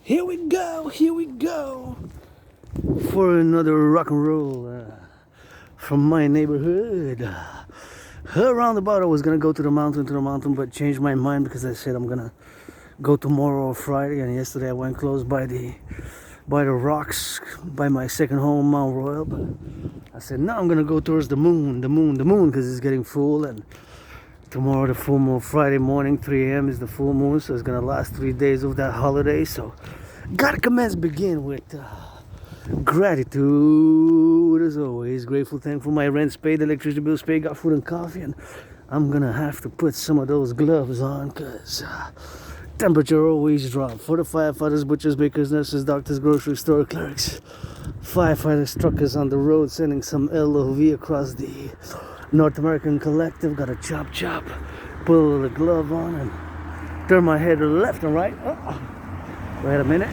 Here we go for another rock and roll from my neighborhood. Around about, I was gonna go to the mountain, but changed my mind because I said I'm gonna go tomorrow or Friday. And yesterday I went close by the rocks by my second home, Mount Royal. But I said no, I'm gonna go towards the moon, because it's getting full. And tomorrow the full moon, Friday morning, 3 a.m. is the full moon, so it's gonna last 3 days of that holiday. So gotta begin with gratitude as always. Grateful, thankful, my rent's paid, electricity bills paid, got food and coffee, and I'm gonna have to put some of those gloves on because temperature always drop. For the firefighters, butchers, bakers, nurses, doctors, grocery store clerks, firefighters, truckers on the road sending some LOV across the North American Collective. Got a chop, put a little glove on and turn my head to the left and right. Oh, wait a minute.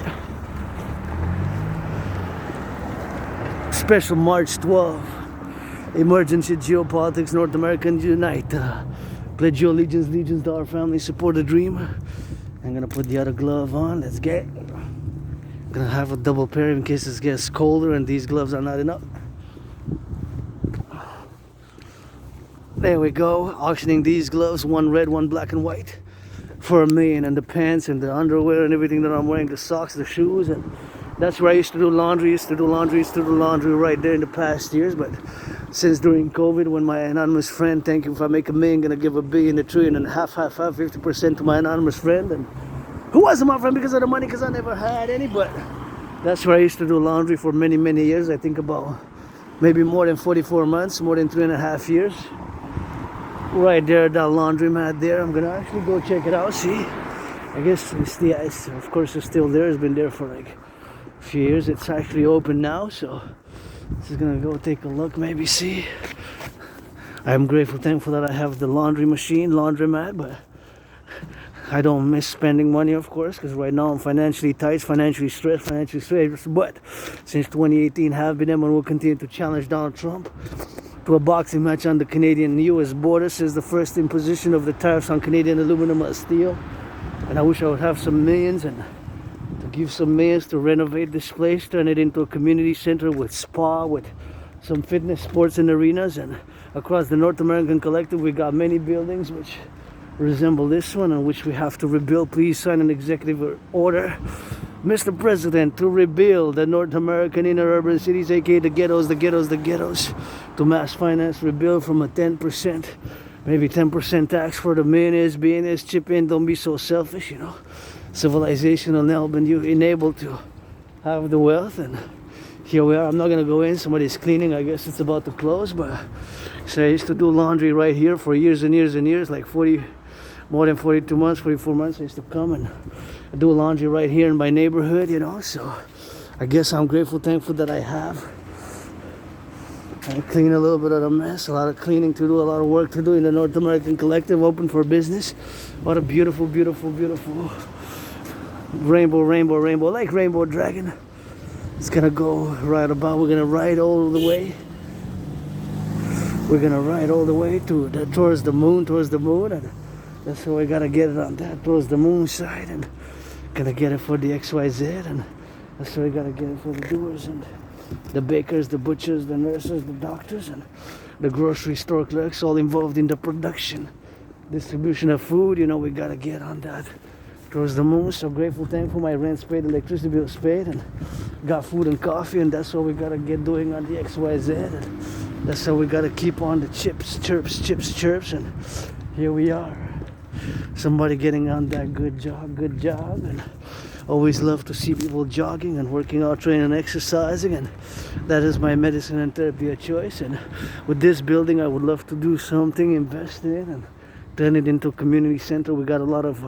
Special March 12, emergency geopolitics, North Americans unite. Pledge your allegiance to our family, support the dream. I'm gonna put the other glove on. Let's get. Gonna have a double pair in case it gets colder and these gloves are not enough. There we go. Auctioning these gloves, one red, one black and white, for $1 million, and the pants and the underwear and everything that I'm wearing, the socks, the shoes, and that's where I used to do laundry. Used to do laundry right there in the past years. But since during COVID, when my anonymous friend, thank you, if I make $1 million, gonna give $1 billion, $1 trillion, and half, 50% to my anonymous friend, and who wasn't my friend because of the money, because I never had any. But that's where I used to do laundry for many years. I think about maybe more than 44 months, more than 3.5 years. Right there, that laundromat there. I'm gonna actually go check it out. See, I guess it's the ice. Of course, it's still there. It's been there for like a few years. It's actually open now, so just gonna go take a look. Maybe see. I'm grateful, thankful that I have the laundry machine, laundromat, but I don't miss spending money, of course, because right now I'm financially tight, financially stressed. But since 2018, have been and will continue to challenge Donald Trump to a boxing match on the Canadian-US border since the first imposition of the tariffs on Canadian aluminum and steel. And I wish I would have some millions and to give some millions to renovate this place, turn it into a community center with spa, with some fitness, sports and arenas. And across the North American Collective, we got many buildings which resemble this one and which we have to rebuild. Please sign an executive order, Mr. President, to rebuild the North American inner urban cities, aka the ghettos, to mass finance, rebuild from a 10%, maybe 10% tax for the millionaires, billionaires, chip in, don't be so selfish, you know. Civilization will now been enabled to have the wealth, and here we are. I'm not gonna go in, somebody's cleaning, I guess it's about to close, but so I used to do laundry right here for years and years, like more than 42 months, 44 months. I used to come and do laundry right here in my neighborhood, you know. So I guess I'm grateful, thankful that I have. I clean a little bit of the mess, a lot of cleaning to do, a lot of work to do in the North American Collective, open for business. What a beautiful rainbow, like Rainbow Dragon. It's gonna go right about, we're gonna ride all the way. We're gonna ride all the way towards the moon, and that's how we gotta get it on that, towards the moon side, and gonna get it for the XYZ, and that's how we gotta get it for the doers and the bakers, the butchers, the nurses, the doctors, and the grocery store clerks, all involved in the production, distribution of food. You know, we gotta get on that towards the moon. So grateful, thankful, my rent's paid, electricity bill's paid, and got food and coffee, and that's what we gotta get doing on the XYZ, and that's how we gotta keep on the chirps, and here we are. Somebody getting on that good job, and always love to see people jogging and working out, training and exercising, and that is my medicine and therapy of choice. And with this building, I would love to do something, invest in it, and turn it into a community center. We got a lot of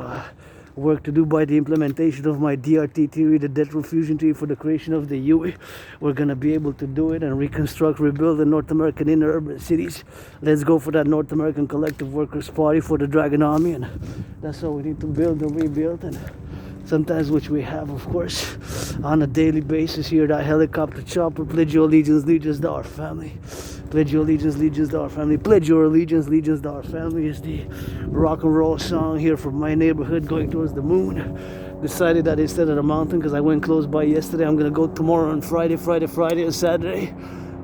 work to do by the implementation of my DRT theory, the debt refusion theory, for the creation of the UE. We're gonna be able to do it and reconstruct, rebuild the North American inner urban cities. Let's go for that North American Collective Workers Party for the Dragon Army, and that's how we need to build and rebuild. And sometimes, which we have, of course, on a daily basis here, that helicopter chopper. Pledge your allegiance to our family. Pledge your allegiance to our family. Pledge your allegiance to our family is the rock and roll song here from my neighborhood, going towards the moon. decided that instead of the mountain, because I went close by yesterday, I'm gonna go tomorrow on Friday and Saturday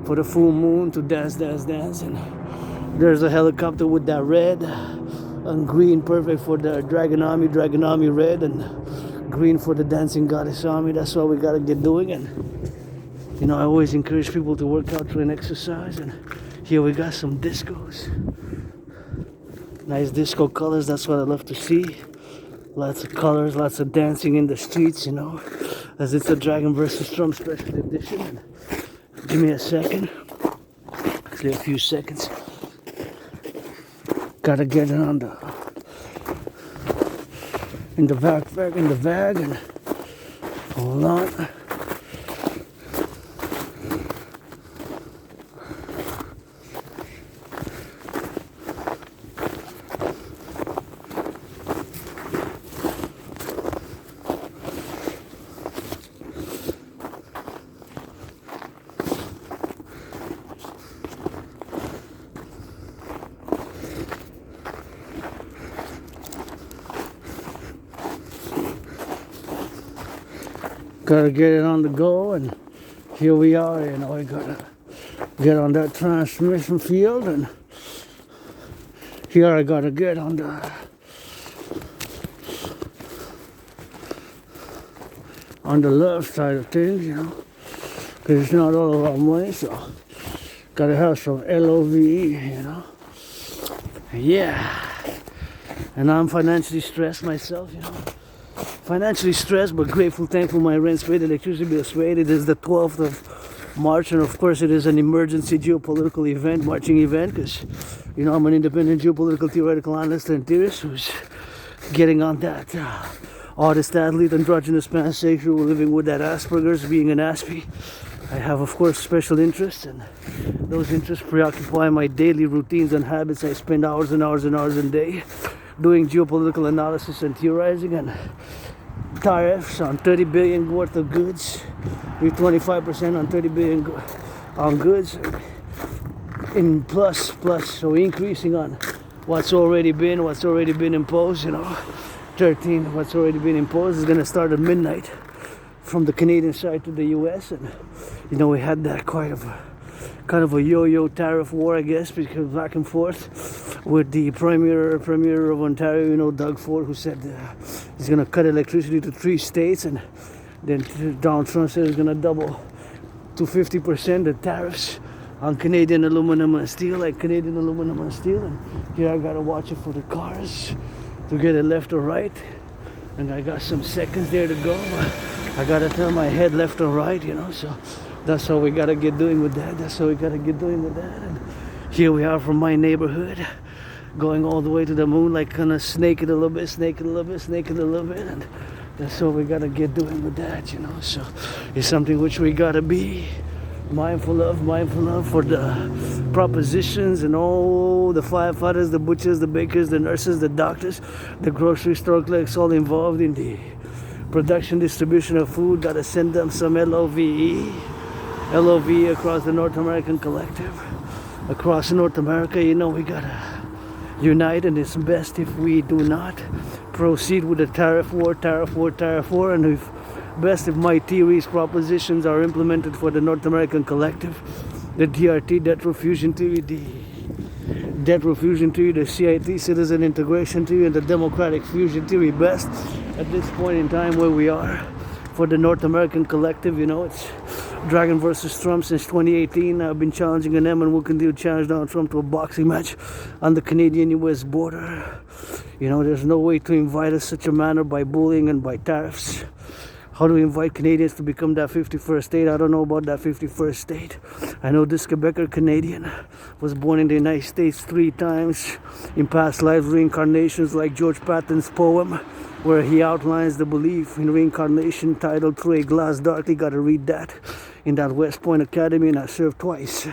for the full moon to dance. And there's a helicopter with that red and green, perfect for the Dragon Army red, and green for the Dancing Goddess Army. That's what we gotta get doing. And you know, I always encourage people to work out, train, exercise. And here we got some discos. Nice disco colors, that's what I love to see. Lots of colors, lots of dancing in the streets, you know, as it's a Dragon vs. Trump special edition. And give me a second, actually a few seconds. Gotta get it on in the bag, and hold on. Gotta get it on the go, and here we are. You know, I gotta get on that transmission field, and here I gotta get on the left side of things, you know, because it's not all about money, so gotta have some LOVE, you know. Yeah, and I'm financially stressed myself, you know. Financially stressed, but grateful, thankful my rent's paid, electricity bill's paid. It is the 12th of March, and of course it is an emergency geopolitical event, marching event, because, you know, I'm an independent geopolitical theoretical analyst and theorist who's getting on that artist, athlete, androgynous, pansexual, living with that Asperger's, being an Aspie. I have, of course, special interests, and those interests preoccupy my daily routines and habits. I spend hours and hours and hours a day doing geopolitical analysis and theorizing, and tariffs on 30 billion worth of goods, with 25% on 30 billion on goods, in plus, so increasing on what's already been imposed, you know. 13, what's already been imposed, is going to start at midnight from the Canadian side to the US. And you know, we had that kind of a yo-yo tariff war, I guess, because back and forth with the premier of Ontario, you know, Doug Ford, who said he's going to cut electricity to 3 states, and then Donald Trump said he's going to double to 50% the tariffs on Canadian aluminum and steel, and here I got to watch it for the cars to get it left or right, and I got some seconds there to go. I got to turn my head left or right, you know, so that's how we got to get doing with that. And here we are from my neighborhood, going all the way to the moon, like kind of snake it a little bit, and that's what we got to get doing with that, you know. So it's something which we got to be mindful of for the propositions and all the firefighters, the butchers, the bakers, the nurses, the doctors, the grocery store clerks, all involved in the production, distribution of food. Got to send them some LOVE across the North American Collective, across North America. You know, we got to unite, and it's best if we do not proceed with the tariff war, and if best if my theories, propositions are implemented for the North American Collective, the DRT, debt refusion theory, the CIT, citizen integration theory, and the democratic fusion theory. Best at this point in time where we are for the North American Collective. You know, it's Dragon versus Trump since 2018. I've been challenging them, and we'll continue to challenge Donald Trump to a boxing match on the Canadian-US border. You know, there's no way to invite us such a manner by bullying and by tariffs. How do we invite Canadians to become that 51st state? I don't know about that 51st state. I know this Quebecer Canadian was born in the United States 3 times in past life reincarnations, like George Patton's poem, where he outlines the belief in reincarnation, titled Through a Glass Darkly. Got to read that in that West Point Academy. And I served twice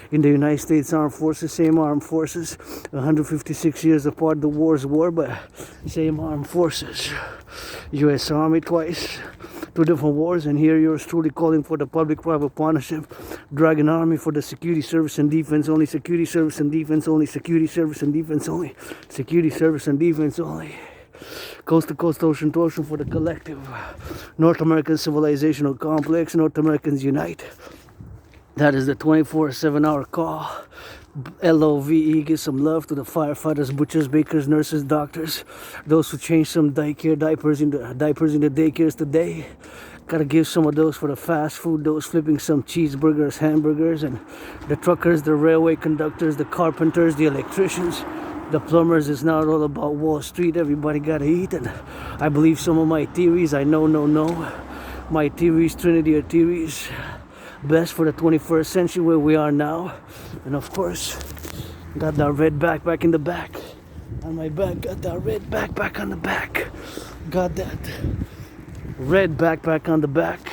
in the United States Armed Forces, same armed forces, 156 years apart. The war's war, but same armed forces. U.S. Army twice, 2 different wars, and here yours truly calling for the public-private partnership, Dragon Army for the security service and defense only, security service and defense only, security service and defense only, security service and defense only. coast to coast, ocean to ocean for the collective. North American Civilizational Complex, North Americans Unite. That is the 24/7 hour call. LOVE, give some love to the firefighters, butchers, bakers, nurses, doctors, those who change some diapers into daycares today. Gotta give some of those for the fast food, those flipping some cheeseburgers, hamburgers, and the truckers, the railway conductors, the carpenters, the electricians, the plumbers. It's not all about Wall Street. Everybody gotta eat. And I believe some of my theories. I know. My theories, Trinity of theories, best for the 21st century where we are now. And of course, got that red backpack in the back. On my back, got that red backpack on the back. Got that red backpack on the back.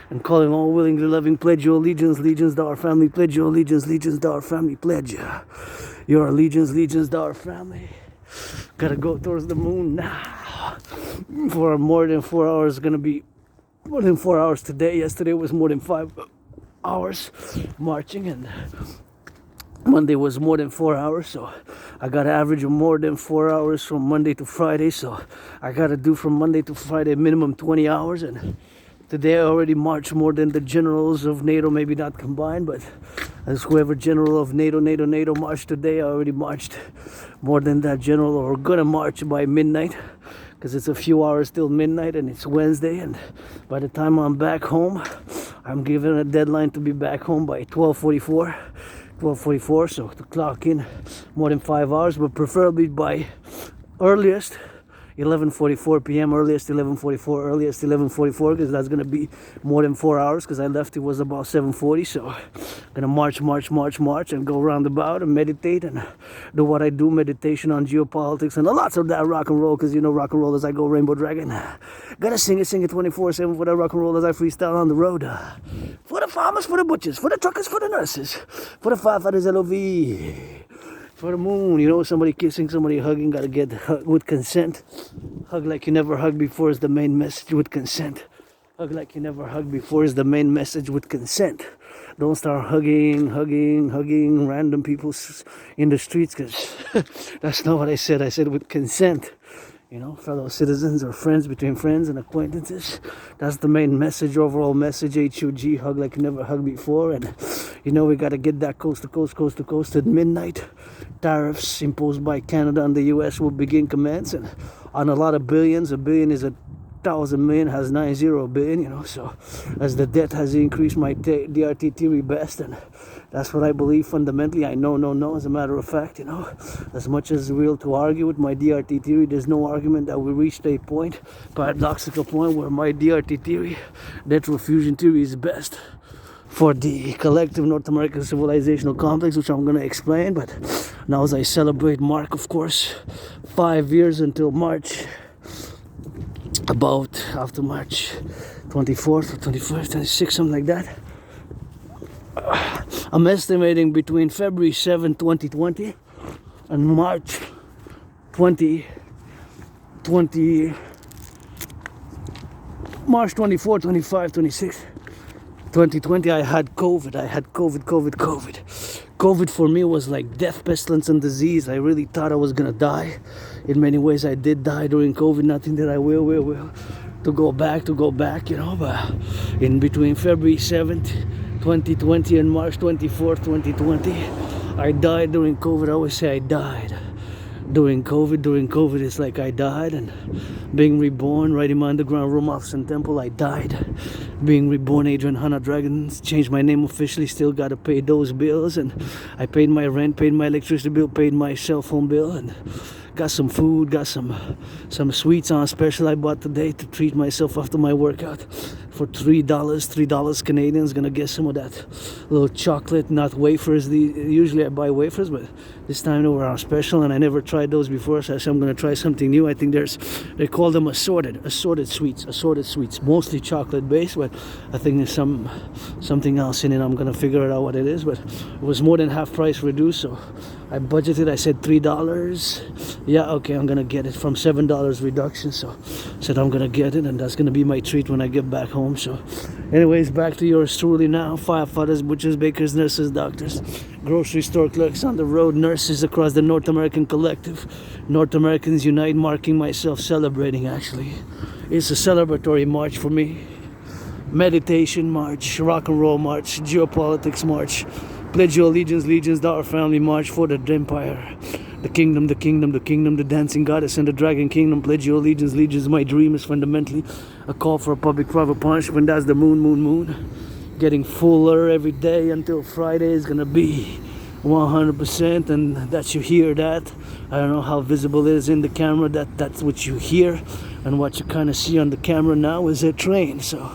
And calling all willingly loving, pledge your allegiance, allegiance to our family, pledge your allegiance, allegiance to our family, pledge your allegiance, allegiance to our family. Gotta go towards the moon now. For more than 4 hours, gonna be more than 4 hours today. Yesterday was more than 5 hours marching, and Monday was more than 4 hours, so I got an average of more than 4 hours from Monday to Friday, so I gotta do from Monday to Friday minimum 20 hours. And today I already marched more than the generals of NATO, maybe not combined, but as whoever general of NATO marched today, I already marched more than that general, or gonna march by midnight, because it's a few hours till midnight and it's Wednesday. And by the time I'm back home, I'm given a deadline to be back home by 12:44, so to clock in more than 5 hours, but preferably by earliest 11:44 p.m. earliest 11:44, because that's gonna be more than 4 hours, because I left it was about 7:40. So gonna march and go roundabout and meditate and do what I do, meditation on geopolitics and lots of that rock and roll, because you know rock and roll as I go Rainbow Dragon. Gotta sing it 24/7 for that rock and roll as I freestyle on the road. For the farmers, for the butchers, for the truckers, for the nurses, for the firefighters, LOV. For the moon, you know, somebody kissing, somebody hugging, gotta get hug with consent. Hug like you never hugged before is the main message with consent. Hug like you never hugged before is the main message with consent. Don't start hugging random people in the streets, because that's not what I said. I said with consent. You know, fellow citizens or friends, between friends and acquaintances. That's the main message, overall message. HUG, hug like you never hugged before. And you know, we got to get that coast to coast at midnight. Tariffs imposed by Canada and the US will begin commence. And on a lot of billions, a billion is 1,000 million, has 90 billion, you know. So as the debt has increased, my DRT theory best. And that's what I believe fundamentally. I know, as a matter of fact, you know. As much as real to argue with my DRT theory, there's no argument that we reached a point, paradoxical point, where my DRT theory, natural fusion theory, is best for the collective North American Civilizational Complex, which I'm going to explain. But now as I celebrate Mark, of course, 5 years until March, about after March 24th or 21st, 26th, something like that. I'm estimating between February 7, 2020 and March 24, 25, 26, 2020, I had COVID. COVID for me was like death, pestilence, and disease. I really thought I was gonna die. In many ways, I did die during COVID. Nothing that I will to go back, you know. But in between February 7th, 2020 and March 24th, 2020, I died during COVID. I always say I died during COVID. It's like I died, and being reborn right in my underground room off Sun Temple, I died. Being reborn, Adrian Hana Dragons, changed my name officially, still gotta pay those bills, and I paid my rent, paid my electricity bill, paid my cell phone bill, and got some food, got some sweets on special I bought today to treat myself after my workout for $3 Canadians. Gonna get some of that little chocolate, not wafers. Usually I buy wafers, but this time they were on special, and I never tried those before, so I said I'm gonna try something new. I think they call them assorted sweets, mostly chocolate based, but I think there's something else in it. I'm gonna figure it out what it is, but it was more than half price reduced, so I budgeted. I said $3. Yeah, okay, I'm gonna get it from $7 reduction. So I said I'm gonna get it, and that's gonna be my treat when I get back home. home. So anyways, back to yours truly now. Firefighters, butchers, bakers, nurses, doctors, grocery store clerks on the road, nurses across the North American Collectif. North Americans unite, marking myself celebrating. Actually, it's a celebratory march for me. Meditation march, rock and roll march, geopolitics march, pledge your allegiance, legions, our family march for the empire, the kingdom, the kingdom, the kingdom, the dancing goddess and the dragon kingdom. Pledge your allegiance, legions. My dream is fundamentally a call for a public-private partnership, and that's the moon, getting fuller every day until Friday is gonna be 100%, and that you hear that. I don't know how visible it is in the camera. That's what you hear, and what you kind of see on the camera now is a train. So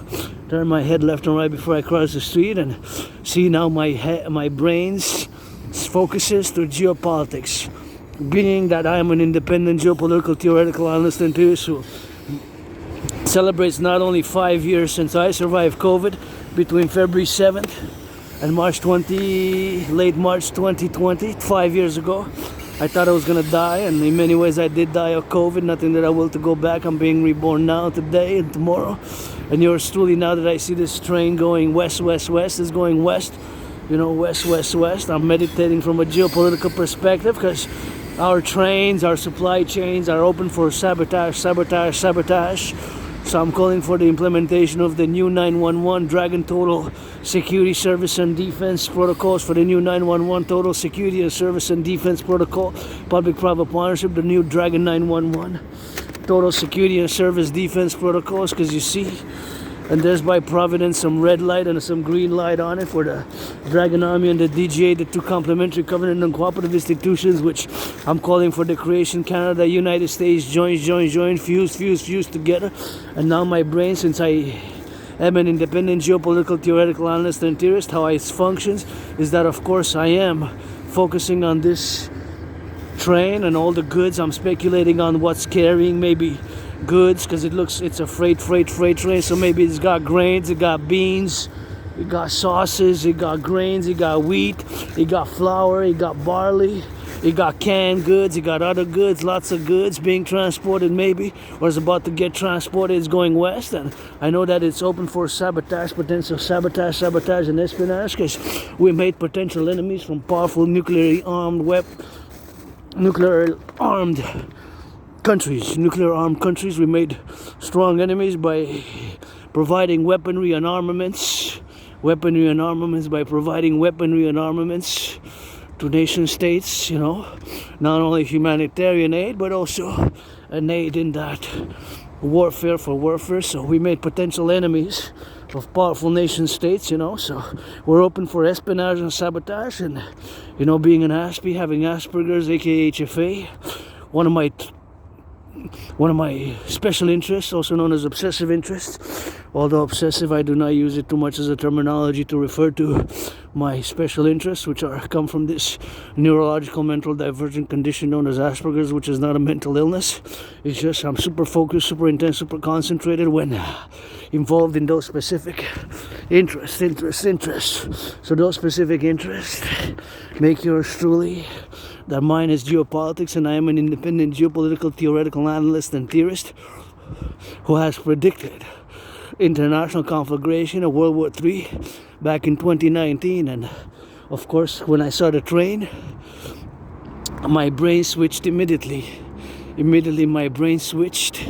turn my head left and right before I cross the street, and see now my brain's focuses to geopolitics, being that I am an independent geopolitical theoretical analyst and theorist who celebrates not only 5 years since I survived COVID between February 7th and late March 2020, 5 years ago. I thought I was gonna die, and in many ways I did die of COVID. Nothing that I will to go back. I'm being reborn now, today and tomorrow. And yours truly, now that I see this train going west, is going west. You know, west. I'm meditating from a geopolitical perspective, because our trains, our supply chains are open for sabotage. So I'm calling for the implementation of the new 911 Dragon Total Security Service and Defense Protocols for the new 911 Total Security and Service and Defense Protocol, Public-Private Partnership, the new Dragon 911 Total Security and Service Defense Protocols, because you see, and there's by providence some red light and some green light on it for the Dragon Army and the DGA, the two complementary covenant and cooperative institutions, which I'm calling for the creation. Canada, United States, join, fuse together. And now my brain, since I am an independent geopolitical theoretical analyst and theorist, how it functions is that, of course, I am focusing on this train and all the goods. I'm speculating on what's carrying maybe goods, because it's a freight train. So maybe it's got grains, it got beans, it got sauces, it got grains, it got wheat, it got flour, it got barley, it got canned goods, it got other goods, lots of goods being transported maybe, or is about to get transported. It's going west, and I know that it's open for sabotage, potential sabotage and espionage, because we made potential enemies from powerful nuclear armed countries. We made strong enemies by providing weaponry and armaments, by providing weaponry and armaments to nation states, you know, not only humanitarian aid, but also an aid in that warfare for warfare. So we made potential enemies of powerful nation states, you know, so we're open for espionage and sabotage. And, you know, being an Aspie, having Asperger's, aka HFA, one of my special interests, also known as obsessive interests. Although obsessive, I do not use it too much as a terminology to refer to my special interests, which come from this neurological mental divergent condition known as Asperger's, which is not a mental illness. It's just I'm super focused, super intense, super concentrated when involved in those specific interests. So those specific interests make yours truly. That mine is geopolitics, and I am an independent geopolitical theoretical analyst and theorist who has predicted international conflagration of World War III back in 2019. And of course, when I saw the train, my brain switched immediately. My brain switched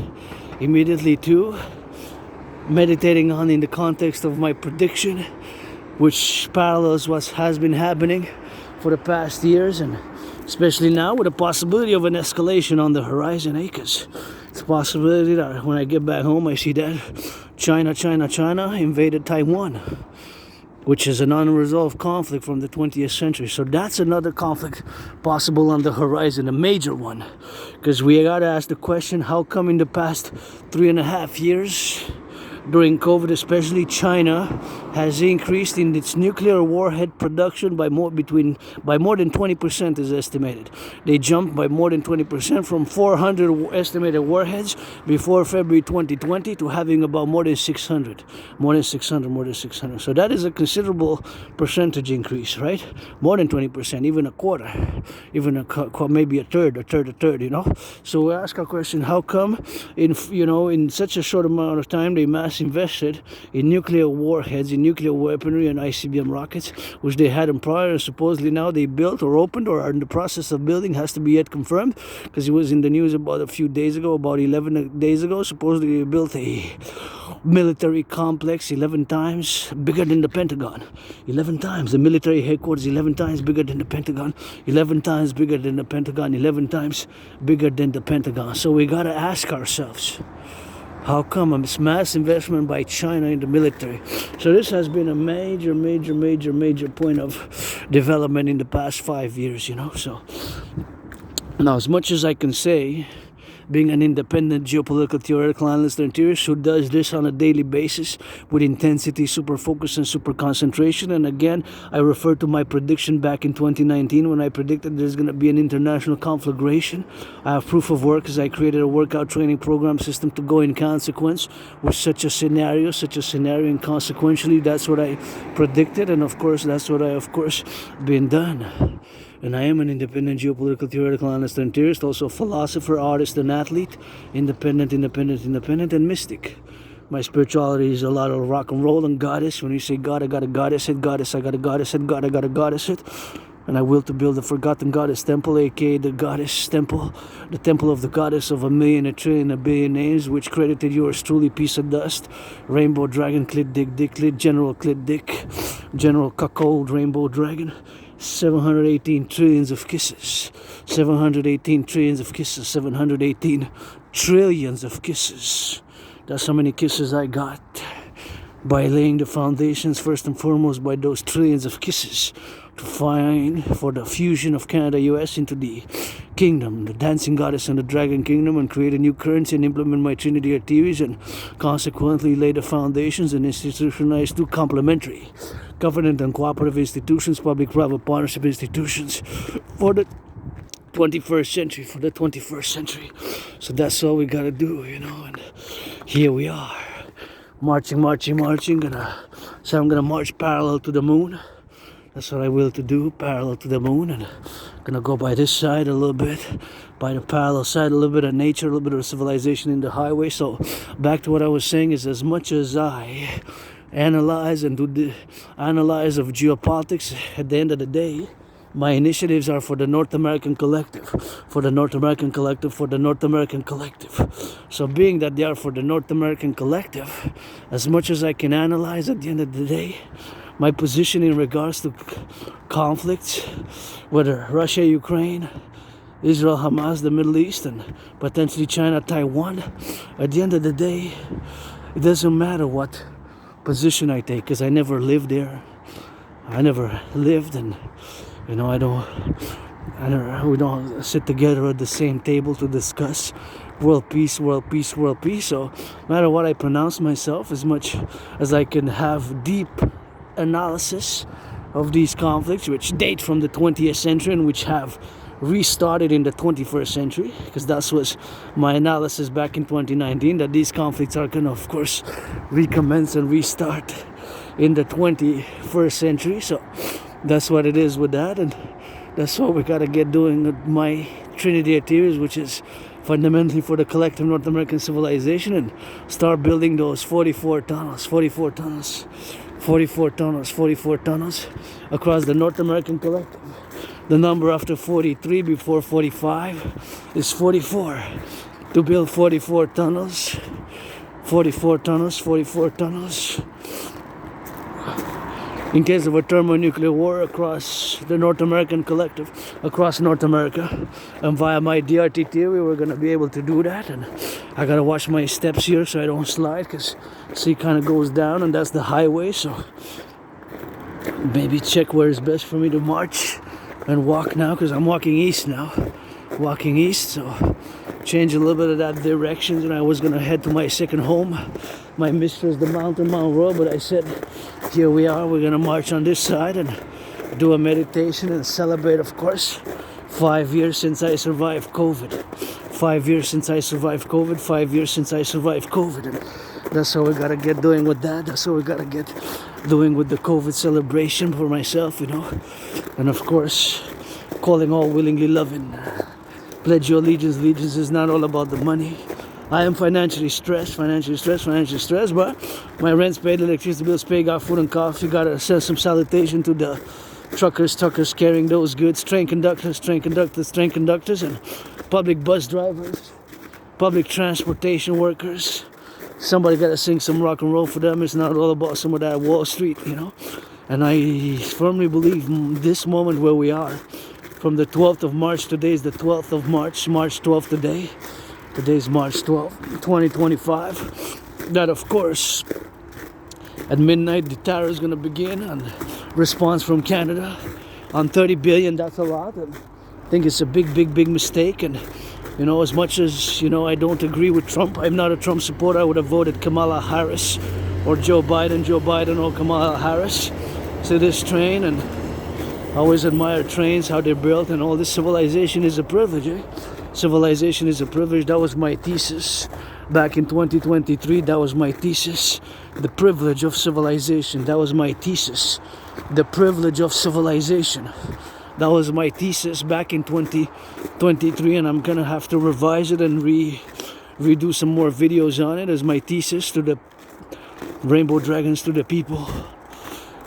immediately to meditating on in the context of my prediction, which parallels what has been happening for the past years, and especially now with the possibility of an escalation on the horizon, because it's a possibility that when I get back home I see that China invaded Taiwan, which is an unresolved conflict from the 20th century. So that's another conflict possible on the horizon, a major one, because we got to ask the question, how come in the past 3.5 years during COVID especially, China has increased in its nuclear warhead production by more than 20% is estimated. They jumped by more than 20% from 400 estimated warheads before February 2020 to having about more than 600. So that is a considerable percentage increase, right? More than 20%, even a quarter, even maybe a third. So we ask our question: how come in such a short amount of time they mass invested in nuclear warheads, in nuclear weaponry and ICBM rockets, which they had in prior, and supposedly now they built or opened or are in the process of building, has to be yet confirmed, because it was in the news about 11 days ago, supposedly they built a military complex 11 times bigger than the Pentagon. 11 times. The military headquarters 11 times bigger than the Pentagon. 11 times bigger than the Pentagon. 11 times bigger than the Pentagon. So we gotta ask ourselves, how come a mass investment by China in the military? So this has been a major point of development in the past 5 years, So now, as much as I can say, being an independent geopolitical theoretical analyst and theorist who does this on a daily basis with intensity, super focus, and super concentration. And again, I refer to my prediction back in 2019 when I predicted there's going to be an international conflagration. I have proof of work because I created a workout training program system to go in consequence with such a scenario, and consequentially that's what I predicted, and of course that's what I been done. And I am an independent geopolitical theoretical analyst and theorist, also philosopher, artist, and athlete, independent, and mystic. My spirituality is a lot of rock and roll and goddess. When you say God, I got a goddess head, goddess, I got a goddess head, God, I got a goddess head. And I will to build the forgotten goddess temple, aka the goddess temple, the temple of the goddess of 1,000,000, 1,000,000,000,000, 1,000,000,000 names, which credited yours truly, piece of dust, rainbow dragon, clit dick, dick, clit, general clit dick, general cuckold, rainbow dragon. 718 trillions of kisses. 718 trillions of kisses. 718 trillions of kisses. That's how many kisses I got by laying the foundations, first and foremost, by those trillions of kisses to find for the fusion of Canada, US into the kingdom, the dancing goddess and the dragon kingdom, and create a new currency and implement my Trinity of theories, and consequently lay the foundations and institutionalize two complementary government and cooperative institutions, public-private partnership institutions for the 21st century. So that's all we gotta do, and here we are, marching. So I'm gonna march parallel to the moon. That's what I will to do, parallel to the moon, and gonna go by this side a little bit, by the parallel side, a little bit of nature, a little bit of civilization in the highway. So back to what I was saying is, as much as I analyze and do the analyze of geopolitics, at the end of the day, my initiatives are for the North American collective, So being that they are for the North American collective, as much as I can analyze, at the end of the day, my position in regards to conflicts, whether Russia, Ukraine, Israel, Hamas, the Middle East, and potentially China, Taiwan, at the end of the day, it doesn't matter what position I take, because I never lived there. I never lived, and we don't sit together at the same table to discuss world peace. So no matter what I pronounce myself, as much as I can have deep analysis of these conflicts, which date from the 20th century and which have restarted in the 21st century, because that was my analysis back in 2019, that these conflicts are going to, of course, recommence and restart in the 21st century. So that's what it is with that, and that's what we got to get doing with my Trinity of theories, which is fundamentally for the collective North American civilization, and start building those 44 tunnels across the North American collective. The number after 43 before 45 is 44. To build 44 tunnels. In case of a thermonuclear war across the North American collective, across North America. And via my DRT theory, we're going to be able to do that. And I got to watch my steps here so I don't slide, because see, kind of goes down, and that's the highway. So maybe check where is best for me to march and walk now, because I'm walking east now. So change a little bit of that direction, and I was gonna head to my second home, my mistress, the mountain, Mount Royal, but I said, here we are, we're gonna march on this side and do a meditation and celebrate, of course, 5 years since I survived COVID. 5 years since I survived COVID, 5 years since I survived COVID. And that's how we gotta get doing with that. That's how we gotta get doing with the COVID celebration for myself, you know. And of course, calling all willingly loving. Pledge your allegiance. Allegiance is not all about the money. I am financially stressed, but my rent's paid, electricity bills paid, got food and coffee. Gotta send some salutation to the truckers carrying those goods, train conductors, and public bus drivers, public transportation workers. Somebody gotta sing some rock and roll for them. It's not all about some of that Wall Street, you know. And I firmly believe this moment where we are, from the 12th of March, today is the 12th of March, March 12th today. Today's March 12th, 2025. That, of course, at midnight, the terror is gonna begin, and response from Canada on 30 billion, that's a lot. And I think it's a big mistake. And you know, as much as, you know, I don't agree with Trump, I'm not a Trump supporter. I would have voted Kamala Harris or Joe Biden or Kamala Harris to this train. And I always admire trains, how they're built, and all this. Civilization is a privilege, eh? Civilization is a privilege. That was my thesis back in 2023. That was my thesis. The privilege of civilization. That was my thesis. The privilege of civilization. That was my thesis back in 2023, and I'm gonna have to revise it and redo some more videos on it as my thesis to the Rainbow Dragons, to the people,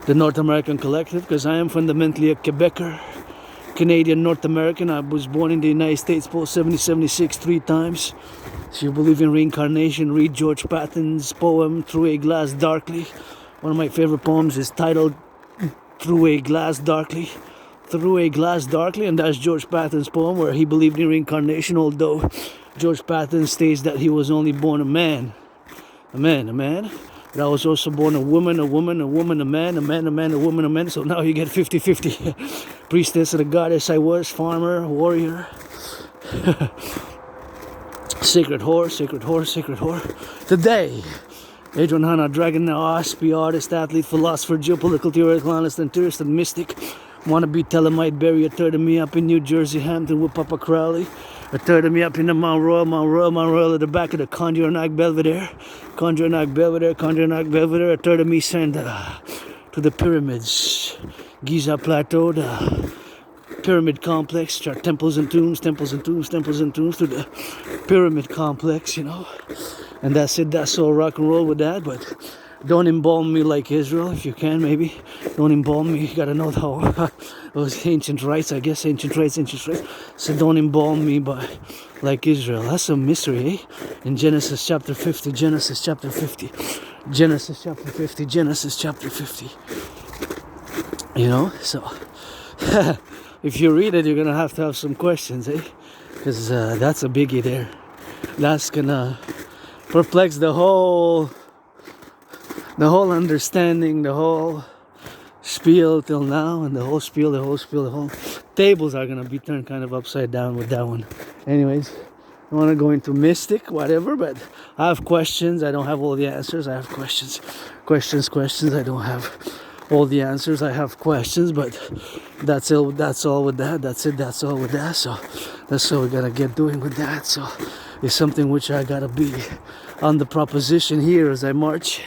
the North American Collective, because I am fundamentally a Quebecer, Canadian, North American. I was born in the United States post 7076 3 times. If you believe in reincarnation, read George Patton's poem Through a Glass Darkly. One of my favorite poems is titled Through a Glass Darkly. Through a Glass Darkly, and that's George Patton's poem where he believed in reincarnation, although George Patton states that he was only born a man. But I was also born a woman, a man, a man, a woman, a man. So now you get 50-50. Priestess of the goddess I was, farmer, warrior. Sacred whore. Today, Adrian Hanna, dragon, Ospi, artist, athlete, philosopher, geopolitical theoretical analyst, and tourist and mystic. Wannabe Telemite, bury a third of me up in New Jersey, Hampton, with Papa Crowley. A third of me up in the Mount Royal at the back of the Conjuring Belvedere. A third of me sent to the pyramids, Giza Plateau, the pyramid complex, temples and tombs, to the pyramid complex, you know. And that's it, that's all rock and roll with that, but don't embalm me like Israel, if you can, maybe. Don't embalm me. You gotta know how those ancient rites, I guess, ancient rites. So don't embalm me like Israel. That's a mystery, eh? In Genesis chapter 50. You know, so if you read it, you're gonna have some questions, eh? Because that's a biggie there. That's gonna perplex the whole understanding, the whole spiel till now, and the whole tables are gonna be turned kind of upside down with that one. Anyways, I want to go into mystic, whatever, but I have questions. I don't have all the answers. I have questions. I don't have all the answers. I have questions, but that's all with that. That's all with that. So that's what we gotta get doing with that. So it's something which I gotta be on the proposition here as I march,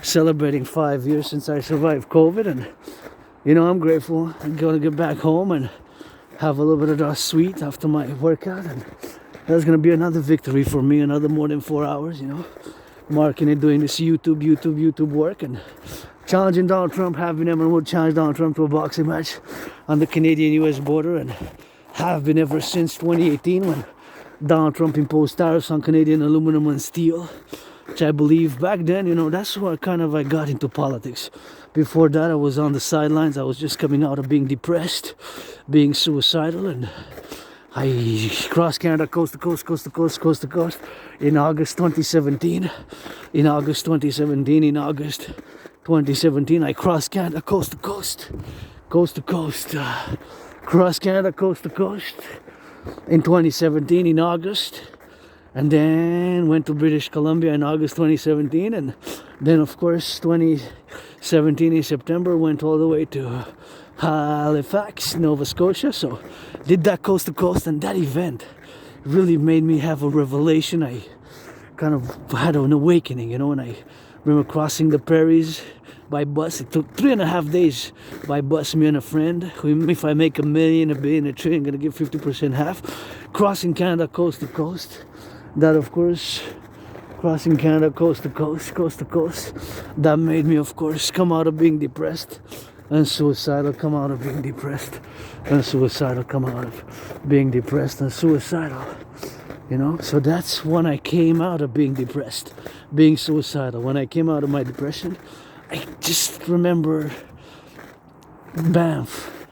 celebrating 5 years since I survived COVID. And you know, I'm grateful. I'm gonna get back home and have a little bit of that sweet after my workout, and that's gonna be another victory for me. Another more than 4 hours, you know, marking it, doing this YouTube work, and challenging Donald Trump. Have been ever would challenge Donald Trump to a boxing match on the Canadian-US border, and have been ever since 2018 when Donald Trump imposed tariffs on Canadian aluminum and steel, which I believe back then, you know, that's where I got into politics. Before that, I was on the sidelines. I was just coming out of being depressed, being suicidal, and I crossed Canada coast to coast in August 2017. In August 2017, I crossed Canada coast to coast, crossed Canada coast to coast in 2017 in August. and then went to British Columbia in August 2017, and then of course 2017 in September went all the way to Halifax, Nova Scotia. So did that coast to coast, and that event really made me have a revelation. I kind of had an awakening, you know, and I remember crossing the prairies by bus. It took 3.5 days by bus, me and a friend. If I make $1 million, $1 billion, $1 trillion, I'm gonna give 50% half. Crossing Canada coast to coast. That, of course, crossing Canada coast to coast, that made me, of course, come out of being depressed and suicidal, come out of being depressed and suicidal, come out of being depressed and suicidal. You know, so that's when I came out of being depressed, being suicidal. When I came out of my depression, I just remember Banff.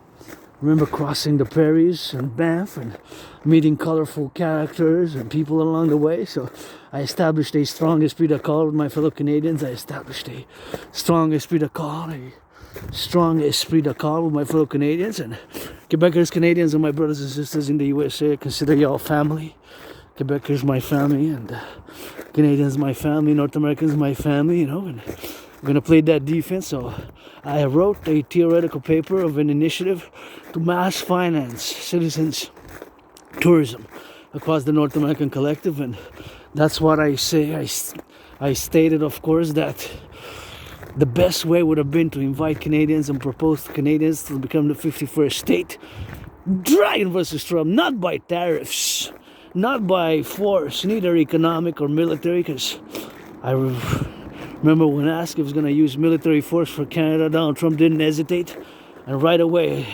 Remember crossing the prairies and Banff and meeting colorful characters and people along the way. So I established a strong esprit de corps with my fellow Canadians. I established a strong esprit de corps, with my fellow Canadians. And Quebecers, Canadians, and my brothers and sisters in the USA, I consider y'all family. Quebecers my family, and Canadians my family, North Americans my family, you know, and I'm gonna play that defense. So I wrote a theoretical paper of an initiative to mass finance citizens tourism across the North American Collective, and that's what I say. I stated, of course, that the best way would have been to invite Canadians and propose to Canadians to become the 51st state. Dragon versus Trump, not by tariffs, not by force, neither economic or military, because I remember when asked if he was going to use military force for Canada, Donald Trump didn't hesitate, and right away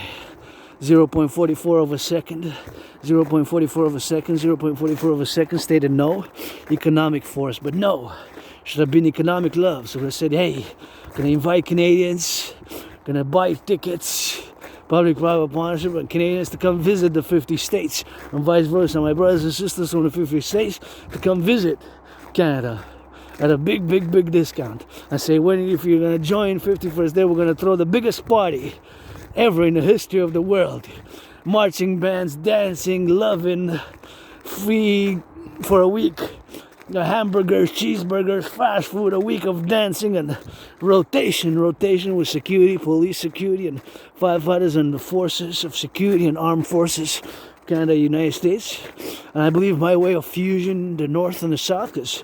0.44 of a second, 0.44 of a second, 0.44 of a second stated no, economic force. But no, should have been economic love. So I said, hey, gonna invite Canadians, gonna buy tickets, public-private partnership, and Canadians to come visit the 50 states, and vice versa. My brothers and sisters from the 50 states to come visit Canada at a big discount. I say, if you're gonna join 51st Day, we're gonna throw the biggest party ever in the history of the world. Marching bands, dancing, loving, free for a week. The hamburgers, cheeseburgers, fast food, a week of dancing and rotation with security, police security, and firefighters and the forces of security and armed forces, Canada, United States. And I believe my way of fusion, the North and the South, because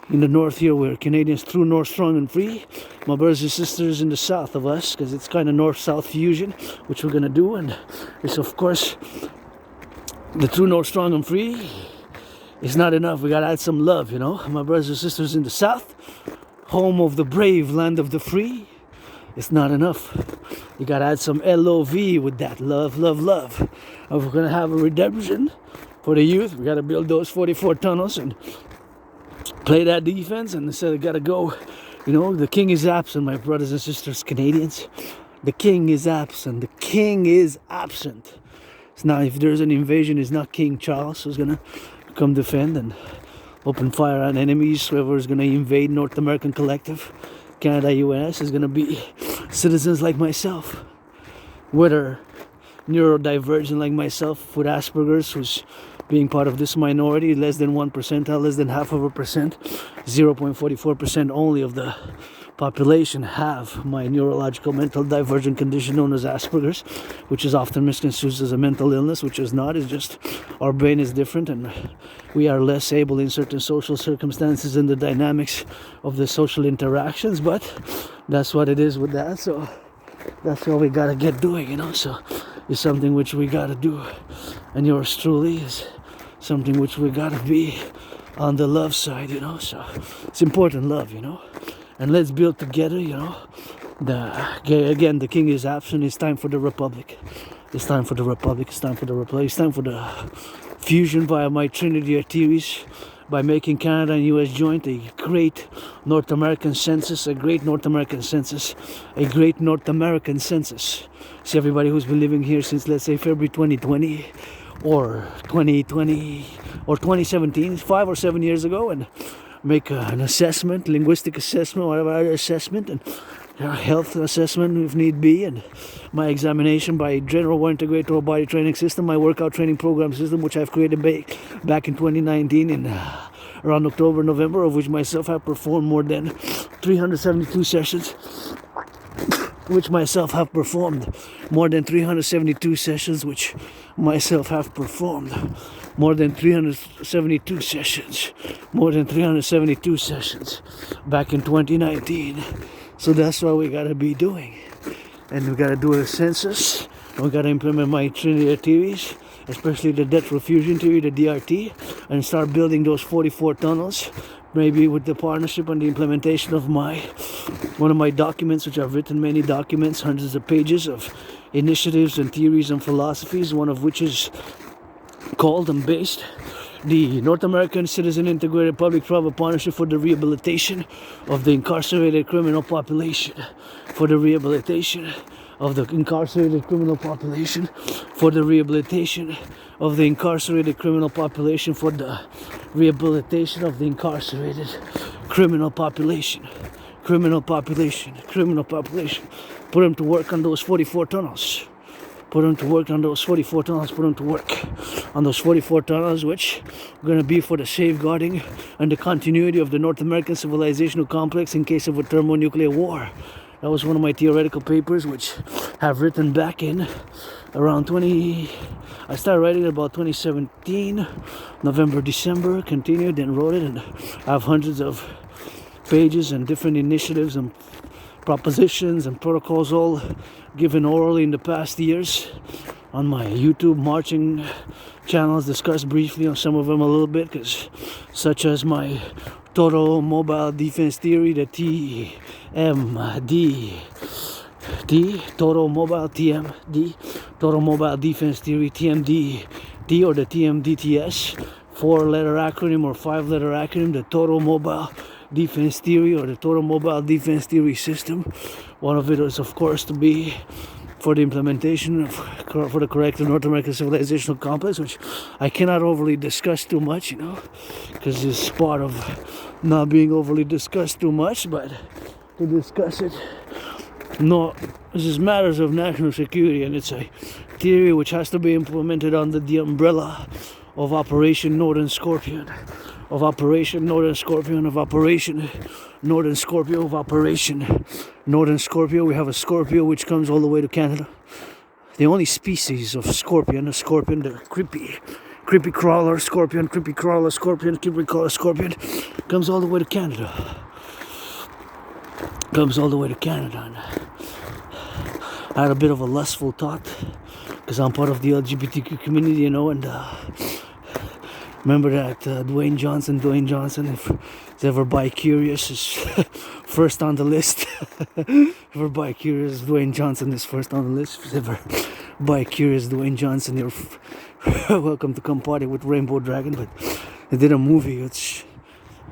in the North here we're Canadians true North, strong and free. My brothers and sisters in the South of us, because it's kind of North-South fusion, which we're going to do. And it's, of course, the true North, strong and free. It's not enough. We gotta add some love, you know. My brothers and sisters in the South, home of the brave, land of the free. It's not enough. You gotta add some LOV with that. Love. And we're gonna have a redemption for the youth. We gotta build those 44 tunnels and play that defense. And instead, we gotta go, you know, the king is absent, my brothers and sisters, Canadians. The king is absent. The king is absent. It's not, if there's an invasion, it's not King Charles who's gonna come defend and open fire on enemies. Whoever is going to invade North American Collective, Canada, US, is going to be citizens like myself, whether neurodivergent like myself with Asperger's, who's being part of this minority, less than 1%, less than half of a percent, 0.44% only of the population have my neurological mental divergent condition known as Asperger's, which is often misconstrued as a mental illness, which is not. It's just our brain is different and we are less able in certain social circumstances and the dynamics of the social interactions, but that's what it is with that. So that's what we gotta get doing, you know. So it's something which we gotta do, and yours truly is something which we gotta be on the love side, you know. So it's important, love, you know. And let's build together, you know. Again, the king is absent. It's time for the republic. It's time for the republic. It's time for the republic. It's time for the fusion via my Trinity of theories, by making Canada and US joint a great North American census, a great North American census, a great North American census. See, everybody who's been living here since, let's say, February 2020 or 2020 or 2017, 5 or 7 years ago, and make an assessment, linguistic assessment, whatever other assessment, and health assessment if need be, and my examination by general integrated or body training system, my workout training program system, which I've created back in 2019 in around October, November, of which myself have performed more than 372 sessions. Which myself have performed more than 372 sessions, which myself have performed more than 372 sessions, more than 372 sessions back in 2019. So that's what we gotta be doing, and we gotta do a census. And we gotta implement my Trinity theories, especially the depth refusion theory, the DRT, and start building those 44 tunnels. Maybe with the partnership and the implementation of one of my documents, which I've written many documents, hundreds of pages of initiatives and theories and philosophies, one of which is called and based the North American Citizen Integrated Public-Private Partnership for the Rehabilitation of the Incarcerated Criminal Population, for the rehabilitation of the incarcerated criminal population, for the rehabilitation of the incarcerated criminal population, for the rehabilitation of the incarcerated criminal population. Put them to work on those 44 tunnels. Put them to work on those 44 tunnels. Put them to work on those 44 tunnels, which are going to be for the safeguarding and the continuity of the North American civilizational complex in case of a thermonuclear war. That was one of my theoretical papers, which have written back in around I started writing it about 2017, November, December, continued, then wrote it, and I have hundreds of pages and different initiatives and propositions and protocols all given orally in the past years on my YouTube marching channels, discussed briefly on some of them a little bit, such as my Total Mobile Defense Theory, the Total Mobile TMD, Total Mobile Defense Theory, TMD, or the TMDTS, 4-letter acronym or 5-letter acronym, the Total Mobile Defense Theory or the Total Mobile Defense Theory system. One of it is, of course, to be for the implementation for the correct North American civilizational complex, which I cannot overly discuss too much, because it's part of not being overly discussed too much, but to discuss it, no, this is matters of national security, and it's a theory which has to be implemented under the umbrella of Operation Northern Scorpion, of Operation Northern Scorpion, of Operation Northern Scorpio, of Operation Northern Scorpio. We have a Scorpio which comes all the way to Canada. The only species of scorpion, the creepy crawler scorpion, creepy crawler scorpion, comes all the way to Canada. And I had a bit of a lustful thought, because I'm part of the LGBTQ community, and remember that Dwayne Johnson, if it's ever bi-curious, is first on the list. Ever bi-curious, Dwayne Johnson is first on the list. If it's ever bi-curious, Dwayne Johnson, you're welcome to come party with Rainbow Dragon. But they did a movie, it's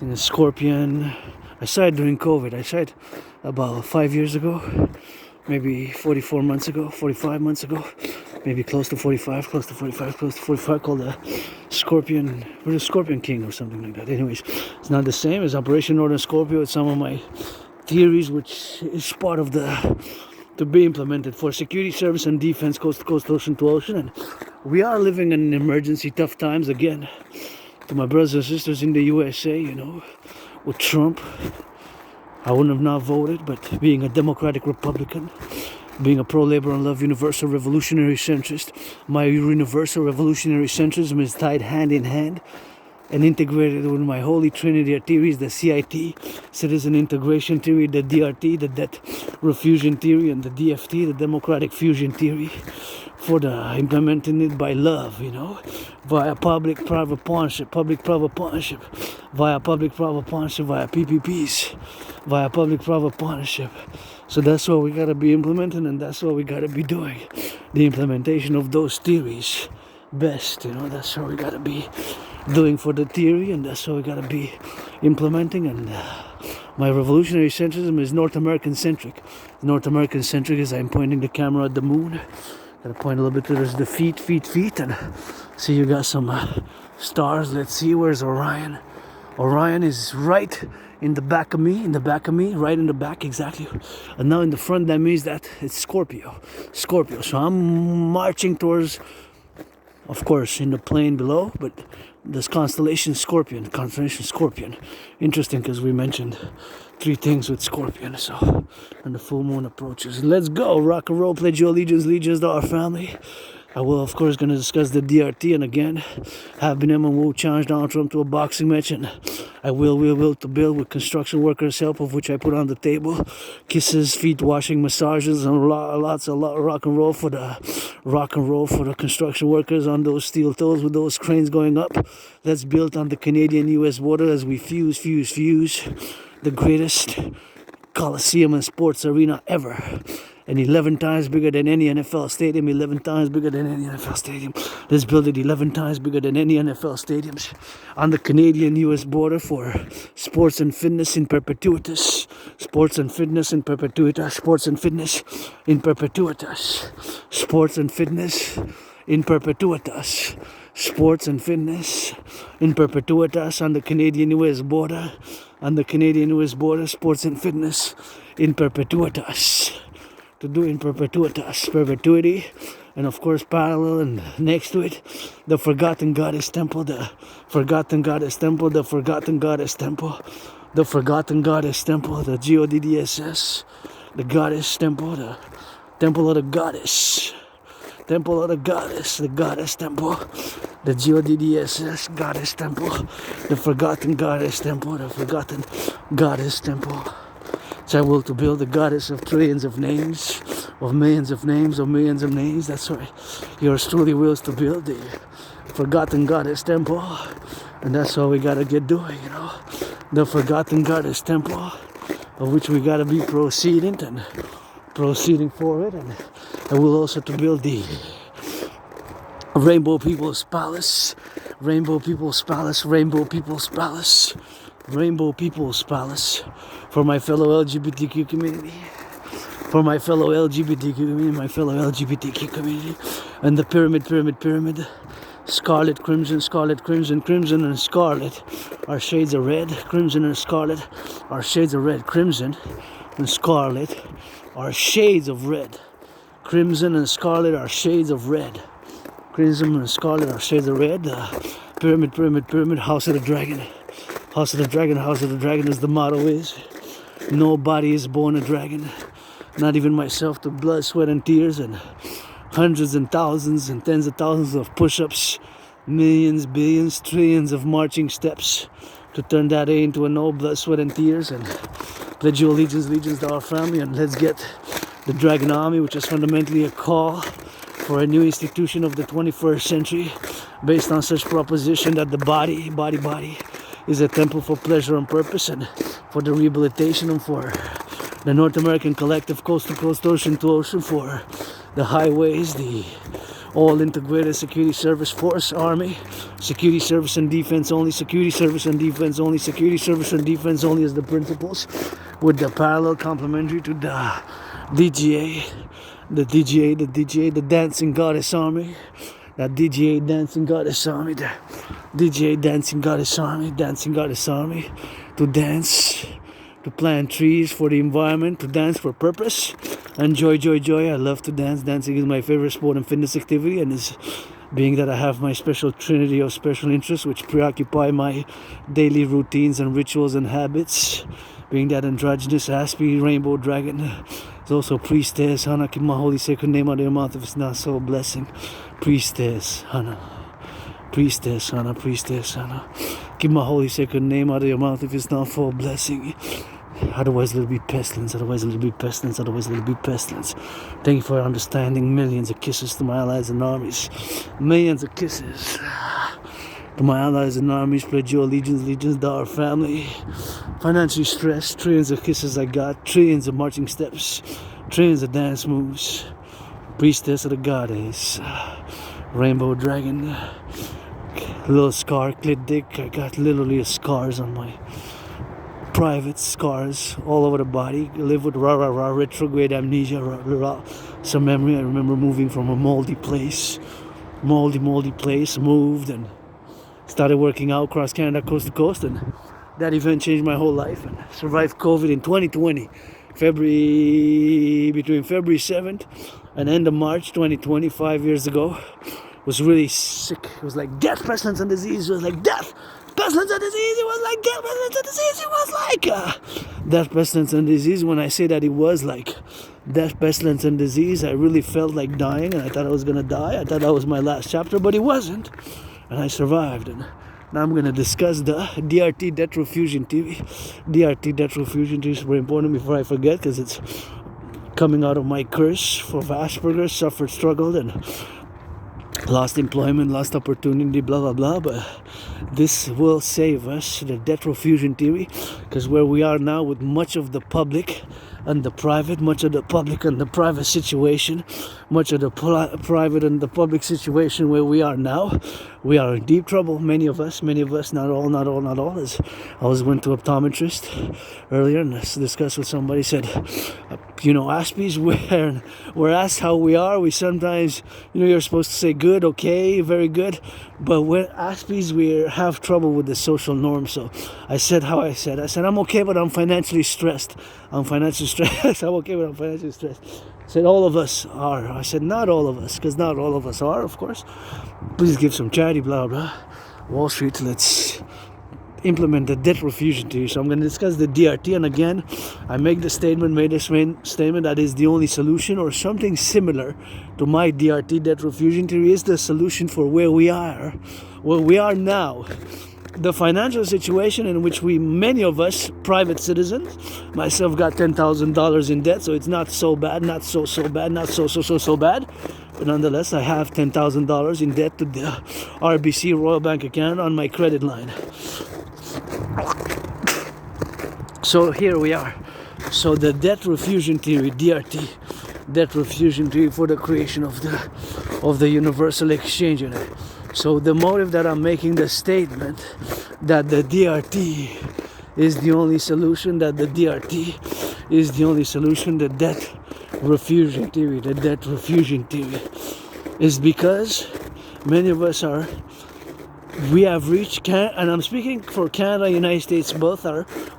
in a scorpion. I saw it during COVID. I saw it about 5 years ago, maybe 45 months ago, maybe close to 45, close to 45, called the Scorpion, or the Scorpion King or something like that. Anyways, it's not the same as Operation Northern Scorpio. It's some of my theories, which is part of to be implemented for security service and defense, coast to coast, ocean to ocean. And we are living in emergency, tough times again. To my brothers and sisters in the USA, with Trump, I wouldn't have not voted, but being a Democratic Republican, being a pro-labor and love universal revolutionary centrist, my universal revolutionary centrism is tied hand in hand and integrated with my holy trinity of theories, the CIT, citizen integration theory, the DRT, the debt refusion theory, and the DFT, the democratic fusion theory, for the implementing it by love, via public-private partnership, via public-private partnership, via PPPs, via public-private partnership. So that's what we gotta be implementing, and that's what we gotta be doing. The implementation of those theories best, that's what we gotta be doing for the theory, and that's what we gotta be implementing. And my revolutionary centrism is North American centric. North American centric is I'm pointing the camera at the moon. Gotta point a little bit to the feet, and see you got some stars. Let's see, where's Orion? Orion is right in the back of me, right in the back, exactly. And now in the front, that means that it's Scorpio. So I'm marching towards, of course, in the plane below, but this constellation Scorpion. Interesting, because we mentioned 3 things with Scorpion. So, and the full moon approaches. Let's go, rock and roll, pledge your allegiance to our family. I will, of course, going to discuss the DRT, and again, have been Wu challenged Donald Trump to a boxing match, and I will to build with construction workers' help, of which I put on the table. Kisses, feet washing, massages, and lots of rock and roll for the construction workers on those steel toes with those cranes going up. Let's build on the Canadian-U.S. border as we fuse the greatest Coliseum and sports arena ever. And 11 times bigger than any NFL stadium. 11 times bigger than any NFL stadium. Let's build it 11 times bigger than any NFL stadiums on the Canadian-U.S. border for sports and fitness in perpetuitas. Sports and fitness in perpetuitas. Sports and fitness in perpetuitas. Sports and fitness in perpetuitas. Sports and fitness in perpetuitas on the Canadian-U.S. border. On the Canadian-U.S. border, sports and fitness in perpetuitas. To do in perpetuitas, perpetuity, and of course parallel and next to it, the forgotten goddess temple, the forgotten goddess temple, the forgotten goddess temple, the forgotten goddess temple, the GODDSS, the goddess temple, the temple of the goddess, temple of the goddess, the goddess temple, the GODDSS goddess temple, the forgotten goddess temple, the forgotten goddess temple. So I will to build the goddess of trillions of names, of millions of names, of millions of names. That's right. Yours truly wills to build the forgotten goddess temple. And that's all we gotta get doing, you know. The forgotten goddess temple, of which we gotta be proceeding for it. And I will also to build the Rainbow People's Palace. Rainbow People's Palace, Rainbow People's Palace. Rainbow People's Palace for my fellow LGBTQ community, my fellow LGBTQ community, and the pyramid, scarlet, crimson, and scarlet are shades of red, crimson and scarlet are shades of red, crimson and scarlet are shades of red, crimson and scarlet are shades of red, crimson and scarlet are shades of red. Pyramid, house of the dragon. House of the dragon, as the motto is. Nobody is born a dragon. Not even myself, to blood, sweat, and tears, and hundreds and thousands and tens of thousands of push-ups, millions, billions, trillions of marching steps to turn that A into a no blood, sweat, and tears, and pledge your allegiance to our family, and let's get the Dragon Army, which is fundamentally a call for a new institution of the 21st century, based on such proposition that the body is a temple for pleasure and purpose, and for the rehabilitation, and for the North American collective, coast to coast, ocean to ocean, for the highways, the all integrated security service force, army, security service and defense only, security service and defense only, security service and defense only as the principles, with the parallel complementary to the DGA, the dancing goddess army, that DGA dancing goddess army, the DGA dancing goddess army, to dance, to plant trees for the environment, to dance for purpose, and joy. I love to dance. Dancing is my favorite sport and fitness activity, and is being that I have my special trinity of special interests which preoccupy my daily routines and rituals and habits, being that androgynous, aspie, rainbow dragon is also priestess. Hannah, keep my holy sacred name out of your mouth if it's not so a blessing. Priestess Hannah, priestess Hannah, keep my holy sacred name out of your mouth if it's not for a blessing. Otherwise it'll be pestilence. Thank you for your understanding. Millions of kisses to my allies and armies. Millions of kisses to my allies and armies. Pledge your allegiance to our family. Financially stressed. Trillions of kisses I got. Trillions of marching steps. Trillions of dance moves. Priestess of the goddess. Rainbow dragon. Little scar, clit dick. I got literally scars on my private scars all over the body. I live with retrograde amnesia, some memory. I remember moving from a moldy place, moved and started working out across Canada, coast to coast, and That event changed my whole life, and I survived COVID in 2020, between February 7th and end of March 2020, 5 years ago. Was really sick. It was like death, pestilence, and disease. It was like death, pestilence, and disease. It was like death, pestilence, and disease. It was like death, pestilence, and disease. When I say that it was like death, pestilence, and disease, I really felt like dying, and I thought I was gonna die. I thought that was my last chapter, but it wasn't, and I survived. And now I'm gonna discuss the DRT debt refusion theory. DRT debt refusion theory is very important before I forget, because it's coming out of my curse for Asperger's, suffered, struggled, and lost employment, lost opportunity, blah blah blah. But this will save us, the debt refusion theory, because where we are now with much of the public and the private, much of the public and the private situation, much of the private and the public situation where we are now, we are in deep trouble. Many of us, not all. As I went to optometrist earlier and discussed with somebody, said, Aspies, we're asked how we are. We sometimes, you're supposed to say good, okay, very good. But when Aspies, we have trouble with the social norm. So I said I said, I'm okay, but I'm financially stressed. I'm okay, but I'm financially stressed. I said, all of us are. I said, not all of us, because not all of us are, of course. Please give some charity, blah, blah. Wall Street, let's implement the debt refusion theory. So I'm going to discuss the DRT, and again, I made this statement that is the only solution, or something similar to my DRT debt refusion theory is the solution for where we are now. The financial situation in which many of us, private citizens, myself got $10,000 in debt, so it's not so bad, not so bad, not so bad. But nonetheless, I have $10,000 in debt to the RBC Royal Bank account on my credit line. So here we are. So the debt refusion theory, DRT, debt refusion theory for the creation of the universal exchange unit. So the motive that I'm making the statement that the DRT is the only solution, the debt refusion theory, is because many of us we have reached, and I'm speaking for Canada, United States,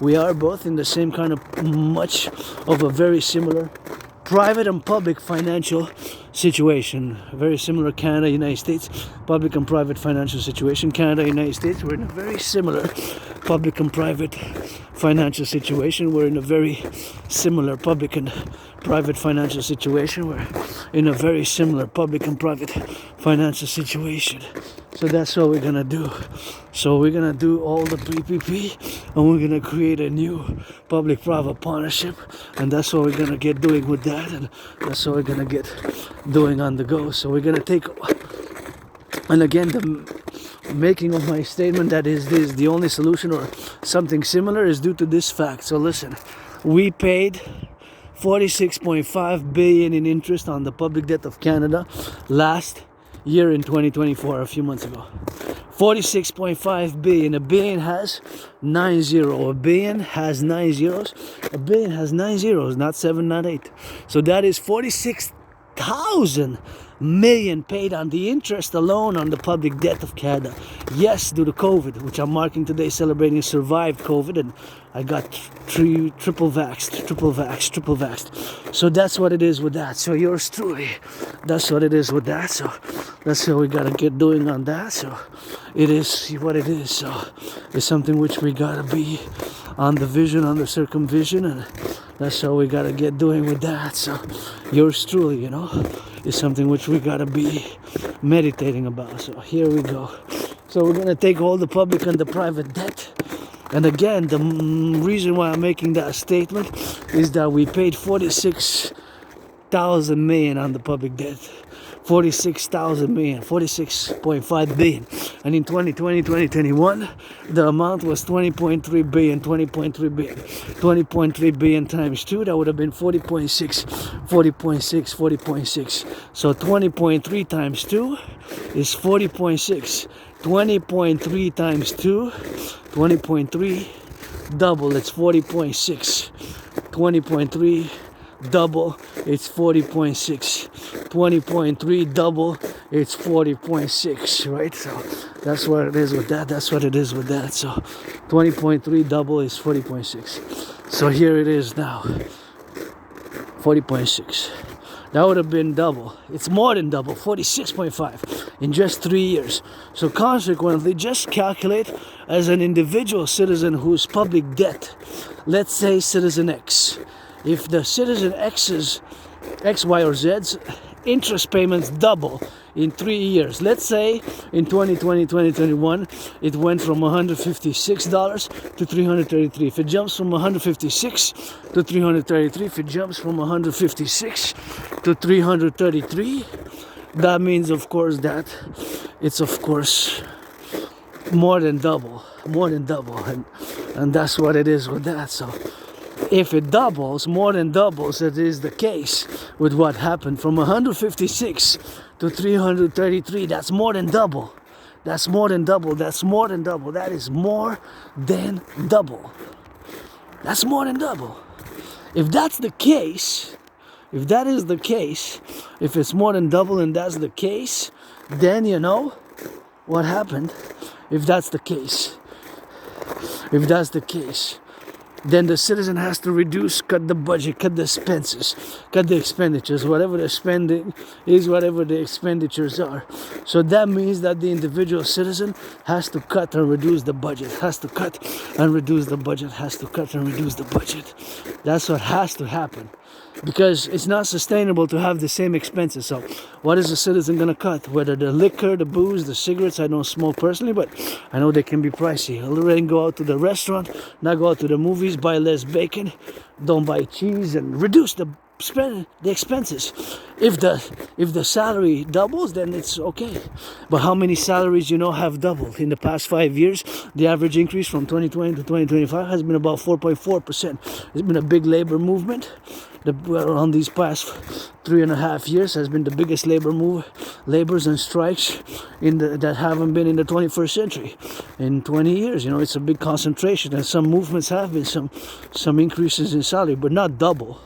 we are both in the same kind of much of a very similar private and public financial situation. Very similar, Canada, United States, public and private financial situation. Canada, United States, we're in a very similar public and private financial situation. We're in a very similar public and private financial situation. We're in a very similar public and private financial situation. So that's what we're gonna do. So we're gonna do all the PPP, and we're gonna create a new public-private partnership, and that's what we're gonna get doing with that, and that's what we're gonna get doing on the go. So we're gonna take, and again, the making of my statement that is this the only solution or something similar is due to this fact. So listen, we paid 46.5 billion in interest on the public debt of Canada last year in 2024, a few months ago. 46.5 billion. A billion has 90. A billion has 9 zeros. A billion has 9 zeros, not 7, not 8. So that is 46,000 million paid on the interest alone on the public debt of Canada. Yes, due to COVID, which I'm marking today, celebrating survived COVID, and I got triple vaxxed. So that's what it is with that. So yours truly, that's what it is with that. So that's what we gotta get doing on that. So it is what it is. So it's something which we gotta be on the vision, on the circumvision, and that's how we gotta get doing with that. So yours truly, is something which we gotta be meditating about. So here we go. So we're gonna take all the public and the private debt. And again, the reason why I'm making that statement is that we paid 46,000 million on the public debt. 46,000 million, 46.5 billion. And in 2020, 2021, the amount was 20.3 billion, 20.3 billion. 20.3 billion times 2, that would have been 40.6. So 20.3 times 2 is 40.6. 20.3 times 2, 20.3, double, it's 40.6. 20.3, double, it's 40.6. 20.3, double, it's 40.6, right? So That's what it is with that. That's what it is with that. So 20.3 double is 40.6. So here it is now. 40.6. That would have been double. It's more than double. 46.5 in just 3 years. So consequently, just calculate as an individual citizen whose public debt, let's say citizen X. If the citizen X's X, Y, or Z's interest payments double in 3 years. Let's say in 2020, 2021, it went from $156 to $333. If it jumps from 156 to 333, if it jumps from 156 to 333, that means, of course, that it's, of course, more than double, and that's what it is with that. So if it doubles, more than doubles, it is the case with what happened from 156 to 333. That's more than double. That's more than double. That's more than double. That is more than double. That's more than double. If that's the case, if that is the case, if it's more than double and that's the case, then you know what happened. If that's the case, then the citizen has to reduce, cut the budget, cut the expenses, cut the expenditures. Whatever the spending is, whatever the expenditures are. So that means that the individual citizen has to cut and reduce the budget, has to cut and reduce the budget, has to cut and reduce the budget. That's what has to happen. Because it's not sustainable to have the same expenses. So what is the citizen going to cut? Whether the liquor, the booze, the cigarettes, I don't smoke personally, but I know they can be pricey. I'll rather go out to the restaurant, not go out to the movies, buy less bacon, don't buy cheese, and reduce the expenses. If the salary doubles, then it's okay. But how many salaries have doubled in the past 5 years? The average increase from 2020 to 2025 has been about 4.4%. It's been a big labor movement. On these past 3.5 years has been the biggest labors and strikes that haven't been in the 21st century. In 20 years, it's a big concentration, and some movements have been some increases in salary, but not double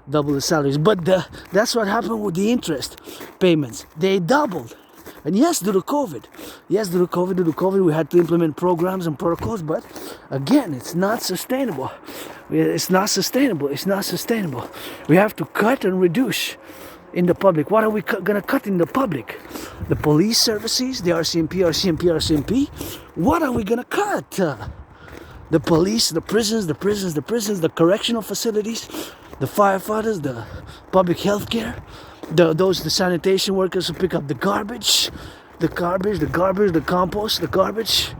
the salaries. But that's what happened with the interest payments. They doubled. And yes, due to COVID, we had to implement programs and protocols, but again, it's not sustainable. It's not sustainable. We have to cut and reduce in the public. What are we going to cut in the public? The police services, the RCMP. What are we going to cut? The police, the prisons, the correctional facilities, the firefighters, the public health care, the sanitation workers who pick up the garbage, the compost, the garbage.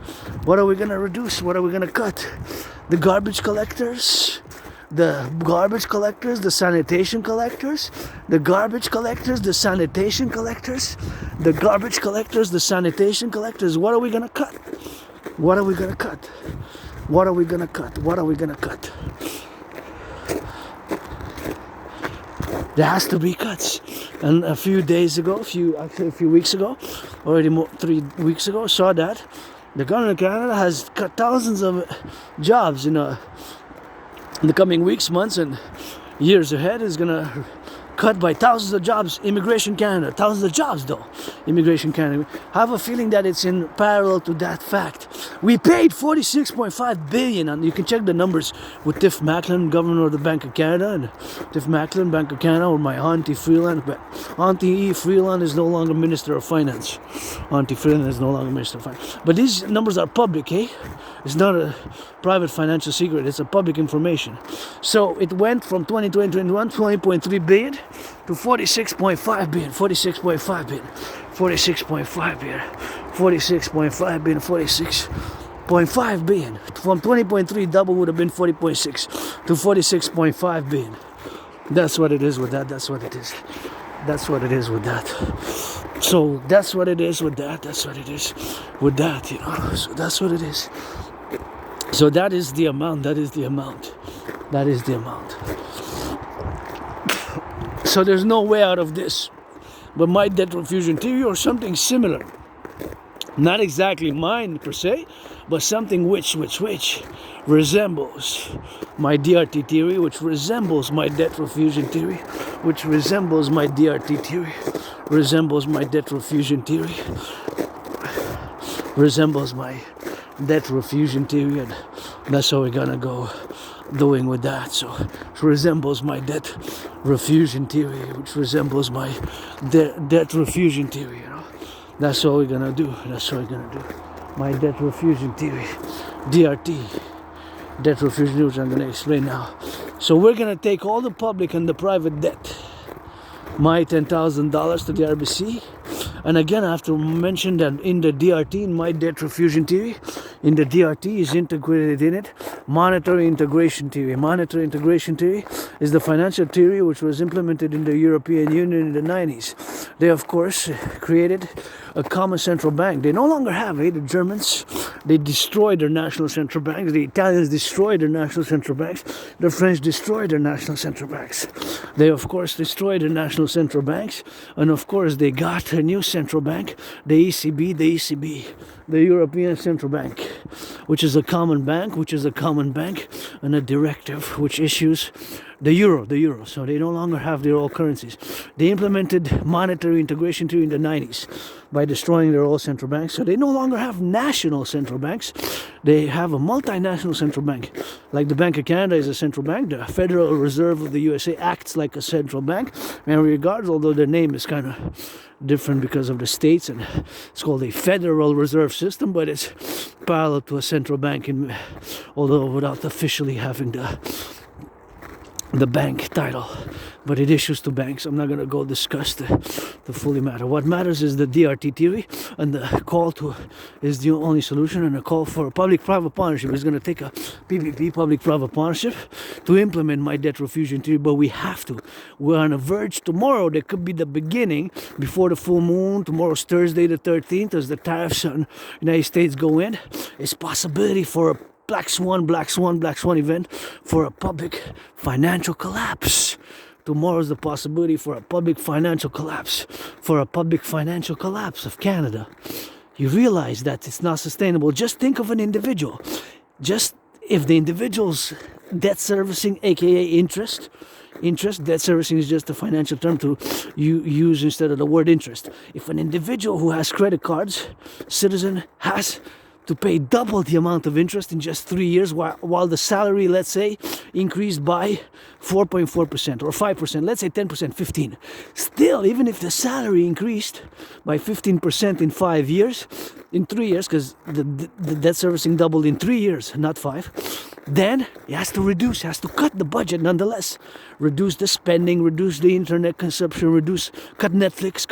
What are we going to reduce? What are we going to cut? The garbage collectors, the sanitation collectors, the garbage collectors, the sanitation collectors, the garbage collectors, the sanitation collectors. What are we going to cut? What are we going to cut? What are we going to cut? What are we going to cut? There has to be cuts. And a few weeks ago, already 3 weeks ago, saw that the government of Canada has cut thousands of jobs in the coming weeks, months, and years ahead. Is going to cut by thousands of jobs. Immigration Canada, thousands of jobs though. Immigration Canada. I have a feeling that it's in parallel to that fact. We paid $46.5 billion, and you can check the numbers with Tiff Macklin, Governor of the Bank of Canada, and Tiff Macklin, Bank of Canada, or my Auntie Freeland. But Auntie Freeland is no longer Minister of Finance. Auntie Freeland is no longer Minister of Finance. But these numbers are public, eh? It's not a private financial secret. It's a public information. So it went from 2021, 20.3 billion to 46.5 billion, 46.5 billion, 46.5 billion, 46.5 billion, 46.5 billion. From 20.3, double would have been 40.6 to 46.5 billion. That's what it is with that. That's what it is. That's what it is with that. So that's what it is with that. That's what it is with that, So that's what it is. So that is the amount. That is the amount. That is the amount. So there's no way out of this. But my debt refusion theory or something similar. Not exactly mine per se, but something which resembles my DRT theory, which resembles my debt refusion theory, which resembles my DRT theory, resembles my debt refusion theory, resembles my debt refusion theory, and that's how we're gonna go doing with that. So it resembles my debt refusion theory, which resembles my debt refusion theory, you know. That's what we're gonna do. That's what we're gonna do. My debt refusion theory, DRT, debt refusion theory, which I'm gonna explain now. So we're gonna take all the public and the private debt, my $10,000 to the RBC. And again, I have to mention that in the DRT, in my debt refusion theory, in the DRT is integrated in it monetary integration theory. Monetary integration theory is the financial theory which was implemented in the European Union in the 90s. They, of course, created a common central bank. They no longer have it. The Germans, they destroyed their national central banks. The Italians destroyed their national central banks. The French destroyed their national central banks. They, of course, destroyed their national central banks. And, of course, they got a new central bank, the ECB, the European Central Bank, which is a common bank, and a directive which issues the euro. So they no longer have their old currencies. They implemented monetary integration theory in the 90s by destroying their old central banks. So they no longer have national central banks. They have a multinational central bank. Like the Bank of Canada is a central bank. The Federal Reserve of the USA acts like a central bank in every regard, although their name is kind of different because of the states, and it's called a Federal Reserve System, but it's parallel to a central bank, although without officially having the bank title, but it issues to banks. I'm not going to go discuss the fully matter. What matters is the DRT theory, and the call to is the only solution, and a call for a public-private partnership is going to take a PPP, public-private partnership, to implement my debt refusion theory, but we have to. We're on a verge tomorrow. There could be the beginning before the full moon. Tomorrow's Thursday the 13th, as the tariffs on the United States go in. It's possibility for a black swan event for a public financial collapse. Tomorrow's the possibility for a public financial collapse, of Canada. You realize that it's not sustainable. Just think of an individual. Just if the individual's debt servicing, aka interest, debt servicing is just a financial term to use instead of the word interest. If an individual who has credit cards, citizen, has to pay double the amount of interest in just 3 years, while the salary, let's say, increased by 4.4% or 5%, let's say 10%, 15%. Still, even if the salary increased by 15% in 5 years, in 3 years, because the debt servicing doubled in 3 years, not 5, then he has to cut the budget nonetheless. Reduce the spending, reduce the internet consumption, cut Netflix,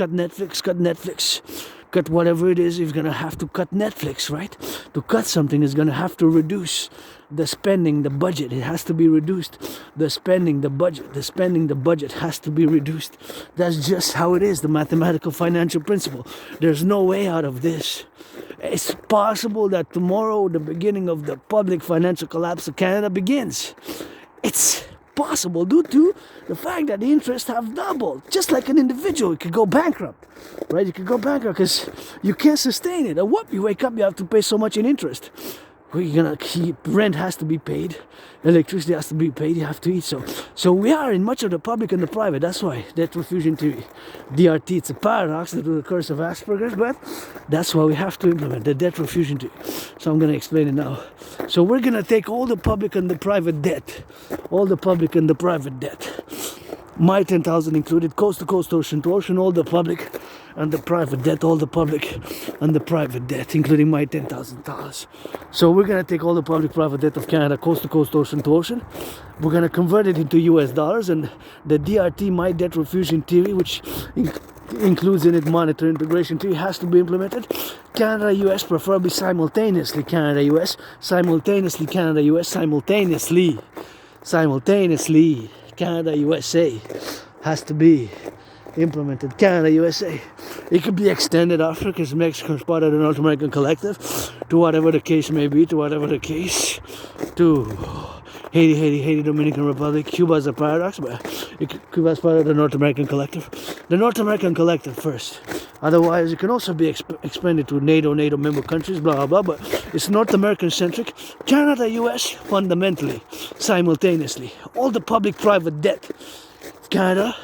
cut whatever it is. He's going to have to cut Netflix, right? To cut something is going to have to reduce the spending, the budget. It has to be reduced. The spending, the budget has to be reduced. That's just how it is, the mathematical financial principle. There's no way out of this. It's possible that tomorrow the beginning of the public financial collapse of Canada begins. It's possible due to the fact that the interests have doubled. Just like an individual, you could go bankrupt, right? You could go bankrupt because you can't sustain it. And whoop, you wake up, you have to pay so much in interest. You're gonna keep, rent has to be paid, electricity has to be paid, you have to eat. So we are in much of the public and the private. That's why debt refusion theory, DRT, it's a paradox due to the curse of Asperger's, but that's why we have to implement the debt refusion theory. So I'm gonna explain it now. So we're gonna take all the public and the private debt, my 10,000 included, coast to coast, ocean to ocean, all the public and the private debt, including my $10,000. So we're going to take all the public private debt of Canada, coast to coast, ocean to ocean. We're going to convert it into US dollars, and the DRT, my debt refusion theory, which includes in it monetary integration theory, has to be implemented. Canada, US, preferably simultaneously. Canada, Canada, USA has to be implemented. Canada, USA. It could be extended after, because Mexico is part of the North American Collective, to whatever the case may be, to Haiti, Dominican Republic. Cuba is a paradox, but Cuba is part of the North American Collective. The North American Collective first. Otherwise, it can also be expanded to NATO member countries, blah, blah, blah, but it's North American centric. Canada, US, fundamentally, simultaneously. All the public-private debt. Canada,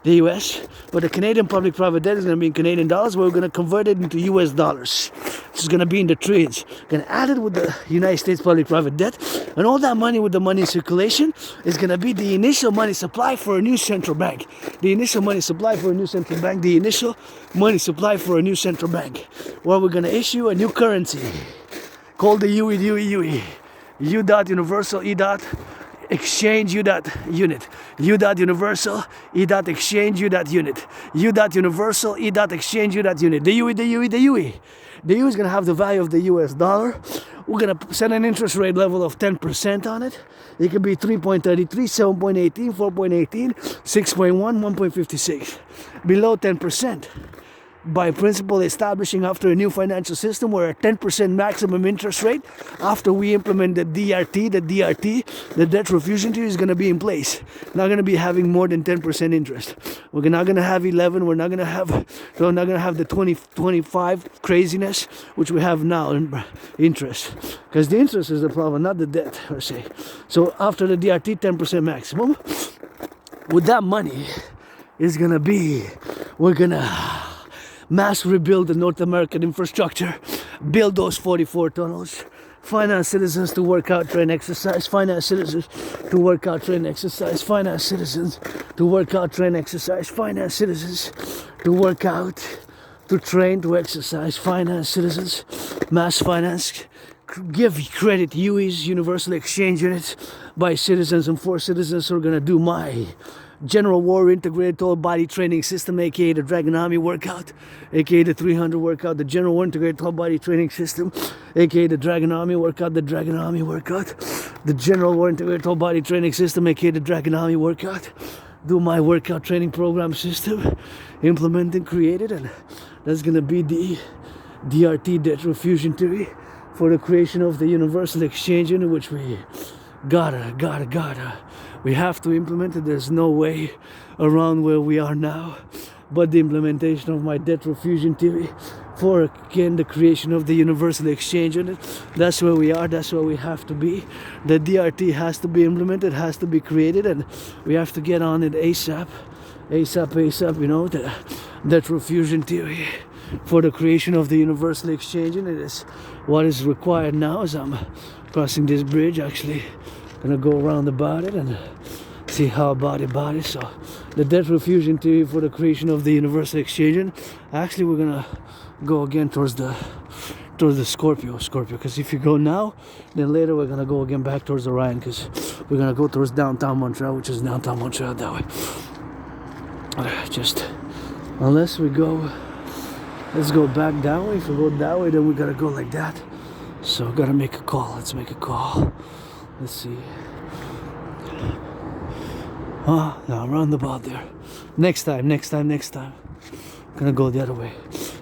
the US, but the Canadian public-private debt is going to be in Canadian dollars. We're going to convert it into US dollars. It's going to be in the trillions. Going to add it with the United States public-private debt, and all that money with the money in circulation is going to be the initial money supply for a new central bank. The initial money supply for a new central bank. The initial money supply for a new central bank, where we're going to issue a new currency called the UE. U dot universal E dot exchange U dot unit. U dot universal E dot exchange U dot unit. U dot universal E dot exchange U dot unit. The UE. The UE is going to have the value of the US dollar. We're going to set an interest rate level of 10% on it. It could be 3.33, 7.18, 4.18, 6.1, 1.56. Below 10%. By principle establishing after a new financial system where a 10% maximum interest rate after we implement the DRT, the debt refusion theory is going to be in place. Not going to be having more than 10% interest. We're not going to have 11. We're not going to have the 25 craziness which we have now in interest, because the interest is the problem, not the debt per se. So after the DRT 10% maximum, with that money is going to be, we're going to mass rebuild the North American infrastructure, build those 44 tunnels, finance citizens to work out, train, exercise, finance citizens to work out, train, exercise, finance citizens to work out, train, exercise, finance citizens to work out, to train, to exercise, finance citizens, mass finance, give credit UEs, universal exchange units, by citizens and for citizens who are going to do my General War Integrated Total Body Training System, aka the Dragon Army workout, aka the 300 workout, the General War Integrated Total Body Training System, aka the Dragon Army workout, the Dragon Army workout, the General War Integrated Total Body Training System, aka the Dragon Army workout, do my workout training program system, implemented, created, and that's gonna be the DRT debt refusion theory for the creation of the universal exchange unit, which we we have to implement it. There's no way around where we are now but the implementation of my debt refusion theory for, again, the creation of the universal exchange unit. That's where we are, that's where we have to be. The DRT has to be implemented, has to be created, and we have to get on it ASAP, you know, the debt refusion theory for the creation of the universal exchange unit is what is required now. As I'm crossing this bridge, actually gonna go around about it and see how about it. So the debt refusion theory for the creation of the universal exchange unit, actually we're gonna go again towards the Scorpio, because if you go now, then later we're gonna go again back towards Orion, because we're gonna go towards downtown Montreal, which is downtown Montreal that way. Just unless we go, let's go back that way. If we go that way, then we gotta go like that. So gotta make a call. Let's make a call. Let's see. No, roundabout there. Next time. Gonna go the other way.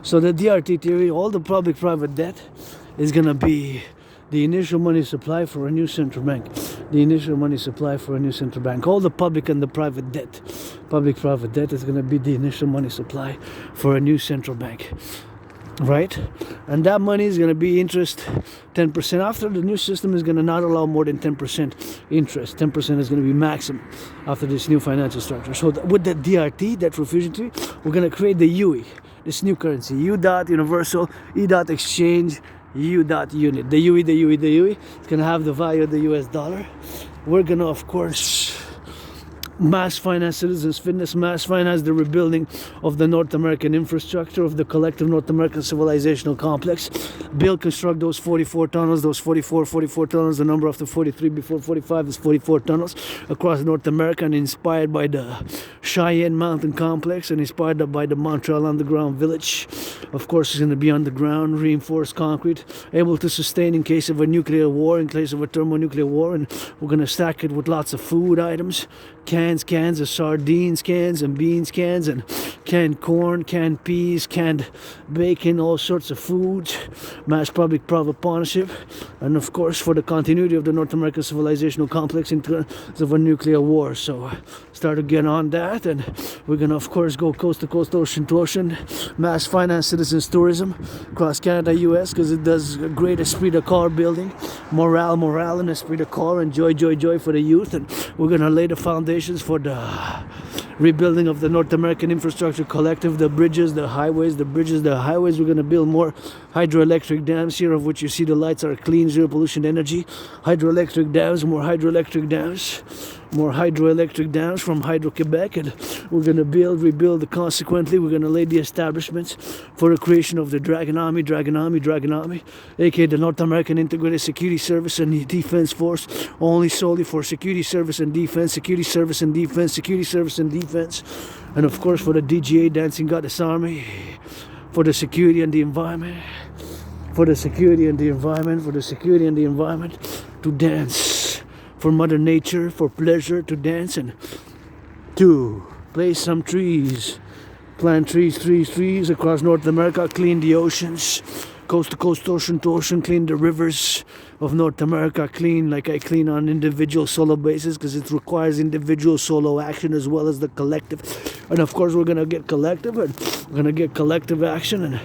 So the DRT theory, all the public-private debt is gonna be the initial money supply for a new central bank. The initial money supply for a new central bank. All the public and the private debt. Public-private debt is gonna be the initial money supply for a new central bank. Right? And that money is going to be interest 10%. After the new system is going to not allow more than 10% interest. 10% is going to be maximum after this new financial structure. So with the DRT, debt refusion theory, we're going to create the UE, this new currency, U dot universal, E dot exchange, U dot unit. The UE. It's going to have the value of the US dollar. We're going to, of course, mass finance citizens fitness, mass finance the rebuilding of the North American infrastructure, of the collective North American civilizational complex, build, construct those 44 tunnels, those 44 tunnels, the number after 43 before 45 is 44 tunnels across North America, and inspired by the Cheyenne Mountain Complex and inspired by the Montreal Underground Village. Of course, it's going to be underground, reinforced concrete, able to sustain in case of a nuclear war, in case of a thermonuclear war, and we're going to stack it with lots of food items, cans of sardines, cans and beans cans, and canned corn, canned peas, canned bacon, all sorts of foods, mass public-private partnership, and of course for the continuity of the North American civilizational complex in terms of a nuclear war. So start to get on that, and we're gonna of course go coast to coast, ocean to ocean, mass finance citizens tourism across Canada, US, because it does a great esprit de corps building, morale and esprit de corps, and joy for the youth. And we're gonna lay the foundations for the rebuilding of the North American infrastructure collective, the bridges, the highways, we're going to build more hydroelectric dams here, of which you see the lights are clean, zero pollution energy. Hydroelectric dams, more hydroelectric dams from Hydro-Quebec, and we're going to rebuild, consequently, we're going to lay the establishments for the creation of the Dragon Army, aka the North American Integrated Security Service and Defense Force, only solely for security service and defense, and of course for the DGA, Dancing Goddess Army, for the security and the environment, to dance, for Mother Nature, for pleasure, to dance, and to place some trees, plant trees across North America, clean the oceans, coast to coast, ocean to ocean, clean the rivers of North America, clean like I clean on individual solo basis, because it requires individual solo action as well as the collective. And of course we're gonna get collective, and we're gonna get collective action, and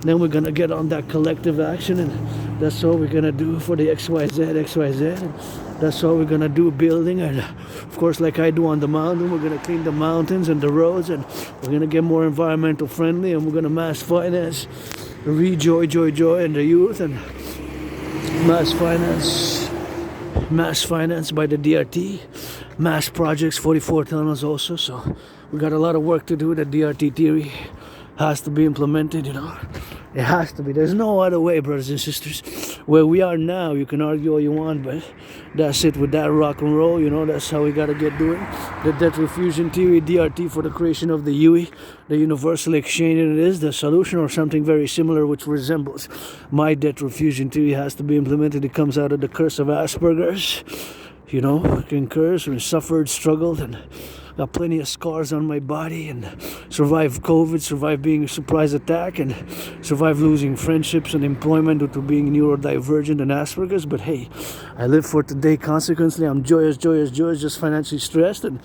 then we're gonna get on that collective action, and that's all we're gonna do for the XYZ, and that's all we're gonna do, building. And of course, like I do on the mountain, we're gonna clean the mountains and the roads, and we're gonna get more environmental friendly, and we're gonna mass finance, joy and the youth, and mass finance by the DRT, mass projects, 44 tunnels also. So we got a lot of work to do. The DRT theory has to be implemented, you know. It has to be. There's no other way, brothers and sisters. Where we are now, you can argue all you want, but that's it with that rock and roll, you know. That's how we gotta get doing. The debt refusion theory, DRT, for the creation of the UE, the universal exchange, and it is the solution, or something very similar which resembles my debt refusion theory, has to be implemented. It comes out of the curse of Asperger's, you know, incurs and suffered, struggled, and got plenty of scars on my body, and survived COVID, survived being a surprise attack, and survived losing friendships and employment due to being neurodivergent and Asperger's. But hey, I live for today. Consequently, I'm joyous, just financially stressed, and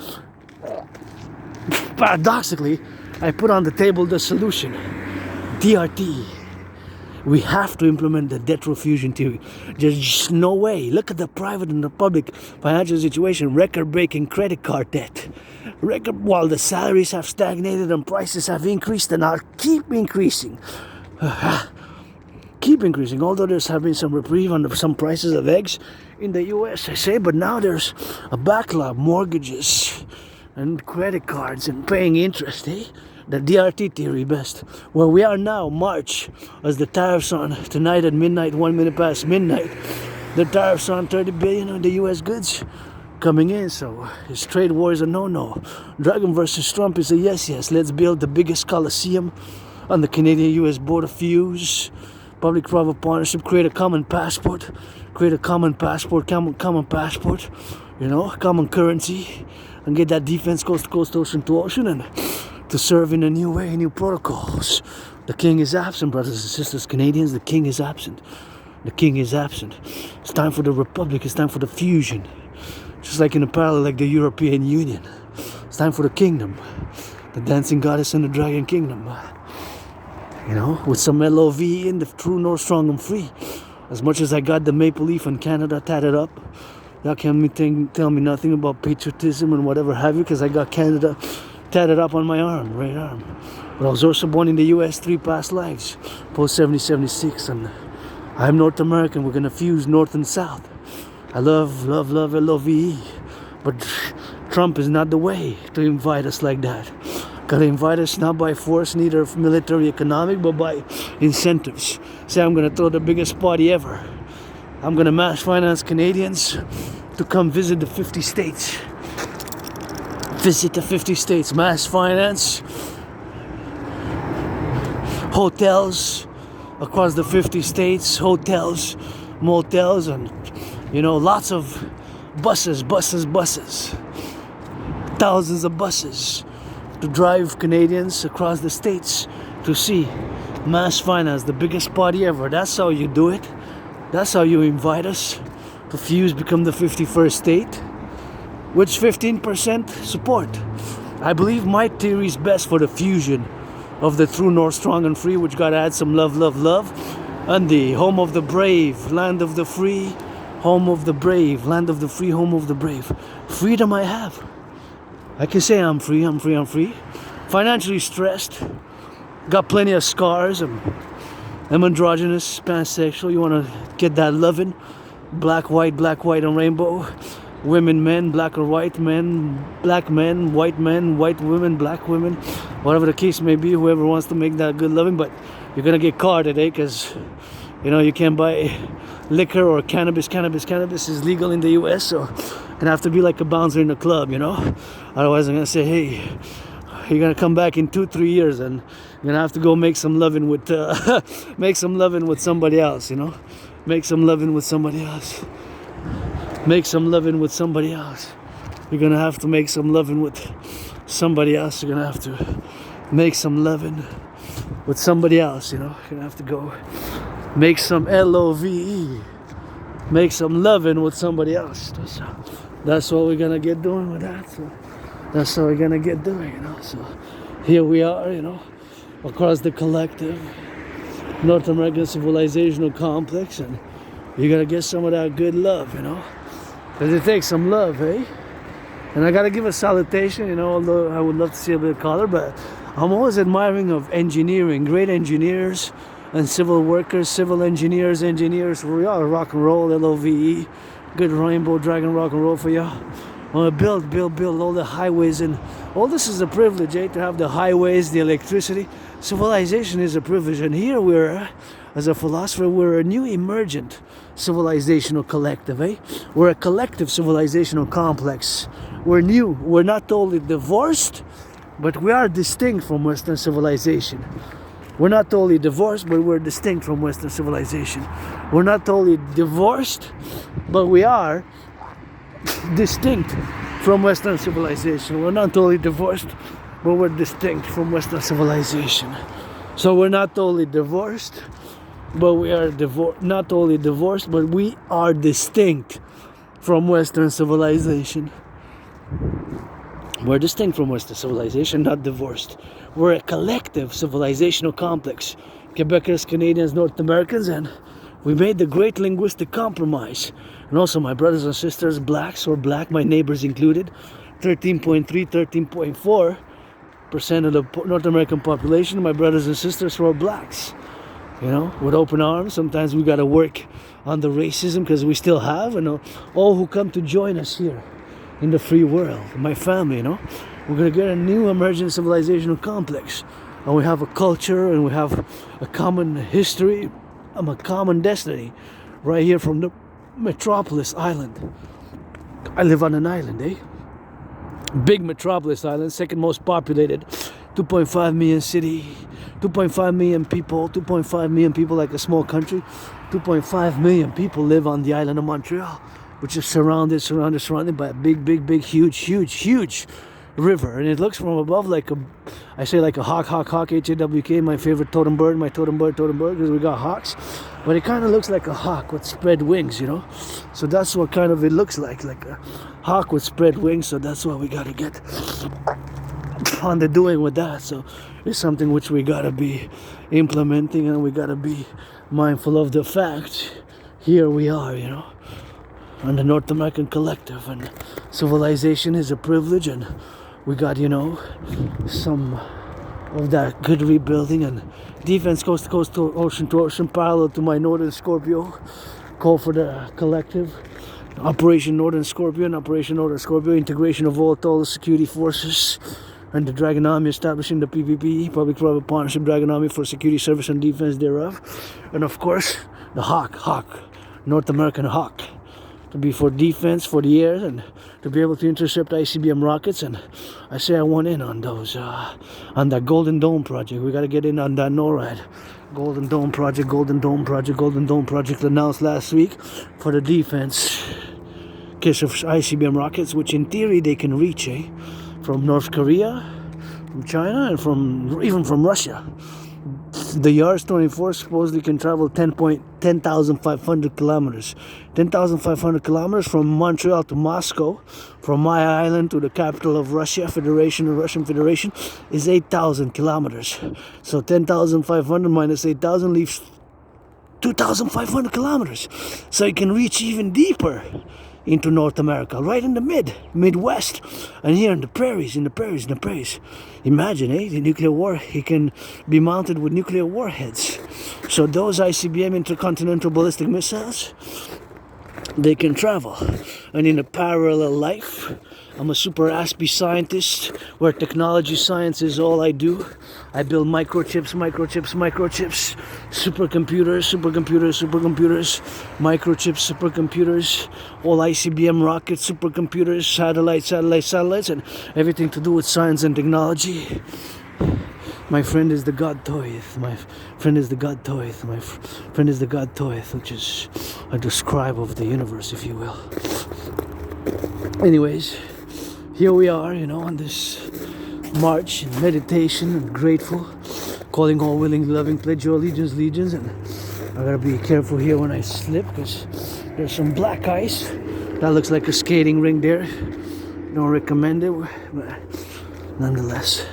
paradoxically, I put on the table the solution, DRT. We have to implement the debt refusion theory. There's just no way. Look at the private and the public financial situation. Record-breaking credit card debt. While the salaries have stagnated and prices have increased and are keep increasing. Although there's have been some reprieve on some prices of eggs in the US, I say, but now there's a backlog, mortgages and credit cards and paying interest, eh? The DRT theory best. Where we are now, March, as the tariffs on tonight at midnight, 1 minute past midnight, the tariffs on 30 billion on the US goods coming in. So his trade war is a no-no. Dragon versus Trump is a yes. Let's build the biggest coliseum on the Canadian-US border, fuse public-private partnership, create a common passport, common passport, you know, common currency, and get that defense coast to coast, ocean to ocean, and to serve in a new way, new protocols. The king is absent, brothers and sisters, Canadians. The king is absent. It's time for the republic. It's time for the fusion. Just like in a parallel, like the European Union. It's time for the kingdom. The dancing goddess and the dragon kingdom. You know, with some LOV in the true north, strong and free. As much as I got the maple leaf in Canada tatted up, y'all can't tell me nothing about patriotism and whatever have you, because I got Canada tatted up on my arm, right arm. But I was also born in the US 3 past lives, post 70-76, and I'm North American. We're gonna fuse North and South. I love LOVE, but Trump is not the way to invite us like that. Gotta invite us not by force, neither military, economic, but by incentives. Say I'm gonna throw the biggest party ever. I'm gonna mass finance Canadians to come visit the 50 states. Mass finance hotels across the 50 states, hotels, motels, and you know, lots of buses, thousands of buses to drive Canadians across the states to see mass finance, the biggest party ever. That's how you do it. That's how you invite us to fuse, become the 51st state, which 15% support. I believe my theory is best for the fusion of the true north, strong and free, which gotta add some love, and the home of the brave, land of the free, home of the brave, land of the free, home of the brave. Freedom I have. I can say I'm free. Financially stressed. Got plenty of scars. I'm androgynous, pansexual. You want to get that loving. Black, white, and rainbow. Women, men, black or white men, black men, white women, black women. Whatever the case may be, whoever wants to make that good loving. But you're going to get caught today because, you know, you can't buy liquor or cannabis. Cannabis is legal in the US, so you're going to have to be like a bouncer in the club, you know. Otherwise, I'm going to say, hey, you're going to come back in 2-3 years and you're going to have to go make some loving with, make some loving with somebody else, you know. Make some loving with somebody else. Make some loving with somebody else. You're going to have to make some loving with somebody else. You're going to have to make some loving with somebody else, you know. You're going to have to go make some LOVE. Make some loving with somebody else. That's what we're going to get doing with that. So that's what we're going to get doing, you know. So here we are, you know, across the collective North American civilizational complex, and you're going to get some of that good love, you know. Because it takes some love, eh? And I got to give a salutation, you know, although I would love to see a bit of color, but I'm always admiring of engineering, great engineers and civil workers, civil engineers, we are rock and roll, LOVE, good rainbow dragon rock and roll for you. Build all the highways, and all this is a privilege, eh? To have the highways, the electricity. Civilization is a privilege, and here we're, as a philosopher, we're a new emergent civilizational collective, eh? We're a collective civilizational complex. We're new. We're not totally divorced, but we are distinct from Western civilization. We're not totally divorced, but we're distinct from Western civilization. We're not totally divorced, but we are distinct from Western civilization. We're not totally divorced, but we're distinct from Western civilization. So we're not totally divorced, but we are not totally divorced, but we are distinct from Western civilization. We're distinct from Western civilization, not divorced. We're a collective civilizational complex. Quebecers, Canadians, North Americans, and we made the great linguistic compromise. And also my brothers and sisters, blacks or black, my neighbors included, 13.3, 13.4% of the North American population, my brothers and sisters were blacks. You know, with open arms. Sometimes we got to work on the racism because we still have, and all who come to join us here in the free world, my family, you know, we're going to get a new emergent civilizational complex, and we have a culture, and we have a common history, and a common destiny right here from the metropolis island. I live on an island, eh? Big metropolis island, second most populated, 2.5 million city, 2.5 million people, 2.5 million people like a small country. 2.5 million people live on the island of Montreal, which is surrounded by a big, huge river. And it looks from above like a, I say like a hawk, H-A-W-K, my favorite totem bird, because we got hawks. But it kind of looks like a hawk with spread wings, you know. So that's what kind of it looks like a hawk with spread wings. So that's what we got to get on the doing with that. So it's something which we got to be implementing, and we got to be mindful of the fact here we are, you know, on the North American collective, and civilization is a privilege, and we got, you know, some of that good rebuilding and defense, coast to coast, to ocean, parallel to my Northern Scorpio. Call for the collective, Operation Northern Scorpio, integration of all the security forces, and the Dragon Army, establishing the PPP, Public-Private Partnership Dragon Army, for security service and defense thereof. And of course, the Hawk, North American Hawk, to be for defense for the air, and to be able to intercept ICBM rockets. And I say I want in on those, on that Golden Dome project. We got to get in on that NORAD. Golden Dome project announced last week for the defense case of ICBM rockets, which in theory they can reach, from North Korea, from China, and even from Russia. The Yars-24 supposedly can travel 10,500 kilometers. 10,500 kilometers from Montreal to Moscow, from my island to the capital of Russian Federation, is 8,000 kilometers. So 10,500 minus 8,000 leaves 2,500 kilometers. So you can reach even deeper into North America, right in the Midwest, and here in the prairies, Imagine, the nuclear war, he can be mounted with nuclear warheads. So those ICBM, intercontinental ballistic missiles, they can travel. And in a parallel life, I'm a super aspy scientist where technology science is all I do. I build microchips, supercomputers, microchips, supercomputers, all ICBM rockets, supercomputers, satellites, and everything to do with science and technology. My friend is the God Toith. My friend is the God Toith. My friend is the God Toith, which is a describe of the universe, if you will. Anyways, here we are, on this march and meditation and grateful, calling all willing, loving, pledge your legions, and I gotta be careful here when I slip because there's some black ice. That looks like a skating ring there. Don't recommend it, but nonetheless.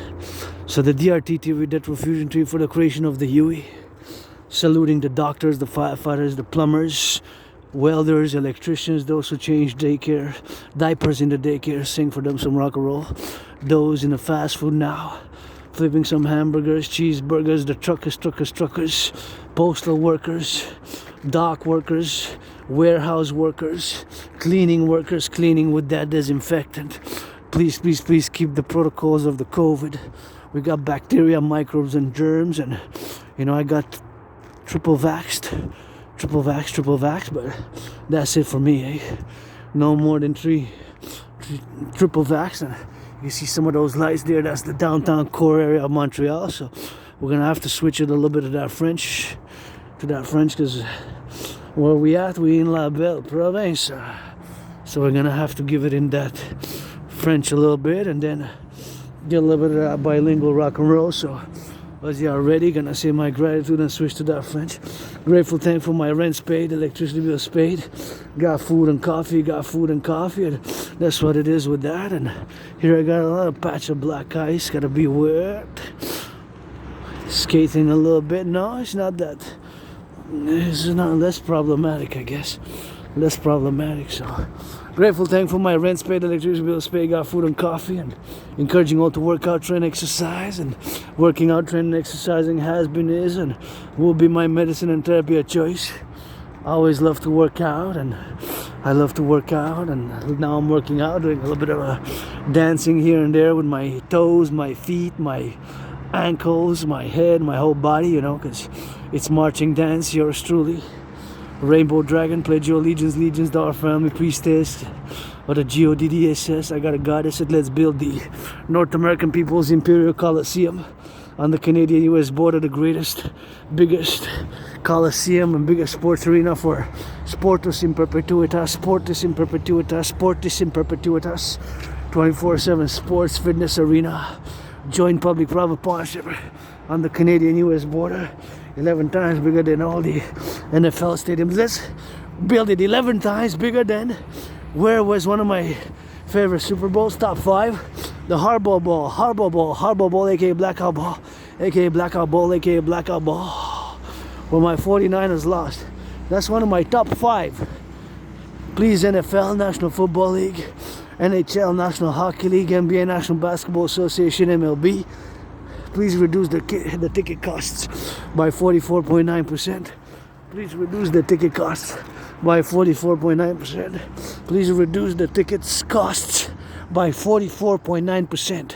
So the DRT TV, Debt Refusion Tree, for the creation of the UE, saluting the doctors, the firefighters, the plumbers, welders, electricians, those who change diapers in the daycare, sing for them some rock and roll. Those in the fast food now, flipping some hamburgers, cheeseburgers, the truckers, postal workers, dock workers, warehouse workers, cleaning workers, cleaning with that disinfectant. Please keep the protocols of the COVID. We got bacteria, microbes, and germs, and I got triple vaxxed, but that's it for me, No more than three triple vaxxed. And you see some of those lights there, that's the downtown core area of Montreal, so we're gonna have to switch it a little bit to that French, because where we at, we in liable, province, so we're gonna have to give it in that French a little bit, and then get a little bit of that bilingual rock and roll. So as you are ready, gonna say my gratitude and switch to that French. Grateful, thankful, my rent's paid, electricity bill's paid, got food and coffee, and that's what it is with that. And here I got a lot of patch of black ice, gotta be wet, skating a little bit. No, it's not that, it's not less problematic, I guess, so grateful, thankful, my rent's paid, electricity bill's paid, got food and coffee, and encouraging all to work out, train, exercise, and working out, training, exercising has been, is, and will be my medicine and therapy of choice. I always love to work out, and I love to work out, and now I'm working out, doing a little bit of dancing here and there with my toes, my feet, my ankles, my head, my whole body, because it's marching dance. Yours truly, Rainbow Dragon, pledge your legions to our family, priestess, or the GODDSS. I got a goddess that let's build the North American People's Imperial Coliseum on the Canadian-US border, the greatest, biggest Coliseum and biggest sports arena for Sportus in Perpetuitas, 24/7 sports fitness arena. Join public-private partnership on the Canadian-US border. 11 times bigger than all the NFL stadiums. Let's build it 11 times bigger than where was one of my favorite Super Bowls, top 5, the Hardball Ball, aka Blackout Ball, aka Blackout Ball, aka Blackout Ball, where my 49ers lost. That's one of my top 5. Please, NFL, National Football League, NHL, National Hockey League, NBA, National Basketball Association, MLB, please reduce the ticket costs by 44.9%. Please reduce the ticket costs by 44.9%. Please reduce the tickets costs by 44.9%.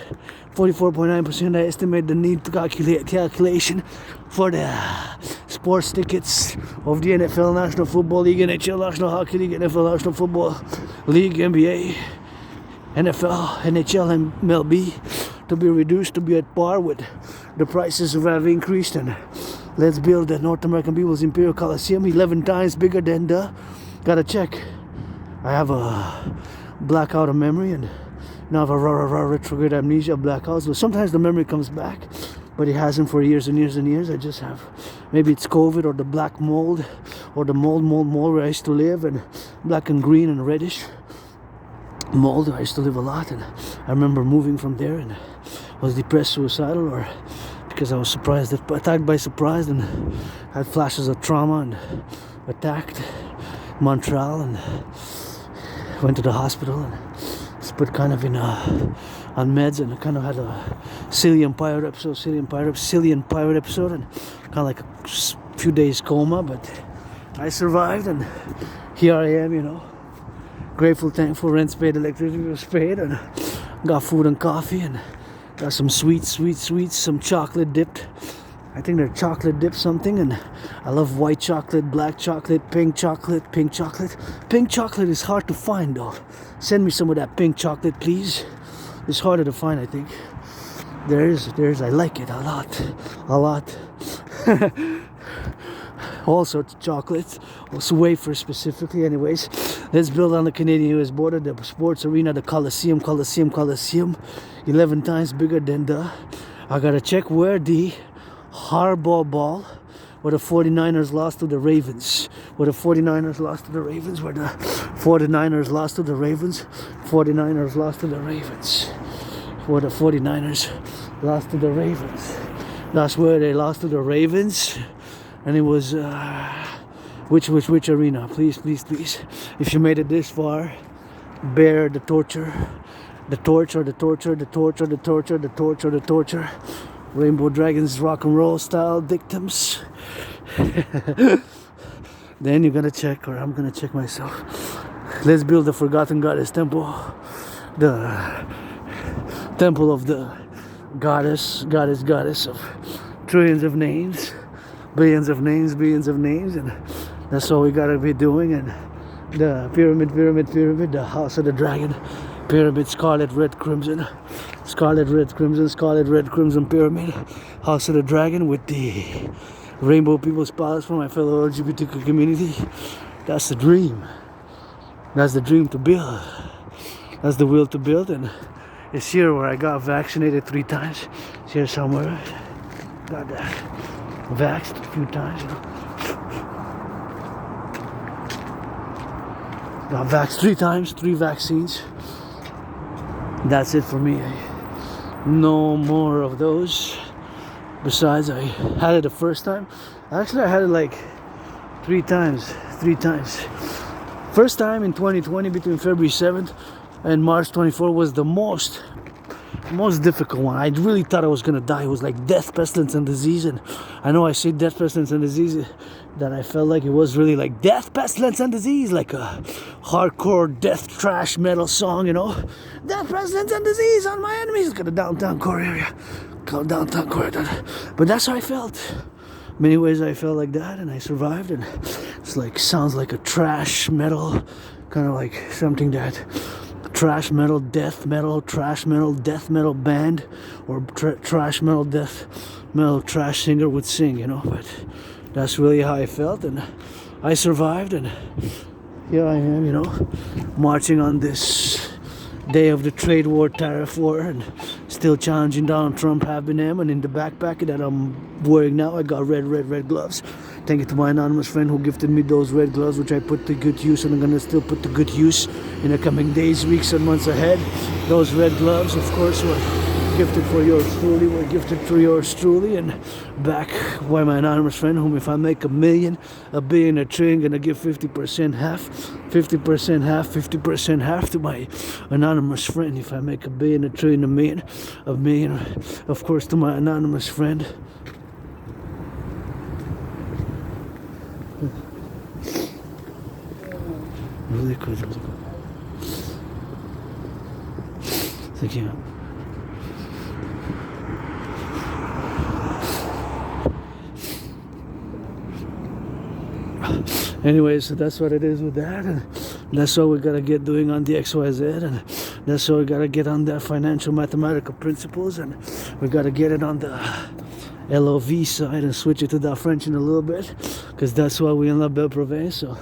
44.9%. I estimate the need to calculation for the sports tickets of the NFL, National Football League, NHL, National Hockey League, NFL, National Football League, NBA, NFL, NHL, and MLB to be reduced to be at par with the prices that have increased. And let's build the North American People's Imperial Coliseum 11 times bigger than gotta check. I have a blackout of memory, and now I have a retrograde amnesia blackout. So sometimes the memory comes back, but it hasn't for years and years and years. I just have, maybe it's COVID or the black mold, or the mold where I used to live, and black and green and reddish mold. I used to live a lot, and I remember moving from there and was depressed, suicidal, or because I was attacked by surprise, and had flashes of trauma and attacked Montreal, and went to the hospital and was put kind of in on meds, and I kind of had a psyllium pirate episode, and kind of like a few days coma, but I survived, and here I am, you know, grateful, thankful, rent's paid, electricity was paid, and got food and coffee, and got some sweets, some chocolate dipped. I think they're chocolate dipped something, and I love white chocolate, black chocolate, pink chocolate. Pink chocolate is hard to find though. Send me some of that pink chocolate, please. It's harder to find, I think. There's, I like it a lot. All sorts of chocolates, also wafers specifically. Anyways, let's build on the Canadian-US border, the sports arena, the Coliseum, 11 times bigger than I gotta check where the hardball ball, where the 49ers lost to the Ravens, where the 49ers lost to the Ravens, where the 49ers lost to the Ravens, 49ers lost to the Ravens, where the 49ers lost to the Ravens. That's where they lost to the Ravens. And it was which arena? Please. If you made it this far, bear the torture, the torture. Rainbow Dragons rock and roll style dictums. Then you're gonna check, or I'm gonna check myself. Let's build the Forgotten Goddess temple, the temple of the goddess of trillions of names. Billions of names, and that's all we gotta be doing. And the pyramid, the house of the dragon, pyramid, scarlet, red, crimson pyramid, house of the dragon with the rainbow people's palace for my fellow LGBTQ community. That's the dream. That's the dream to build. That's the will to build, and it's here where I got vaccinated 3 times. It's here somewhere. Got that. Vaxxed a few times, you know. Got vaxxed 3 times, 3 vaccines. That's it for me. No more of those. Besides, I had it the first time. Actually, I had it like 3 times. First time in 2020 between February 7th and March 24th was the most difficult one. I really thought I was gonna die. It was like death, pestilence, and disease. And I know I say death, pestilence, and disease, that I felt like it was really like death, pestilence, and disease, like a hardcore death trash metal song, you know. Death, pestilence, and disease on my enemies. Look at the downtown core area. But that's how I felt. Many ways I felt like that, and I survived. And it's like, sounds like a trash metal, kind of like something that trash metal, death metal, trash metal, death metal band, or trash metal, death metal, trash singer would sing, you know. But that's really how I felt, and I survived, and here I am, you know, marching on this day of the trade war, tariff war, and still challenging Donald Trump, having him. And in the backpack that I'm wearing now, I got red gloves. Thank you to my anonymous friend who gifted me those red gloves, which I put to good use, and I'm gonna still put to good use in the coming days, weeks, and months ahead. Those red gloves, of course, were gifted for yours truly, and back by my anonymous friend, whom if I make $1 million, $1 billion, $1 trillion, gonna give 50% half to my anonymous friend. If I make $1 billion, $1 trillion, $1 million, of course, to my anonymous friend. Really good. Thank you. Anyways, so that's what it is with that, and that's what we gotta get doing on the XYZ, and that's what we gotta get on the financial mathematical principles, and we gotta get it on the LOV side and switch it to that French in a little bit, because that's what we in La Belle Province. So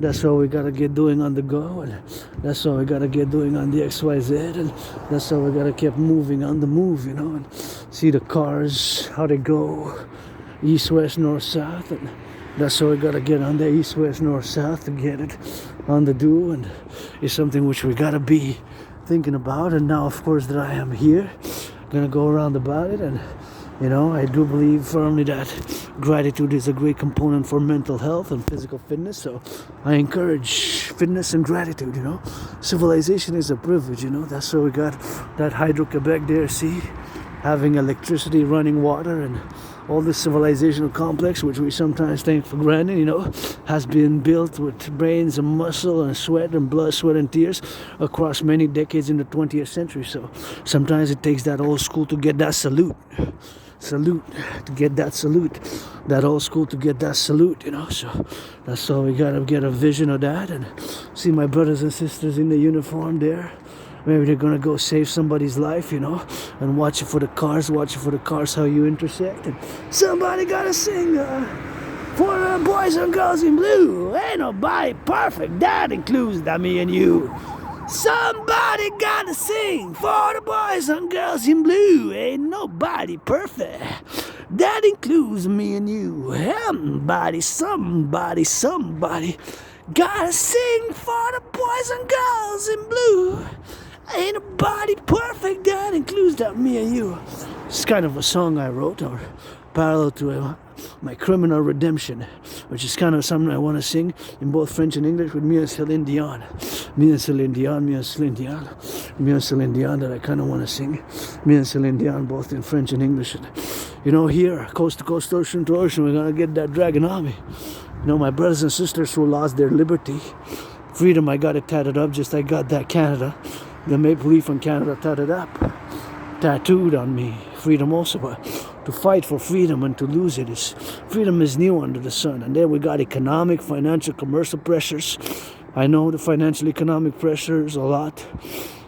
that's what we gotta get doing on the go, and that's what we gotta get doing on the XYZ, and that's what we gotta keep moving on the move, you know, and see the cars, how they go east, west, north, south, and that's what we gotta get on the east, west, north, south to get it on the do, and it's something which we gotta be thinking about. And now, of course, that I am here, I'm gonna go around about it, and you know, I do believe firmly that gratitude is a great component for mental health and physical fitness. So I encourage fitness and gratitude, you know. Civilization is a privilege, you know. That's why we got that Hydro-Quebec there, see? Having electricity, running water, and all this civilizational complex, which we sometimes take for granted, you know, has been built with brains and muscle and sweat and blood, sweat and tears across many decades in the 20th century. So sometimes it takes that old school to get that salute, to get that salute, that old school to get that salute, you know. So that's all we gotta get a vision of that and see my brothers and sisters in the uniform there. Maybe they're gonna go save somebody's life, you know, and watch it for the cars, how you intersect. And somebody gotta sing for the boys and girls in blue. Ain't nobody perfect, that includes me and you. Somebody gotta sing for the boys and girls in blue. Ain't nobody perfect, that includes me and you. Somebody gotta sing for the boys and girls in blue. Ain't nobody perfect, that includes me and you. It's kind of a song I wrote, or parallel to my criminal redemption, which is kind of something I want to sing in both French and English with me and Celine Dion. That I kind of want to sing. Me and Celine Dion, both in French and English. And, you know, here, coast to coast, ocean to ocean, we're going to get that dragon army. You know, my brothers and sisters who lost their liberty, freedom, I got it tatted up just like I got that Canada. The maple leaf from Canada tattooed on me. Freedom also, but to fight for freedom and to lose it is, freedom is new under the sun. And then we got economic, financial, commercial pressures. I know the financial, economic pressures a lot.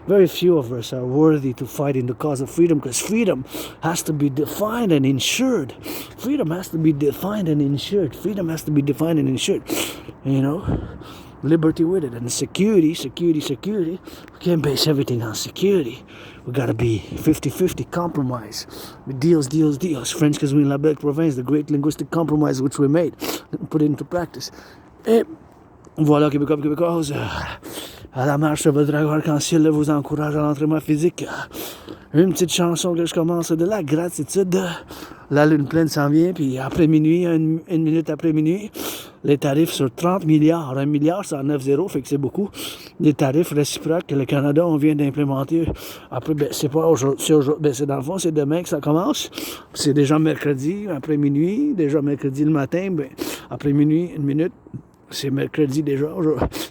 Very few of us are worthy to fight in the cause of freedom, because freedom has to be defined and insured. Freedom has to be defined and insured. You know? Liberty with it, and security. We can't base everything on security. We gotta be 50-50 compromise. Deals. French Casamance, la belle province, the great linguistic compromise which we made, put it into practice. Et voilà, Québécois, à la marche de votre dragon arc-en-ciel vous encourage à l'entraînement physique. Une petite chanson que je commence de la gratitude. La lune pleine s'en vient, puis après minuit, une minute après minuit, les tarifs sur 30 milliards. 1 milliard, c'est en 9-0, fait que c'est beaucoup. Des tarifs réciproques que le Canada, on vient d'implémenter. Après, c'est pas aujourd'hui, c'est dans le fond, c'est demain que ça commence. C'est déjà mercredi, après minuit, déjà mercredi le matin, après minuit, une minute. C'est mercredi déjà.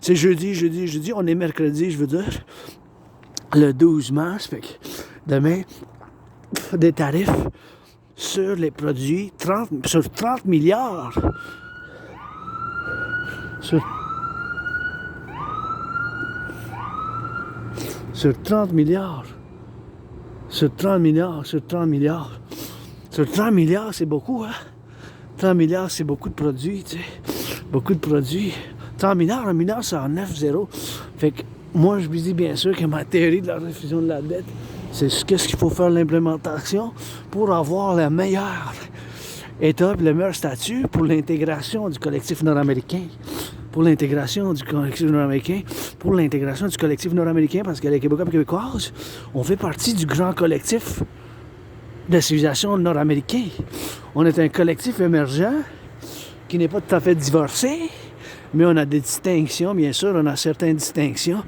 C'est jeudi, on est mercredi, je veux dire. Le 12 mars, fait que demain, des tarifs sur les produits, sur 30 milliards. Sur 30 milliards. Sur 30 milliards, c'est beaucoup, hein? 30 milliards, c'est beaucoup de produits, tu sais. Beaucoup de produits. 30 milliards, 1 milliard, c'est en 9-0. Fait que moi, je me dis bien sûr que ma théorie de la réfusion de la dette, c'est qu'est-ce qu'il faut faire l'implémentation pour avoir le meilleur état et le meilleur statut pour l'intégration du collectif nord-américain. Parce que les Québécois et Québécoises, on fait partie du grand collectif de civilisation nord-américain. On est un collectif émergent qui n'est pas tout à fait divorcé, mais on a des distinctions, bien sûr, certaines distinctions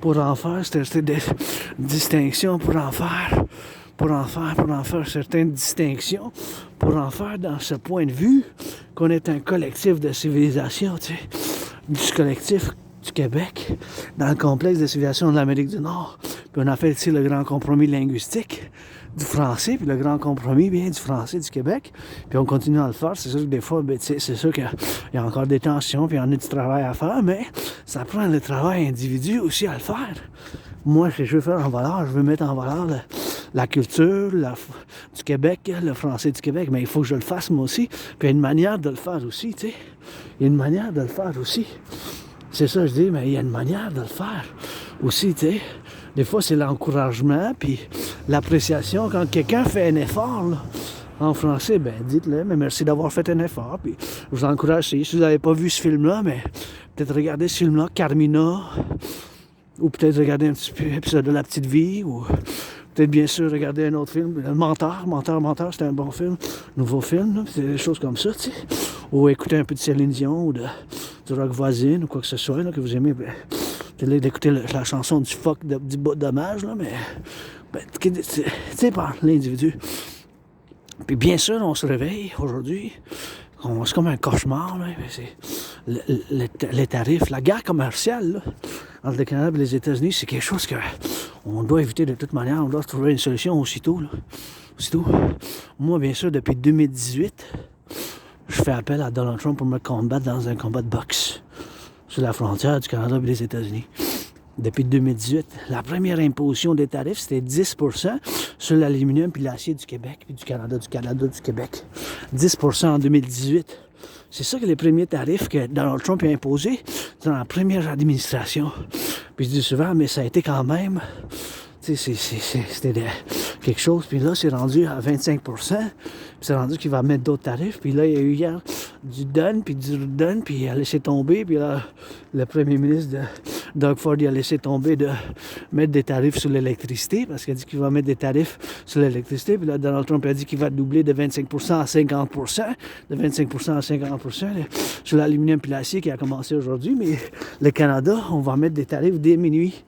pour en faire, certaines distinctions pour en faire dans ce point de vue qu'on est un collectif de civilisation, tu sais, du collectif du Québec, dans le complexe de civilisation de l'Amérique du Nord. Puis on a fait ici le grand compromis linguistique du français, puis le grand compromis bien du français du Québec, puis on continue à le faire. C'est sûr que des fois, c'est sûr qu'il y a encore des tensions, puis il y en a du travail à faire, mais ça prend le travail individu aussi à le faire. Moi, je veux faire en valeur, je veux mettre en valeur la culture du Québec, le français du Québec, mais il faut que je le fasse moi aussi, puis il y a une manière de le faire aussi, tu sais. C'est ça que je dis, mais il y a une manière de le faire aussi, tu sais. Des fois, c'est l'encouragement, puis l'appréciation. Quand quelqu'un fait un effort, là, en français, dites-le, mais merci d'avoir fait un effort. Puis je vous encourage, si vous n'avez pas vu ce film-là, mais peut-être regardez ce film-là, Carmina, ou peut-être regarder un petit épisode de La Petite Vie, ou Peut-être bien sûr regarder un autre film. Le Menteur, c'était un bon film. Nouveau film, là, c'est des choses comme ça, tu sais. Ou écouter un peu de Céline Dion ou du rock voisine ou quoi que ce soit là, que vous aimez. Ben, d'écouter la chanson du fuck du bas dommage, là, mais ben, tu sais, par l'individu. Puis bien sûr, on se réveille aujourd'hui. C'est comme un cauchemar, là. C'est les tarifs, la guerre commerciale là, entre le Canada et les États-Unis, c'est quelque chose qu'on doit éviter de toute manière. On doit trouver une solution aussitôt. Là. Aussitôt. Moi, bien sûr, depuis 2018, je fais appel à Donald Trump pour me combattre dans un combat de boxe sur la frontière du Canada et des États-Unis. Depuis 2018, la première imposition des tarifs, c'était 10% sur l'aluminium puis l'acier du Québec, puis du Canada, du Québec. 10% en 2018. C'est ça que les premiers tarifs que Donald Trump a imposés dans la première administration. Puis je dis souvent, mais ça a été quand même... C'était quelque chose. Puis là, c'est rendu à 25%. Puis c'est rendu qu'il va mettre d'autres tarifs. Puis là, il y a eu hier du done, puis du done, puis il a laissé tomber. Puis là, le premier ministre Doug Ford il a laissé tomber de mettre des tarifs sur l'électricité parce qu'il a dit qu'il va mettre des tarifs sur l'électricité. Puis là, Donald Trump a dit qu'il va doubler de 25% à 50%. De 25% à 50% sur l'aluminium puis l'acier qui a commencé aujourd'hui. Mais le Canada, on va mettre des tarifs dès minuit.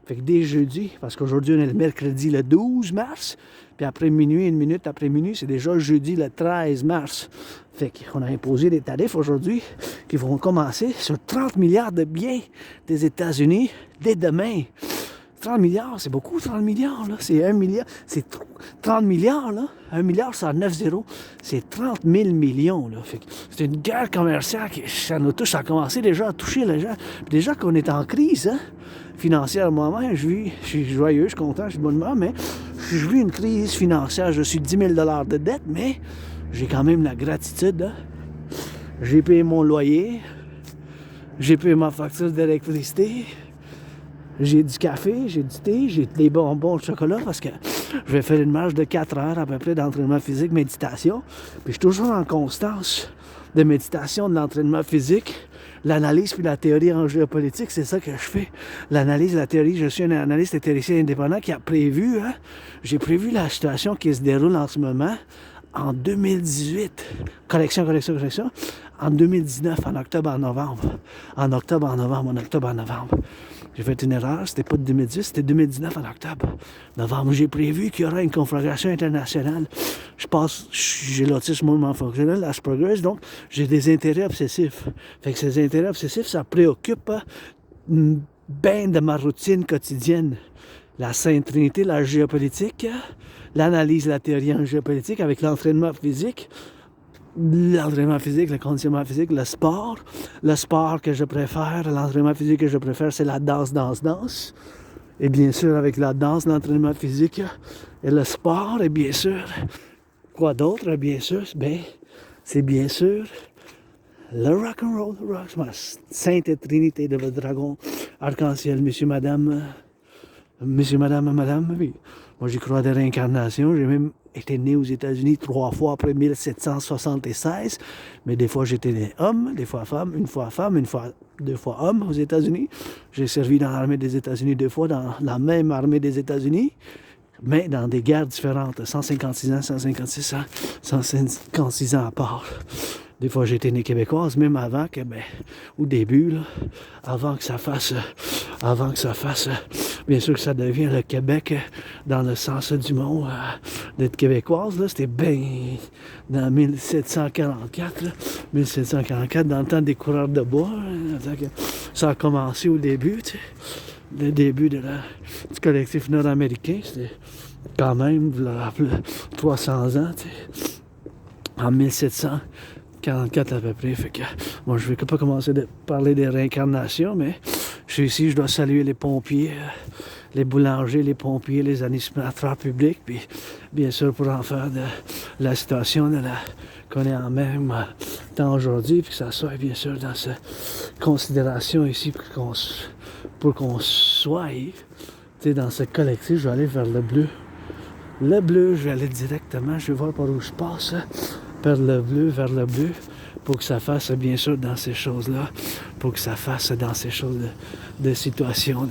Fait que dès jeudi, parce qu'aujourd'hui on est le mercredi le 12 mars, puis après minuit, une minute après minuit, c'est déjà jeudi le 13 mars. Fait qu'on a imposé des tarifs aujourd'hui qui vont commencer sur 30 milliards de biens des États-Unis dès demain. 30 milliards, c'est beaucoup 30 milliards, là. C'est 1 milliard, c'est 30 milliards, là. 1 milliard, c'est 9 zéros. C'est 30 000 millions, là. Fait que c'est une guerre commerciale qui, ça nous touche, ça a commencé déjà à toucher les gens. Puis déjà qu'on est en crise, hein, financière moi-même, je suis joyeux, je suis content, je suis de bonne humeur, mais je vis une crise financière. Je suis 10 000 $ de dette, mais j'ai quand même la gratitude, hein. J'ai payé mon loyer, j'ai payé ma facture d'électricité, j'ai du café, j'ai du thé, j'ai des bonbons de chocolat parce que je vais faire une marche de 4 heures à peu près d'entraînement physique, méditation. Puis je suis toujours en constance de méditation, de l'entraînement physique, l'analyse puis la théorie en géopolitique, c'est ça que je fais. L'analyse, la théorie, je suis un analyste et théoricien indépendant qui a prévu, hein, j'ai prévu la situation qui se déroule en ce moment en 2018. Correction. En 2019, en octobre, en novembre. En octobre, en novembre. J'ai fait une erreur, c'était pas de 2010, c'était 2019 en octobre. Novembre, j'ai prévu qu'il y aura une conflagration internationale. J'ai l'autisme mouvement fonctionnel, Asperger's, donc j'ai des intérêts obsessifs. Fait que ces intérêts obsessifs, ça préoccupe bien de ma routine quotidienne. La Sainte Trinité, la géopolitique, l'analyse, la théorie en géopolitique avec l'entraînement physique, le conditionnement physique, le sport. Le sport que je préfère, l'entraînement physique que je préfère, c'est la danse. Et bien sûr, avec la danse, l'entraînement physique et le sport, et bien sûr, quoi d'autre, bien sûr, c'est bien sûr le rock'n'roll, ma Sainte Trinité de votre dragon, arc-en-ciel, monsieur, madame, oui. Moi, j'y crois à des réincarnations. J'ai même été né aux États-Unis 3 fois après 1776. Mais des fois, j'étais né homme, des fois femme, 2 fois homme aux États-Unis. J'ai servi dans l'armée des États-Unis 2 fois, dans la même armée des États-Unis, mais dans des guerres différentes. 156 ans, 156 ans à part. Des fois, j'ai été né québécoise, même avant que, au début, là, avant que ça fasse, bien sûr que ça devienne le Québec dans le sens du mot d'être québécoise, là, c'était bien dans 1744, là, 1744, dans le temps des coureurs de bois, là, ça a commencé au début, tu sais, le début du collectif nord-américain, c'était quand même 300 ans, tu sais, en 1744 à peu près. Fait que, bon, je ne vais pas commencer à parler des réincarnations, mais je suis ici, je dois saluer les pompiers, les boulangers, les pompiers, les administrateurs publics, puis bien sûr pour en faire de la situation qu'on est en même temps aujourd'hui, puis que ça soit bien sûr dans cette considération ici pour qu'on soit dans ce collectif. Je vais aller vers le bleu. Le bleu, je vais aller directement, je vais voir par où je passe. Vers le bleu, pour que ça fasse bien sûr dans ces choses-là, pour que ça fasse dans ces choses de situations,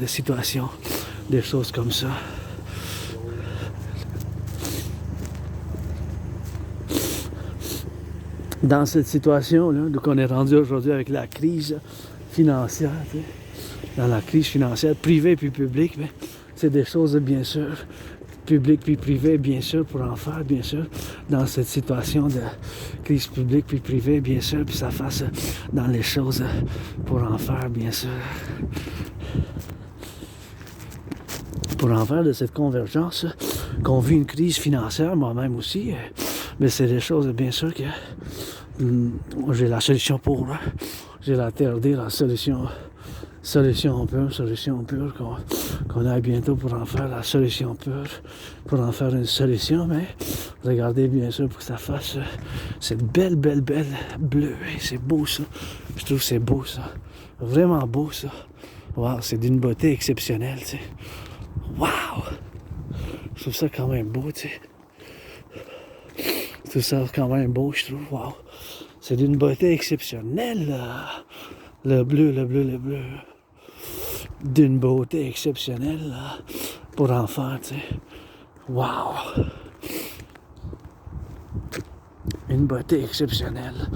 des choses comme ça. dans cette situation-là, donc on est rendu aujourd'hui avec la crise financière, tu sais, dans la crise financière, privée puis publique, mais c'est des choses bien sûr, public puis privé, bien sûr, pour en faire, bien sûr, dans cette situation de crise publique puis privée, bien sûr, puis ça fasse dans les choses pour en faire, bien sûr. Pour en faire de cette convergence, qu'on vit une crise financière, moi-même aussi, mais c'est des choses, bien sûr, que j'ai la solution pour, j'ai la TRD, la solution pure, qu'on a bientôt pour en faire la solution pure, pour en faire une solution, mais regardez bien sûr pour que ça fasse cette belle bleue, c'est beau ça, je trouve que c'est beau ça, vraiment beau ça, wow, c'est d'une beauté exceptionnelle, tu sais, wow, je trouve ça quand même beau, tu sais, je trouve ça quand même beau, je trouve, wow, c'est d'une beauté exceptionnelle, là. Le bleu, d'une beauté exceptionnelle, là, pour en faire, tu sais. Wow! Une beauté exceptionnelle.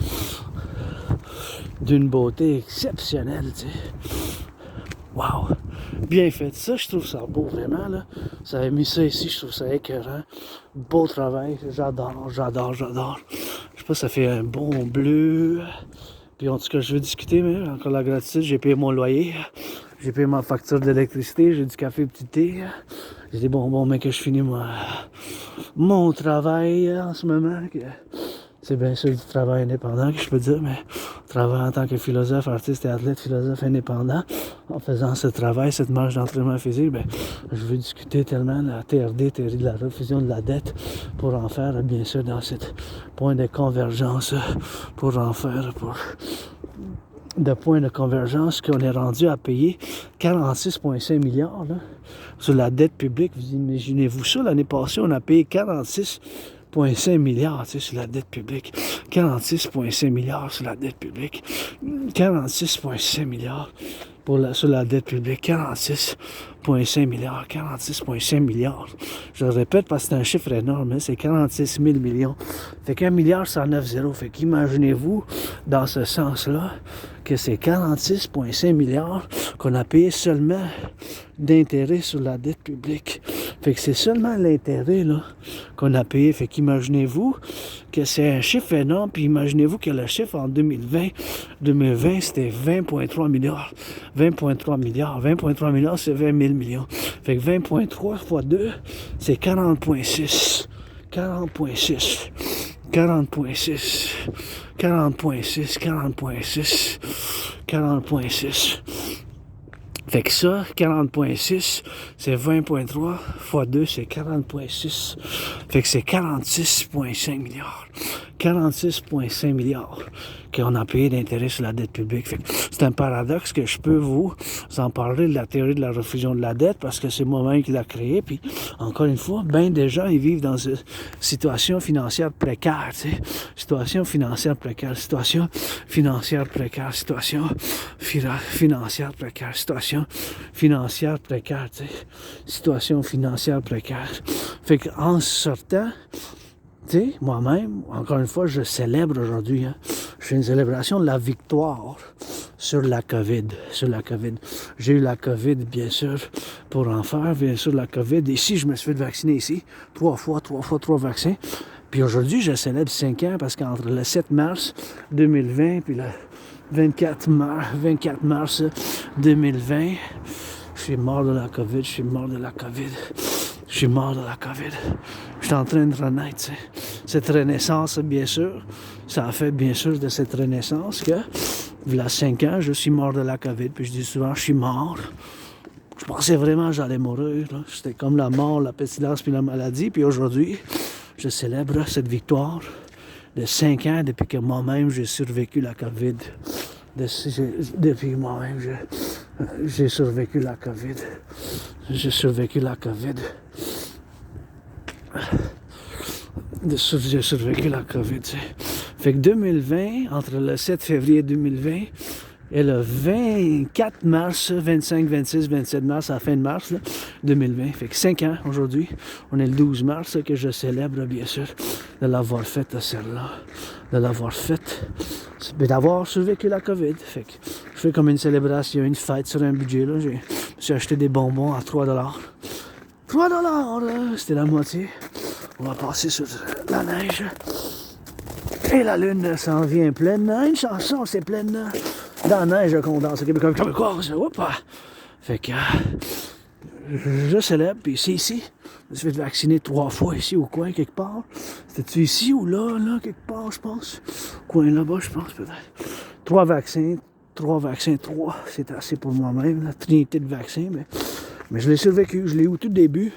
D'une beauté exceptionnelle, tu sais. Wow! Bien fait. Ça, je trouve ça beau, vraiment, là. Ça a mis ça ici, je trouve ça écœurant. Beau travail. J'adore. Je sais pas, ça fait un bon bleu. Puis en tout cas, je veux discuter, mais encore la gratitude, j'ai payé mon loyer, j'ai payé ma facture d'électricité, j'ai du café, petit thé. J'ai dit bon, mais que je finis mon travail en ce moment. Que c'est bien sûr du travail indépendant que je peux dire, mais travail en tant que philosophe, artiste et athlète, philosophe indépendant, en faisant ce travail, cette marche d'entraînement physique, ben, je veux discuter tellement la TRD, théorie de la refusion de la dette, pour en faire, bien sûr, dans ce point de convergence, pour en faire, de point de convergence qu'on est rendu à payer 46,5 milliards là, sur la dette publique. Vous imaginez-vous ça? L'année passée, on a payé 46,5 milliards, tu sais, sur la dette publique. 46,5 milliards sur la dette publique. 46,5 milliards sur la dette publique. 46,5 milliards. 46,5 milliards. Je le répète parce que c'est un chiffre énorme, hein, c'est 46 000 millions. Fait qu'1 milliard 109 zéro. Fait qu'imaginez-vous, dans ce sens-là, que c'est 46,5 milliards qu'on a payé seulement d'intérêt sur la dette publique. Fait que c'est seulement l'intérêt là qu'on a payé. Fait qu'imaginez-vous que c'est un chiffre énorme, puis imaginez-vous que le chiffre en 2020 c'était 20,3 milliards. 20,3 milliards, c'est 20 000 millions. Fait que 20,3 fois 2, c'est 40,6. 40,6. 40,6. 40,6. 40,6. 40,6. Fait que ça, 40,6, c'est 20,3 fois 2, c'est 40,6. Fait que c'est 46,5 milliards. 46,5 milliards qu'on a payé d'intérêt sur la dette publique. Fait que c'est un paradoxe que je peux vous en parler de la théorie de la refusion de la dette parce que c'est moi-même qui l'a créé. Puis, encore une fois, bien des gens, ils vivent dans une situation financière précaire, tu sais. Situation financière précaire, situation financière précaire, situation financière précaire, situation financière précaire, tu sais. Situation financière précaire. Fait qu'en sortant, tu sais, moi-même, encore une fois, je célèbre aujourd'hui. Hein. Je fais une célébration de la victoire sur la COVID. J'ai eu la COVID, bien sûr, pour en faire, bien sûr, la COVID. Ici, je me suis fait vacciner ici, trois vaccins. Puis aujourd'hui, je célèbre 5 ans parce qu'entre le 7 mars 2020 puis le 24 mars 2020, je suis mort de la COVID. Je suis mort de la COVID. Je suis en train de renaître, tu sais. Cette renaissance, bien sûr, ça a fait, bien sûr, de cette renaissance que, il y a 5 ans, je suis mort de la COVID. Puis je dis souvent, je suis mort. Je pensais vraiment que j'allais mourir. Là. C'était comme la mort, la pestilence puis la maladie. Puis aujourd'hui, je célèbre cette victoire de 5 ans depuis que moi-même, j'ai survécu la COVID. Depuis moi-même, j'ai survécu la COVID. J'ai survécu la COVID. J'ai survécu la COVID, tu sais. Fait que 2020, entre le 7 février 2020 Et le 24 mars, 25, 26, 27 mars, à la fin de mars là, 2020, fait que 5 ans aujourd'hui, on est le 12 mars que je célèbre bien sûr de l'avoir faite celle-là, de l'avoir faite, mais d'avoir survécu la COVID. Fait que je fais comme une célébration, une fête sur un budget. Là. Je me suis acheté des bonbons à 3$. 3$, là, c'était la moitié. On va passer sur la neige. Et la lune s'en vient pleine. Une chanson, c'est pleine. Dans la neige condense. Comme quoi, fait que je célèbre, puis c'est ici. Je me suis fait vacciner 3 fois ici au coin, quelque part. C'était-tu ici ou là, quelque part, je pense. Au coin là-bas, je pense, peut-être. 3 vaccins, 3. C'est assez pour moi-même, la trinité de vaccins. Mais je l'ai survécu. Je l'ai eu au tout début.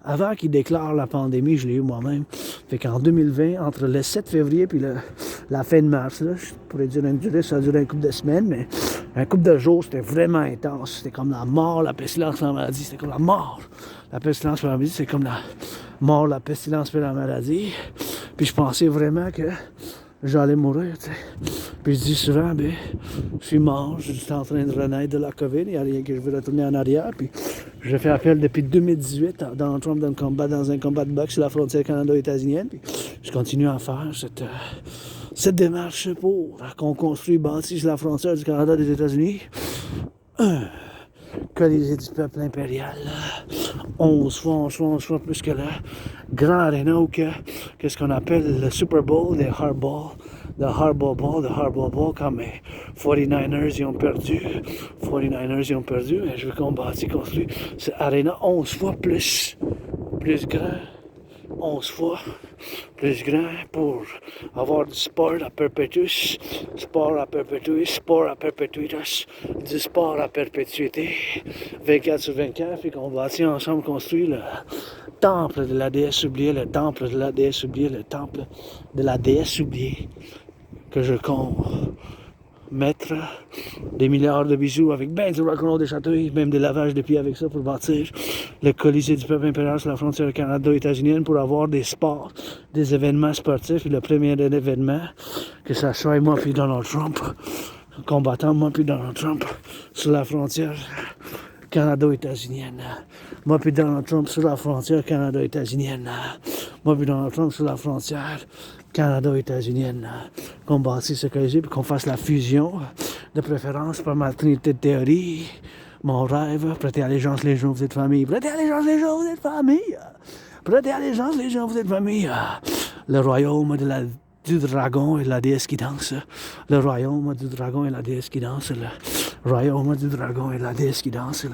Avant qu'il déclare la pandémie, je l'ai eu moi-même. Fait qu'en 2020, entre le 7 février et la fin de mars, là, je pourrais dire une durée, ça a duré un couple de semaines, mais un couple de jours, c'était vraiment intense. C'était comme la mort, la pestilence, la maladie. C'était comme la mort. La pestilence, la maladie, c'est comme la mort, la pestilence, la maladie. Puis je pensais vraiment que j'allais mourir, tu sais. Puis je dis souvent, ben, je suis mort, je suis en train de renaître de la COVID, il n'y a rien que je veux retourner en arrière. Puis je fais appel depuis 2018 à Donald Trump dans un combat de boxe sur la frontière canado-états-unienne. Puis je continue à faire cette démarche pour qu'on construise, bâtisse la frontière du Canada et des États-Unis. Colisée du peuple impérial, 11 fois plus que le grand aréna ou que ce qu'on appelle le Super Bowl, le Hardball comme 49ers ils ont perdu, mais je veux qu'on bâtisse, construit ce aréna 11 fois plus grand, 11 fois plus grand pour avoir du sport à perpétuité, du sport à perpétuité, 24 sur 24, puis qu'on bâtit ensemble, construire le temple de la déesse oubliée, le temple de la déesse oubliée, que je compte mettre des milliards de bisous avec ben du rock'n'roll des chatouilles, même des lavages de pieds avec ça pour bâtir le Colisée du peuple impérial sur la frontière canado-états-unienne pour avoir des sports, des événements sportifs. Et le premier événement, que ça soit moi puis Donald Trump, combattant moi puis Donald Trump sur la frontière canado-états-unienne. Moi puis Donald Trump sur la frontière canado-états-unienne. Moi puis Donald Trump sur la frontière canado-états-unienne. Qu'on bâtisse ce Colisée puis qu'on fasse la fusion, de préférence par ma trinité de théorie. Mon rêve, prêtez allégeance les gens, vous êtes famille. Prêtez allégeance les gens, vous êtes famille. Prêtez allégeance les gens, vous êtes famille. Le royaume du dragon et de la déesse qui danse. Le royaume du dragon et la déesse qui danse. Le royaume du dragon et la déesse qui danse. Le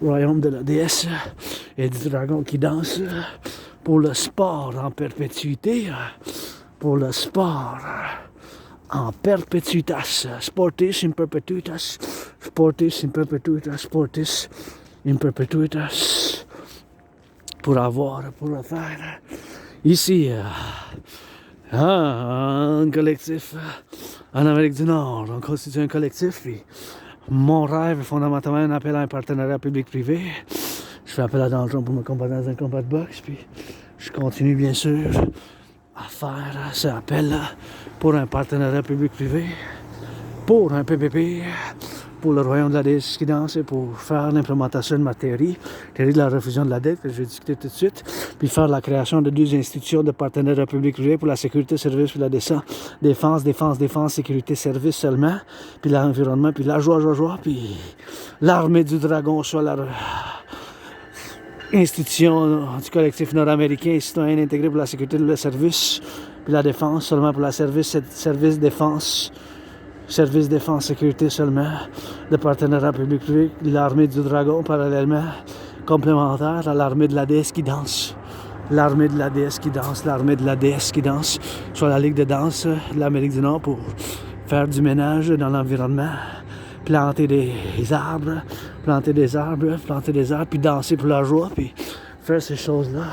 royaume de la déesse et du dragon qui danse. Pour le sport en perpétuité. Pour le sport en perpetuitas. Sportis in perpetuitas. Sportis in perpetuitas. Sportis in perpetuitas. Pour faire ici un collectif en Amérique du Nord. On constitue un collectif. Puis mon rêve est fondamentalement un appel à un partenariat public-privé. Je fais appel à Donald Trump pour me combattre dans un combat de boxe. Puis je continue bien sûr à faire ce appel-là pour un partenariat public-privé, pour un PPP, pour le royaume de la déesse qui danse et pour faire l'implémentation de ma théorie de la refusion de la dette que je vais discuter tout de suite, puis faire la création de 2 institutions de partenariat public-privé pour la sécurité, service, puis la défense, sécurité, service seulement, puis l'environnement, puis la joie, puis l'armée du dragon soit la institution du collectif nord-américain Citoyen, Integree pour la sécurité, le service, puis la défense seulement pour la service défense, sécurité seulement, de partenariat public-privé, l'armée du dragon parallèlement, complémentaire à l'armée de la déesse qui danse. L'armée de la déesse qui danse, soit la Ligue de danse de l'Amérique du Nord pour faire du ménage dans l'environnement, planter des arbres, puis danser pour la joie, puis faire ces choses-là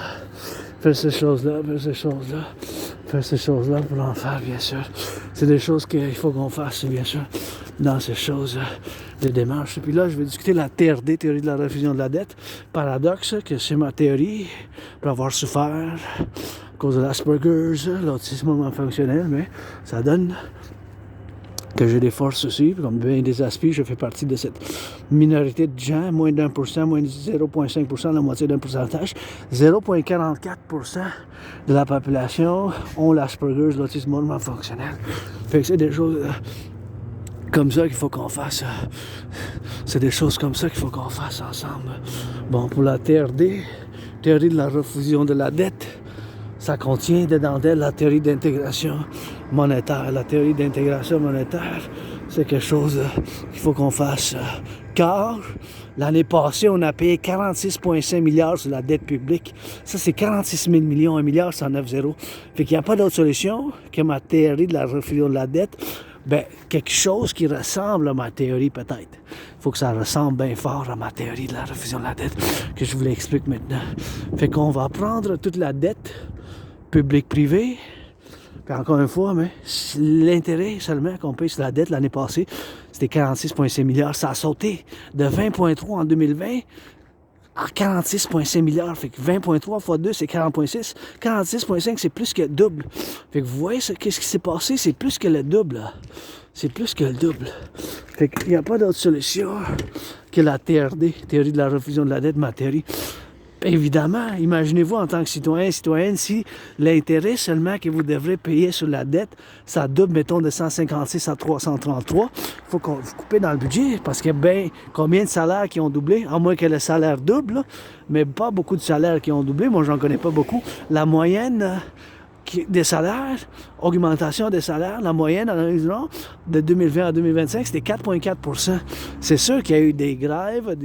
pour en faire, bien sûr. C'est des choses qu'il faut qu'on fasse, bien sûr, dans ces choses de démarche. Puis là, je vais discuter la TRD, théorie de la refusion de la dette. Paradoxe que c'est ma théorie pour avoir souffert à cause de l'Asperger's, l'autisme non fonctionnel, mais ça donne que j'ai des forces aussi, comme bien des aspects, je fais partie de cette minorité de gens, moins d'1%, moins de 0,5%, la moitié d'un pourcentage. 0,44% de la population ont l'Asperger's, l'autisme monofonctionnel. Fait que c'est des choses comme ça qu'il faut qu'on fasse. C'est des choses comme ça qu'il faut qu'on fasse ensemble. Bon, pour la TRD, théorie de la refusion de la dette, ça contient dedans d'elle la théorie d'intégration monétaire. La théorie d'intégration monétaire, c'est quelque chose qu'il faut qu'on fasse. Car l'année passée, on a payé 46,5 milliards sur la dette publique. Ça, c'est 46 000 millions, 1 milliard, 109 zéros. Fait qu'il n'y a pas d'autre solution que ma théorie de la refusion de la dette. Ben, quelque chose qui ressemble à ma théorie, peut-être. Il faut que ça ressemble bien fort à ma théorie de la refusion de la dette, que je vous l'explique maintenant. Fait qu'on va prendre toute la dette public-privé. Puis encore une fois, mais l'intérêt seulement qu'on paye sur la dette l'année passée, c'était 46,5 milliards. Ça a sauté de 20,3 en 2020 à 46,5 milliards. Fait que 20,3 fois 2, c'est 40,6. 46,5, c'est plus que double. Fait que vous voyez, qu'est-ce qui s'est passé? C'est plus que le double. Là. C'est plus que le double. Fait qu'il n'y a pas d'autre solution que la TRD, théorie de la refusion de la dette, ma théorie. Évidemment, imaginez-vous en tant que citoyen, citoyenne, si l'intérêt seulement que vous devrez payer sur la dette, ça double, mettons, de 156 à 333, il faut qu'on vous coupe dans le budget, parce qu'il y a bien combien de salaires qui ont doublé, à moins que le salaire double, mais pas beaucoup de salaires qui ont doublé, moi j'en connais pas beaucoup. La moyenne des salaires, augmentation des salaires, la moyenne de 2020 à 2025, c'était 4,4%. C'est sûr qu'il y a eu des grèves,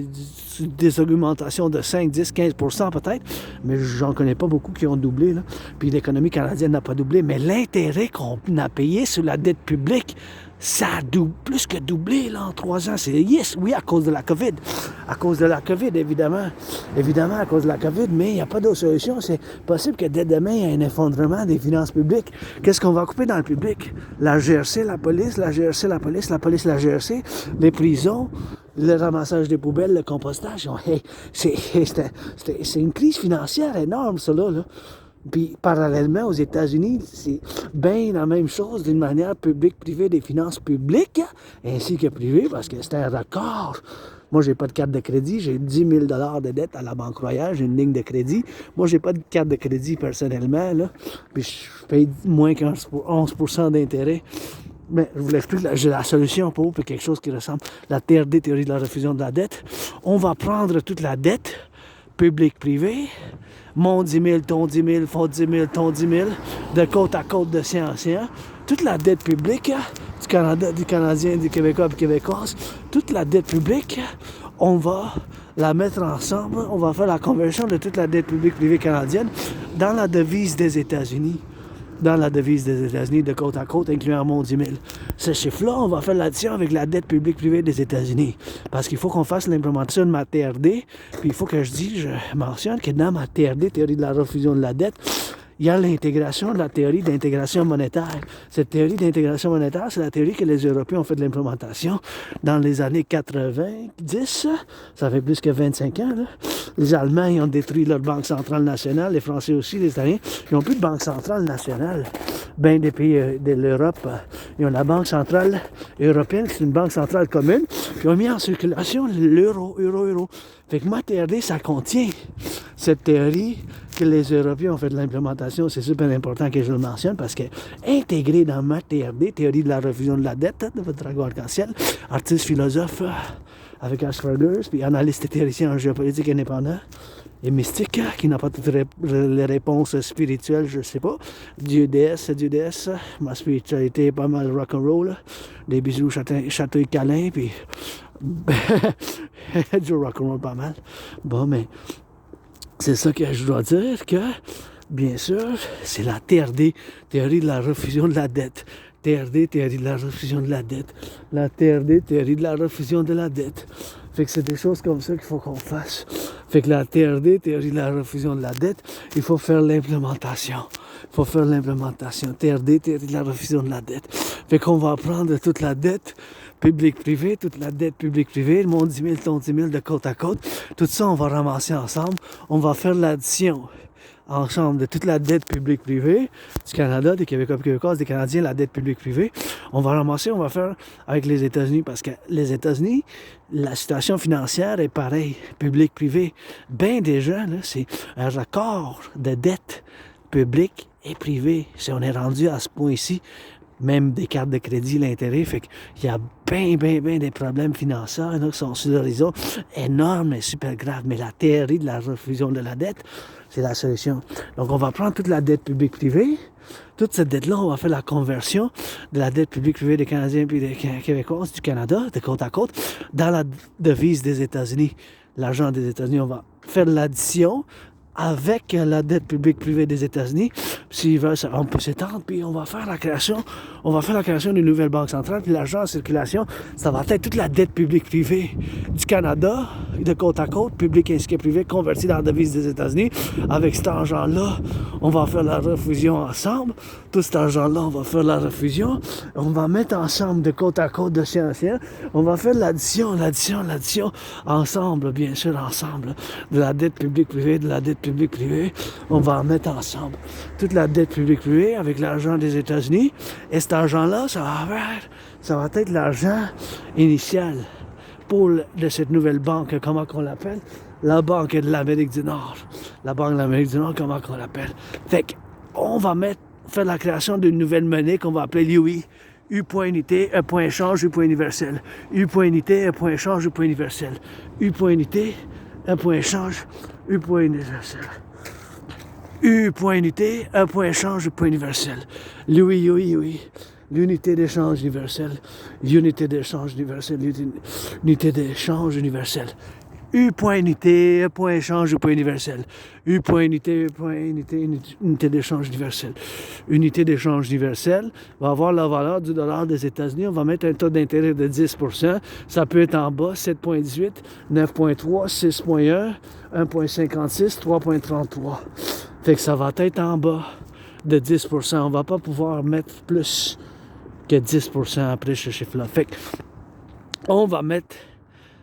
des augmentations de 5, 10, 15% peut-être, mais j'en connais pas beaucoup qui ont doublé. Là. Puis l'économie canadienne n'a pas doublé, mais l'intérêt qu'on a payé sur la dette publique, ça a plus que doublé là, en 3 ans. C'est oui, à cause de la COVID. À cause de la COVID, évidemment. Évidemment, à cause de la COVID, mais il n'y a pas d'autre solution. C'est possible que dès demain, il y ait un effondrement des finances publiques. Qu'est-ce qu'on va couper dans le public? La GRC, la police, la GRC, la police, la police, la GRC, les prisons, le ramassage des poubelles, le compostage. Hey, c'est une crise financière énorme, ça là. Puis, parallèlement, aux États-Unis, c'est bien la même chose d'une manière publique-privée des finances publiques, ainsi que privées, parce que c'est un record. Moi, j'ai pas de carte de crédit, j'ai 10 000 $ de dette à la Banque Royale, j'ai une ligne de crédit. Moi, j'ai pas de carte de crédit personnellement, là, puis je paye moins que 11% d'intérêt. Mais je vous l'explique, j'ai la solution pour quelque chose qui ressemble à la TRD, théorie de la refusion de la dette. On va prendre toute la dette publique-privée, mon 10 000, ton 10 000, fond 10 000, ton 10 000, de côte à côte, d'océan à océan, toute la dette publique du Canada, du Canadien, du Québécois et Québécoise, toute la dette publique, on va la mettre ensemble, on va faire la conversion de toute la dette publique privée canadienne dans la devise des États-Unis. Dans la devise des États-Unis, de côte à côte, incluant mon 10 000. Ce chiffre-là, on va faire l'addition avec la dette publique privée des États-Unis. Parce qu'il faut qu'on fasse l'implémentation de ma TRD, puis il faut que je mentionne que dans ma TRD, théorie de la refusion de la dette, il y a l'intégration de la théorie d'intégration monétaire. Cette théorie d'intégration monétaire, c'est la théorie que les Européens ont fait de l'implémentation dans les années 90. Ça fait plus que 25 ans. Là. Les Allemands, ils ont détruit leur banque centrale nationale. Les Français aussi, les Italiens, ils n'ont plus de banque centrale nationale. Bien des pays de l'Europe, ils ont la banque centrale européenne, c'est une banque centrale commune. Puis ils ont mis en circulation l'euro. Fait que ma TRD, ça contient cette théorie que les Européens ont fait de l'implémentation. C'est super important que je le mentionne parce que intégré dans ma TRD, théorie de la refusion de la dette de votre dragon arc-en-ciel, artiste, philosophe avec Asperger's, puis analyste et théoricien en géopolitique indépendant et mystique, qui n'a pas toutes les réponses spirituelles, je sais pas. Dieu, déesse, ma spiritualité est pas mal rock'n'roll, des bisous, château et câlins, puis du rock'n'roll pas mal. Bon, mais c'est ça que je dois dire, que, bien sûr, c'est la TRD, théorie de la refusion de la dette. TRD, théorie de la refusion de la dette. La TRD, théorie de la refusion de la dette. Fait que c'est des choses comme ça qu'il faut qu'on fasse. Fait que la TRD, théorie de la refusion de la dette, il faut faire l'implémentation. Il faut faire l'implémentation. TRD, théorie de la refusion de la dette. Fait qu'on va prendre toute la dette public-privé, toute la dette public-privée, mon 10 000, ton 10 000 de côte à côte. Tout ça, on va ramasser ensemble. On va faire l'addition ensemble de toute la dette publique-privée du Canada, des Québécois et Québécoises, des Canadiens, la dette publique-privée. On va ramasser, on va faire avec les États-Unis, parce que les États-Unis, la situation financière est pareille, publique-privée. Bien déjà, là, c'est un record de dette publique et privée. Si on est rendu à ce point-ci, même des cartes de crédit, l'intérêt, fait qu'il y a bien des problèmes financiers là, qui sont sur l'horizon, énormes et super graves. Mais la théorie de la refusion de la dette, c'est la solution. Donc, on va prendre toute la dette publique-privée. Toute cette dette-là, on va faire la conversion de la dette publique-privée des Canadiens et des Québécoises du Canada, de côte à côte, dans la devise des États-Unis. L'argent des États-Unis, on va faire l'addition avec la dette publique-privée des États-Unis. S'ils veulent, on peut s'étendre, puis on va faire la création d'une nouvelle banque centrale, puis l'argent en circulation, ça va être toute la dette publique-privée du Canada, de côte à côte, public ainsi que privé, converti dans la devise des États-Unis. Avec cet argent-là, on va faire la refusion ensemble. Tout cet argent-là, on va faire la refusion. On va mettre ensemble de côte à côte, d'océan à océan. On va faire l'addition, ensemble, bien sûr, ensemble, de la dette publique-privée, de la dette publique-privée. On va en mettre ensemble toute la dette publique-privée avec l'argent des États-Unis. Et cet argent-là, ça va être l'argent initial de cette nouvelle banque, comment qu'on l'appelle? La Banque de l'Amérique du Nord. La Banque de l'Amérique du Nord, comment qu'on l'appelle? Fait qu'on va faire la création d'une nouvelle monnaie qu'on va appeler l'UI. U point unité, E point échange, U point universel. U point unité, E point échange, U point universel. U point unité, E point échange, U point universel. U point unité, E point échange, U point universel. L'UI. L'unité d'échange universelle. Unité d'échange universelle. Unité d'échange universelle. U point unité, E point échange, U point universel. U point unité, unité d'échange universelle. Unité d'échange universelle va avoir la valeur du dollar des États-Unis. On va mettre un taux d'intérêt de 10%. Ça peut être en bas, 7,18, 9,3, 6,1, 1,56, 3,33. Fait que ça va être en bas de 10%. On va pas pouvoir mettre plus que 10% après ce chiffre-là. Fait que on va mettre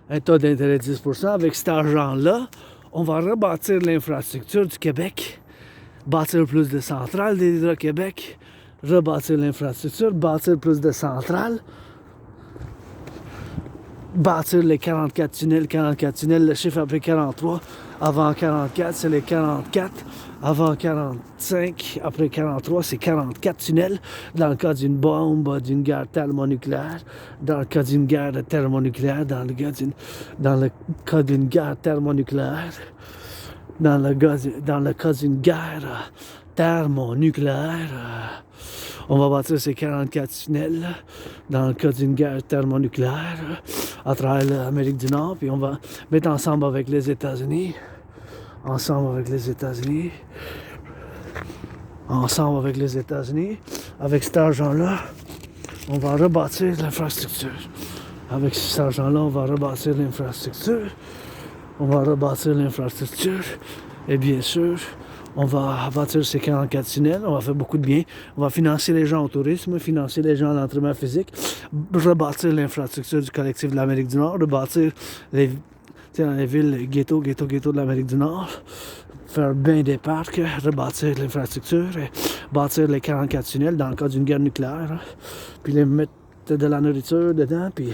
un taux d'intérêt de 10%. Avec cet argent-là, on va rebâtir l'infrastructure du Québec, bâtir plus de centrales d'Hydro-Québec, rebâtir l'infrastructure, bâtir plus de centrales, bâtir les 44 tunnels, le chiffre après 43, avant 44, c'est les 44, avant 45, après 43, c'est 44 tunnels, dans le cas d'une bombe, d'une guerre thermonucléaire, dans le cas d'une guerre thermonucléaire, dans le cas d'une guerre thermonucléaire, dans le cas d'une guerre thermonucléaire, on va bâtir ces 44 tunnels dans le cas d'une guerre thermonucléaire à travers l'Amérique du Nord, puis on va mettre ensemble avec les États-Unis, avec cet argent-là, on va rebâtir l'infrastructure. Avec cet argent-là, on va rebâtir l'infrastructure. Et bien sûr, on va bâtir ces 44 tunnels, on va faire beaucoup de bien. On va financer les gens au tourisme, financer les gens à l'entraînement physique, rebâtir l'infrastructure du Collectif de l'Amérique du Nord, rebâtir dans les villes ghetto de l'Amérique du Nord, faire bien des parcs, rebâtir l'infrastructure, bâtir les 44 tunnels dans le cas d'une guerre nucléaire, puis les mettre de la nourriture dedans, puis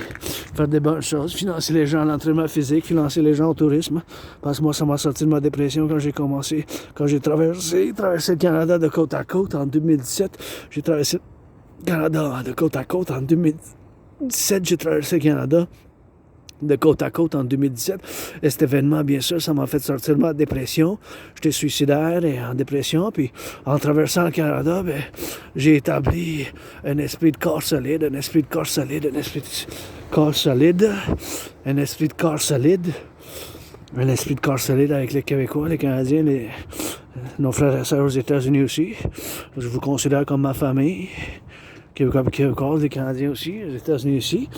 faire des bonnes choses, financer les gens à l'entraînement physique, financer les gens au tourisme, parce que moi, ça m'a sorti de ma dépression quand j'ai traversé le Canada de côte à côte en 2017. J'ai traversé le Canada de côte à côte en 2017, j'ai traversé le Canada de côte à côte en 2017. Et cet événement, bien sûr, ça m'a fait sortir de ma dépression. J'étais suicidaire et en dépression. Puis, en traversant le Canada, j'ai établi un esprit de corps solide avec les Québécois, les Canadiens, nos frères et sœurs aux États-Unis aussi. Je vous considère comme ma famille. Québécois, les Canadiens aussi, les États-Unis aussi.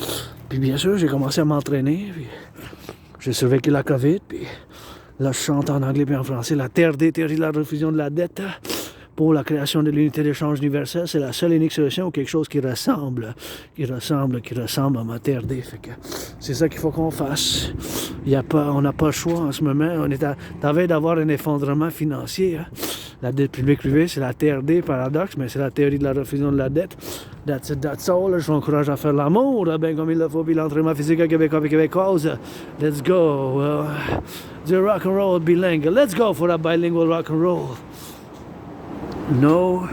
Puis bien sûr, j'ai commencé à m'entraîner, puis j'ai survécu la COVID, puis là, je chante en anglais et en français la théorie de la refusion de la dette pour la création de l'unité d'échange universelle. C'est la seule et unique solution ou quelque chose qui ressemble à ma TRD. Fait que c'est ça qu'il faut qu'on fasse. On n'a pas le choix en ce moment. On est à la veille d'avoir un effondrement financier. Hein. La dette publique privée, c'est la TRD, paradoxe, mais c'est la théorie de la refusion de la dette. That's all. Là, je vous encourage à faire l'amour, bien comme il le faut, puis l'entraînement physique québécois et québécoise. Let's go. The rock and roll bilingual. Let's go for that bilingual rock and roll. No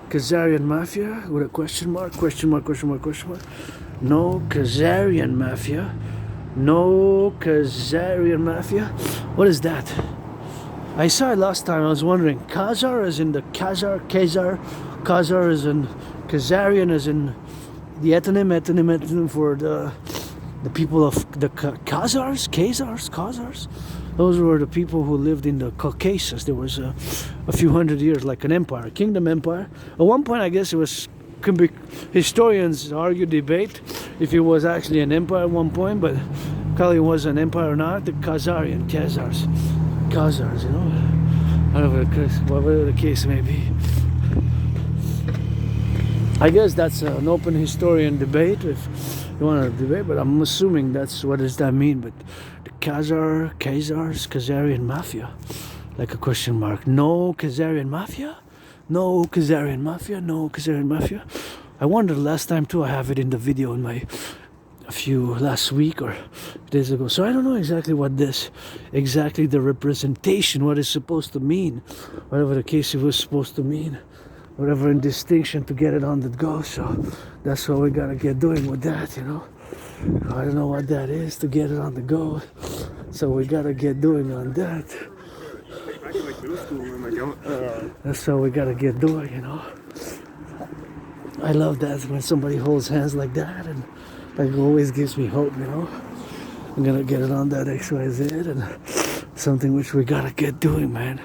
Khazarian Mafia with a question mark. No Khazarian Mafia. No Khazarian Mafia. What is that? I saw it last time. I was wondering. Khazar is in the Khazar. Khazar is in Khazarian is in the etonym for the people of the Khazars. Those were the people who lived in the Caucasus. There was a few hundred years, like an empire, a kingdom empire. At one point, I guess it was. Historians argue, debate if it was actually an empire at one point, but probably was an empire or not. The Khazars, you know, whatever the case may be. I guess that's an open historian debate if you want to debate, but I'm assuming that's what does that mean. But the Khazarian Mafia, like a question mark. No Khazarian Mafia. No Khazarian Mafia. I wondered last time too. I have it in the video in a few last week or days ago. So I don't know exactly what the representation, what it's supposed to mean, whatever the case it was supposed to mean, whatever in distinction to get it on the go. So that's what we gotta get doing with that, you know. I don't know what that is to get it on the go. So we gotta get doing on that. That's what we gotta get doing, you know. I love that when somebody holds hands like that, and like always gives me hope, you know. I'm gonna get it on that XYZ, and something which we gotta get doing, man.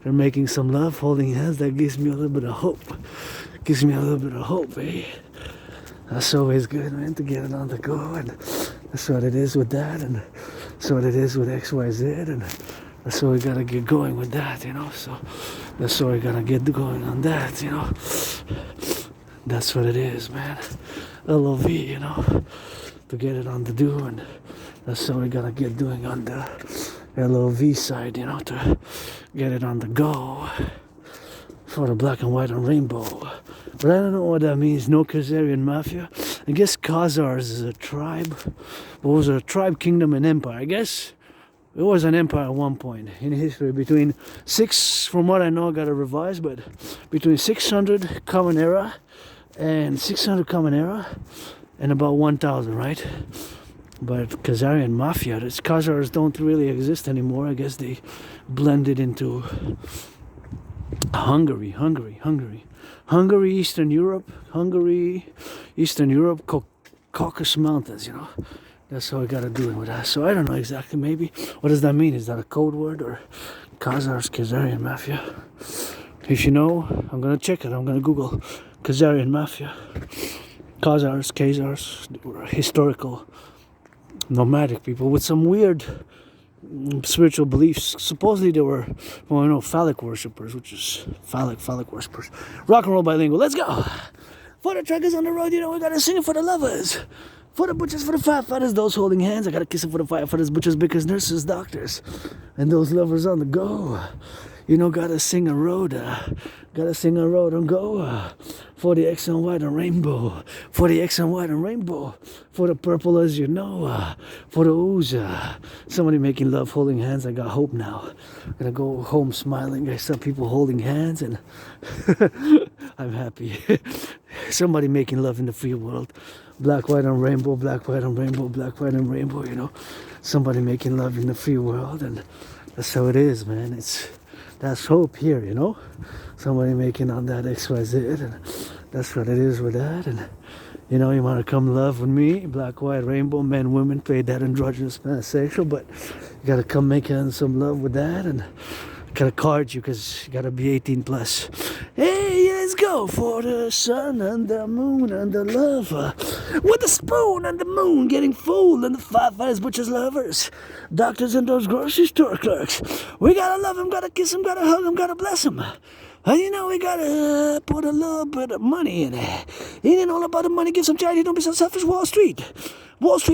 They're making some love, holding hands. That gives me a little bit of hope. Eh? That's always good, man, to get it on the go, and that's what it is with that, and that's what it is with XYZ, and that's what we gotta get going with that, you know. So that's what we gotta get going on that, you know. That's what it is, man. LOV, you know, to get it on the do, and that's what we gotta get doing on the LOV side, you know, to get it on the go for the black and white and rainbow. But I don't know what that means. No Khazarian Mafia. I guess Khazars is a tribe. It was a tribe, kingdom, and empire. I guess it was an empire at one point in history. Between from what I know, I got to revise, but between 600 Common Era and about 1000, right? But Khazarian Mafia, Khazars don't really exist anymore. I guess they blended into Hungary, Eastern Europe, Caucasus Mountains, you know. That's how I gotta do it with that. So I don't know exactly, maybe. What does that mean? Is that a code word or Khazarian Mafia? If you know, I'm gonna check it. I'm gonna Google Khazarian Mafia. Khazars, historical nomadic people with some weird spiritual beliefs. Supposedly they were, phallic worshippers, which is phallic worshippers. Rock and roll bilingual. Let's go. For the truckers on the road, you know, we gotta sing it for the lovers. For the butchers, for the firefighters, those holding hands. I gotta kiss it for the firefighters, butchers, bakers, nurses, doctors, and those lovers on the go. You know, gotta sing a road and go. For the X and white and rainbow. For the X and white and rainbow. For the purple, as you know. For the ooze. Somebody making love, holding hands. I got hope now. I'm gonna go home smiling. I saw people holding hands, and I'm happy. Somebody making love in the free world. Black, white, and rainbow. Black, white, and rainbow. Black, white, and rainbow. You know, somebody making love in the free world, and that's how it is, man. That's hope here, you know. Somebody making on that XYZ, and that's what it is with that. And you know, you want to come love with me, black, white, rainbow, men, women, paid, that, androgynous, pansexual, but you gotta come making some love with that, and I gotta card you because you gotta be 18 plus. Hey, let's go for the sun and the moon and the love. With the spoon and the moon getting full, and the firefighters, butchers, lovers, doctors, and those grocery store clerks. We gotta love them, gotta kiss them, gotta hug them, gotta bless them. And you know, we gotta put a little bit of money in it. It ain't all about the money, give some charity, don't be so selfish. Wall Street,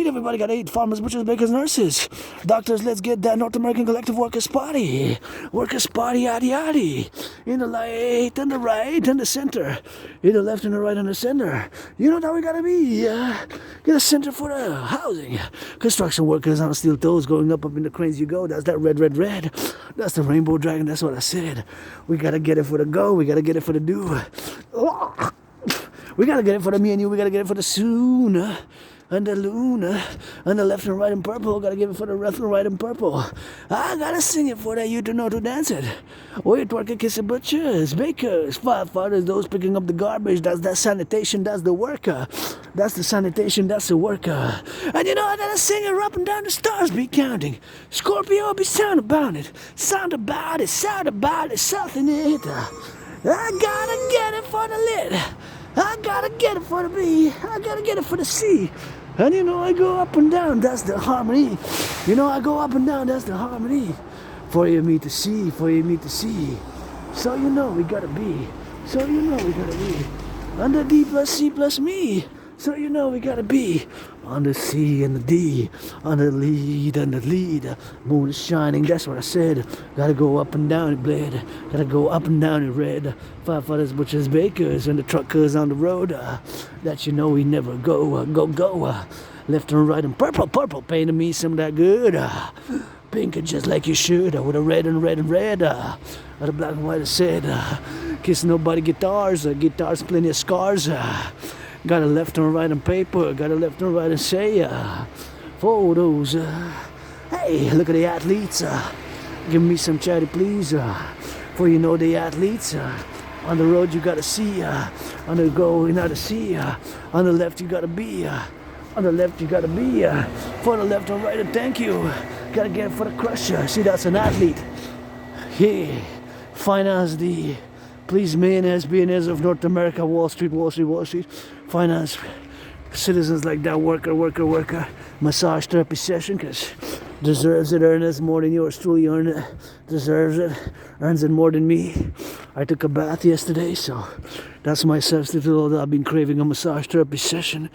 everybody gotta eat. Farmers, butchers, bakers, nurses, doctors, let's get that North American Collective Workers' Party, yaddy yaddy. in the light, and the right, and the center, in the left and the right and the center. You know that we gotta be. Get a center for the housing. Construction workers on steel toes going up in the cranes you go. That's that red. That's the rainbow dragon. That's what I said. We gotta get it for the go. We gotta get it for the do. We gotta get it for the me and you. We gotta get it for the soon. And the loon, and the left and right in purple. Gotta give it for the left and right in purple. I gotta sing it for that you to know to dance it. We twerk and kiss the butchers, bakers, firefighters, those picking up the garbage. That's that sanitation, that's the worker. That's the sanitation, that's the worker. And you know I gotta sing it up and down the stars be counting. Scorpio be sound about it, sound about it, something it. I gotta get it for the lid. I gotta get it for the B. I gotta get it for the C. And you know I go up and down, that's the harmony. You know I go up and down, that's the harmony. For you me to see, for you me to see. So you know we gotta be. So you know we gotta be. Under D plus C plus me. So you know we gotta be. On the C and the D. On the lead and the lead. Moon is shining, that's what I said. Gotta go up and down in blade. Gotta go up and down in red. Firefighters, butchers, bakers, and the truckers on the road. That you know we never go. Left and right and purple. Painting me some of that good. Pink just like you should. With a red. Or the black and white I said. Kiss nobody guitars. Guitars plenty of scars. Got a left and right on paper, got a left and right and say, photos. Hey, look at the athletes. Give me some chatty, please. For you know the athletes. On the road you gotta see. On the go you gotta see. On the left you gotta be. On the left you gotta be. For the left and right, and thank you. Gotta get it for the crusher. See, that's an athlete. Yeah, finance the. Please, millionaires, billionaires of North America, Wall Street. Finance citizens like that, worker. Massage therapy session, because deserves it, earn it more than yours truly earn it. Deserves it, earns it more than me. I took a bath yesterday, so that's my substitute, although I've been craving a massage therapy session.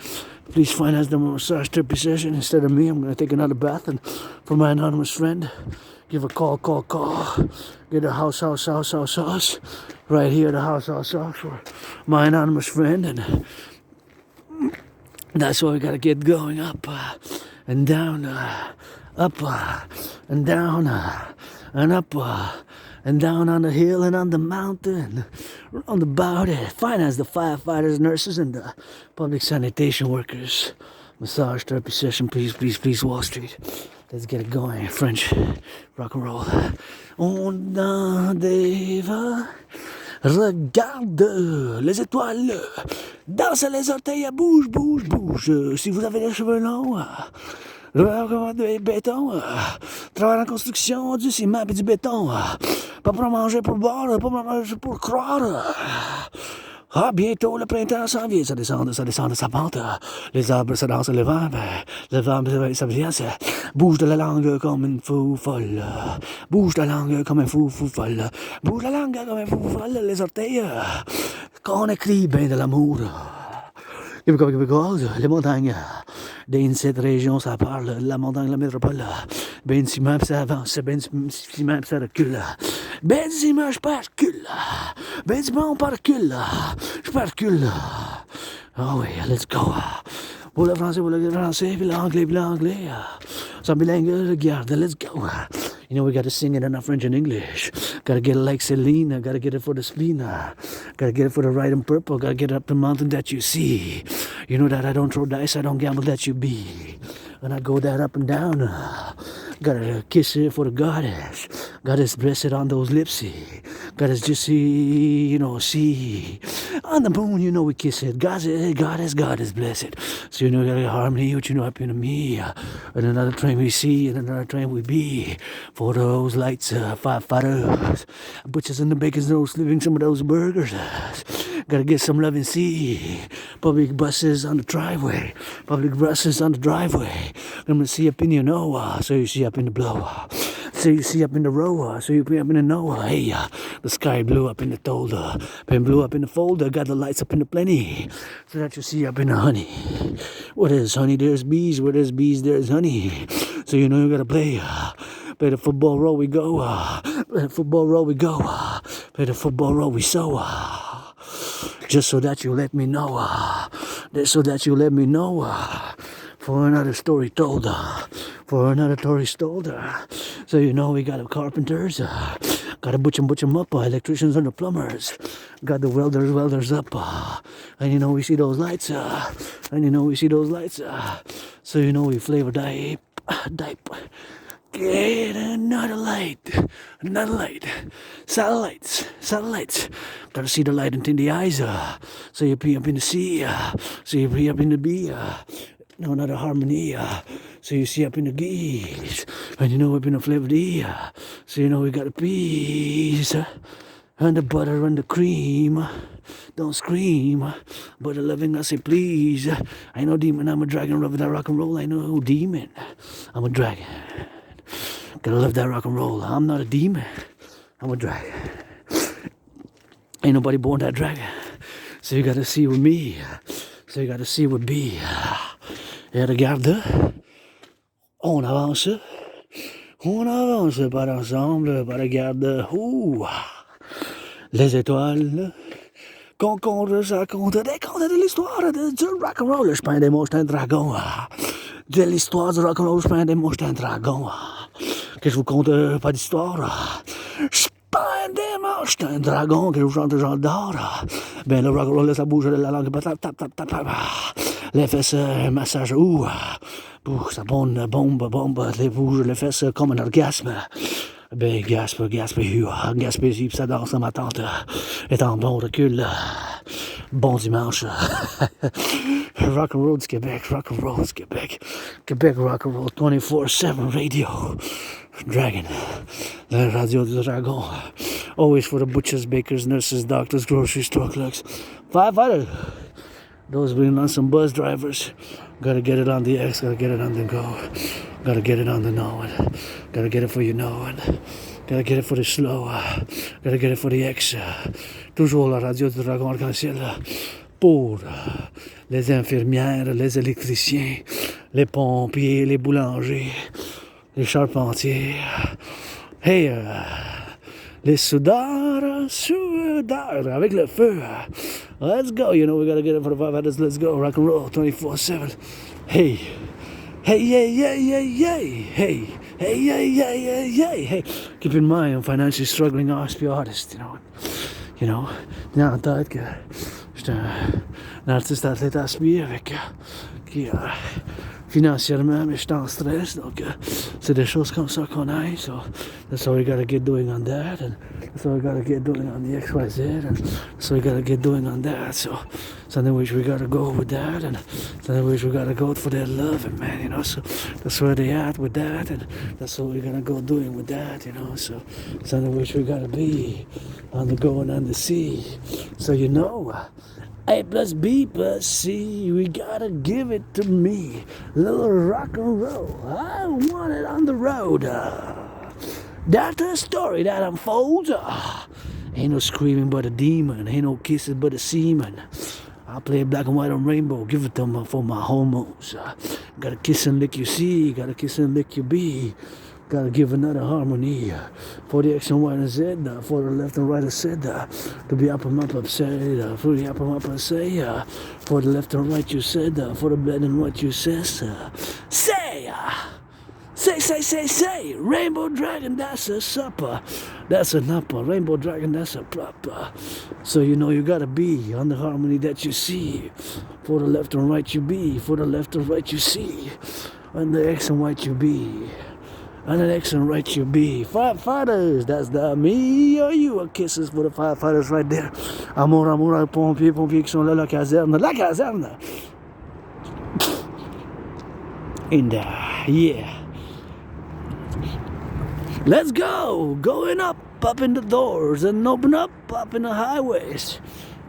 Please finance them a massage therapy session instead of me. I'm going to take another bath, and for my anonymous friend, give a call. Get a house. Right here, the house for my anonymous friend. And that's why we got to get going up and down, up and down and up and down on the hill and on the mountain, round about it. Finance the firefighters, nurses, and the public sanitation workers. Massage therapy session, please, Wall Street. Let's get it going. French rock and roll. On va. Regarde les étoiles. Danse les orteils, bouge. Si vous avez les cheveux longs, du béton, travaille en construction, du ciment et du béton. Pas pour manger pour boire, pas pour manger pour croire. Bientôt le printemps s'en vient, ça descend de sa pente. Les arbres se dansent le vent, ça vient, ça bouge de la langue comme une fou folle. Bouge de la langue comme un fou folle. Bouge la langue comme un fou folle, les orteils, qu'on écrit bien de l'amour. Les montagnes, dans cette région, ça parle, la montagne, la métropole, ben ciment, ça avance, ben ciment, ça recule, ben ciment, je parcule, ben ciment, on recule, je parcule. Oh oui, let's go. Pour le français, puis l'anglais, some bilingue, regarde, let's go. You know, we got to sing it in French and English. Got to get it like Celine. Got to get it for the spleen. Got to get it for the right and purple. Got to get it up the mountain that you see. You know that I don't throw dice. I don't gamble that you be. And I go that up and down. Got to kiss it for the goddess. Goddess bless it on those lips. Goddess just see, you know, see. On the moon, you know we kiss it. Goddess bless it. So you know we got a harmony, which you know up into me. And another train we see, and another train we be. For those lights, firefighters, butchers and the bakers, those living some of those burgers. Gotta get some love and see. Public buses on the driveway. Public buses on the driveway. I'm gonna see up in your know, so you see up in the blow. So you see up in the row, so you be up in the know. Hey, the sky blue up in the folder. Pen blue up in the folder. Got the lights up in the plenty. So that you see up in the honey. What is honey? There's bees. Where there's bees, there's honey. So you know you gotta play. Play the football roll we go. Play the football roll we go. Play the football role we so just so that you let me know just so that you let me know for another story told for another story told so you know we got the carpenters got to butch 'em up electricians and the plumbers got the welders up and you know we see those lights so you know we flavor dipe get another light. Satellites. Gotta see the light in the eyes. So you pee up in the sea. So you pee up in the bee. No, another harmony. So you see up in the geese. And you know up in the flavor D. So you know we got a piece. And the butter and the cream. Don't scream. But the loving I say please. I know demon, I'm a dragon. Love that rock and roll. I know demon. I'm a dragon. Gotta love that rock and roll. I'm not a demon. I'm a dragon. Ain't nobody born that dragon. So you gotta see with me. So you gotta see with me. Et regarde. On avance par ensemble. Par regarde. Les étoiles. Qu'on compte, ça compte. Des contes de l'histoire du rock and roll. Je peins des mots, j'étais un dragon. De l'histoire du rock and roll, je peins des mots, j'étais un dragon. Que je vous conte pas d'histoire. Je peins des mots, j'étais un dragon. Que je vous chante des gens d'or. Ben le rock and roll, ça bouge de la langue. Tap. Les fesses, massage. Ça bombe. Les bouge, les fesses comme un orgasme. Ben, gaspe, ça danse ma tante. Étant bon recul. Bon dimanche. Rock and roll du Québec. Québec rock and roll 24/7 radio. Dragon. La radio du dragon. Always for the butchers, bakers, nurses, doctors, grocery store clerks. Firefighters. Those being on some bus drivers. Gotta get it on the X, gotta get it on the go. Gotta get it on the knowing. Gotta get it for you knowing. Gotta get it for the slow. Gotta get it for the X. Toujours la radio du dragon arc-en-ciel. Pour les infirmières, les électriciens, les pompiers, les boulangers, les charpentiers. Hey, les soudeurs, avec le feu. Let's go, you know, we gotta get it for the firefighters. Let's go, rock and roll 24/7. Hey, hey. Keep in mind, I'm financially struggling artist, you know. Tenez en tête que j'étais un artiste athlète aspiré qui financièrement, mais j'étais en stress, donc c'est des choses comme ça qu'on a, so that's what we gotta get doing on that, and that's what we gotta get doing on the XYZ, and that's what we gotta get doing on that, so something which we gotta go with that, and something which we gotta go for that love, and man, you know, so that's where they at with that, and that's what we're gonna go doing with that, you know, so something which we gotta be on the go and on the sea, so you know, A plus B plus C, we gotta give it to me. Little rock and roll, I want it on the road. That's a story that unfolds. Ain't no screaming but a demon, ain't no kisses but a semen. I play black and white and rainbow, give it to them for my homos. Gotta kiss and lick your C, gotta kiss and lick your B. Gotta give another harmony for the X and Y and Z, for the left and right and Z, to be up and up said, for the up and up say, for the left and right you said, for the bed and what you says, say, Rainbow Dragon, that's a supper, that's an upper, Rainbow Dragon, that's a proper. So you know you gotta be on the harmony that you see, for the left and right you be, for the left and right you see, and the X and Y you be. And the next and right you be. Firefighters, that's the me or you. A kisses for the firefighters right there. Amour, pompiers qui sont là, la caserne. In there, yeah. Let's go, going up in the doors and open up in the highways.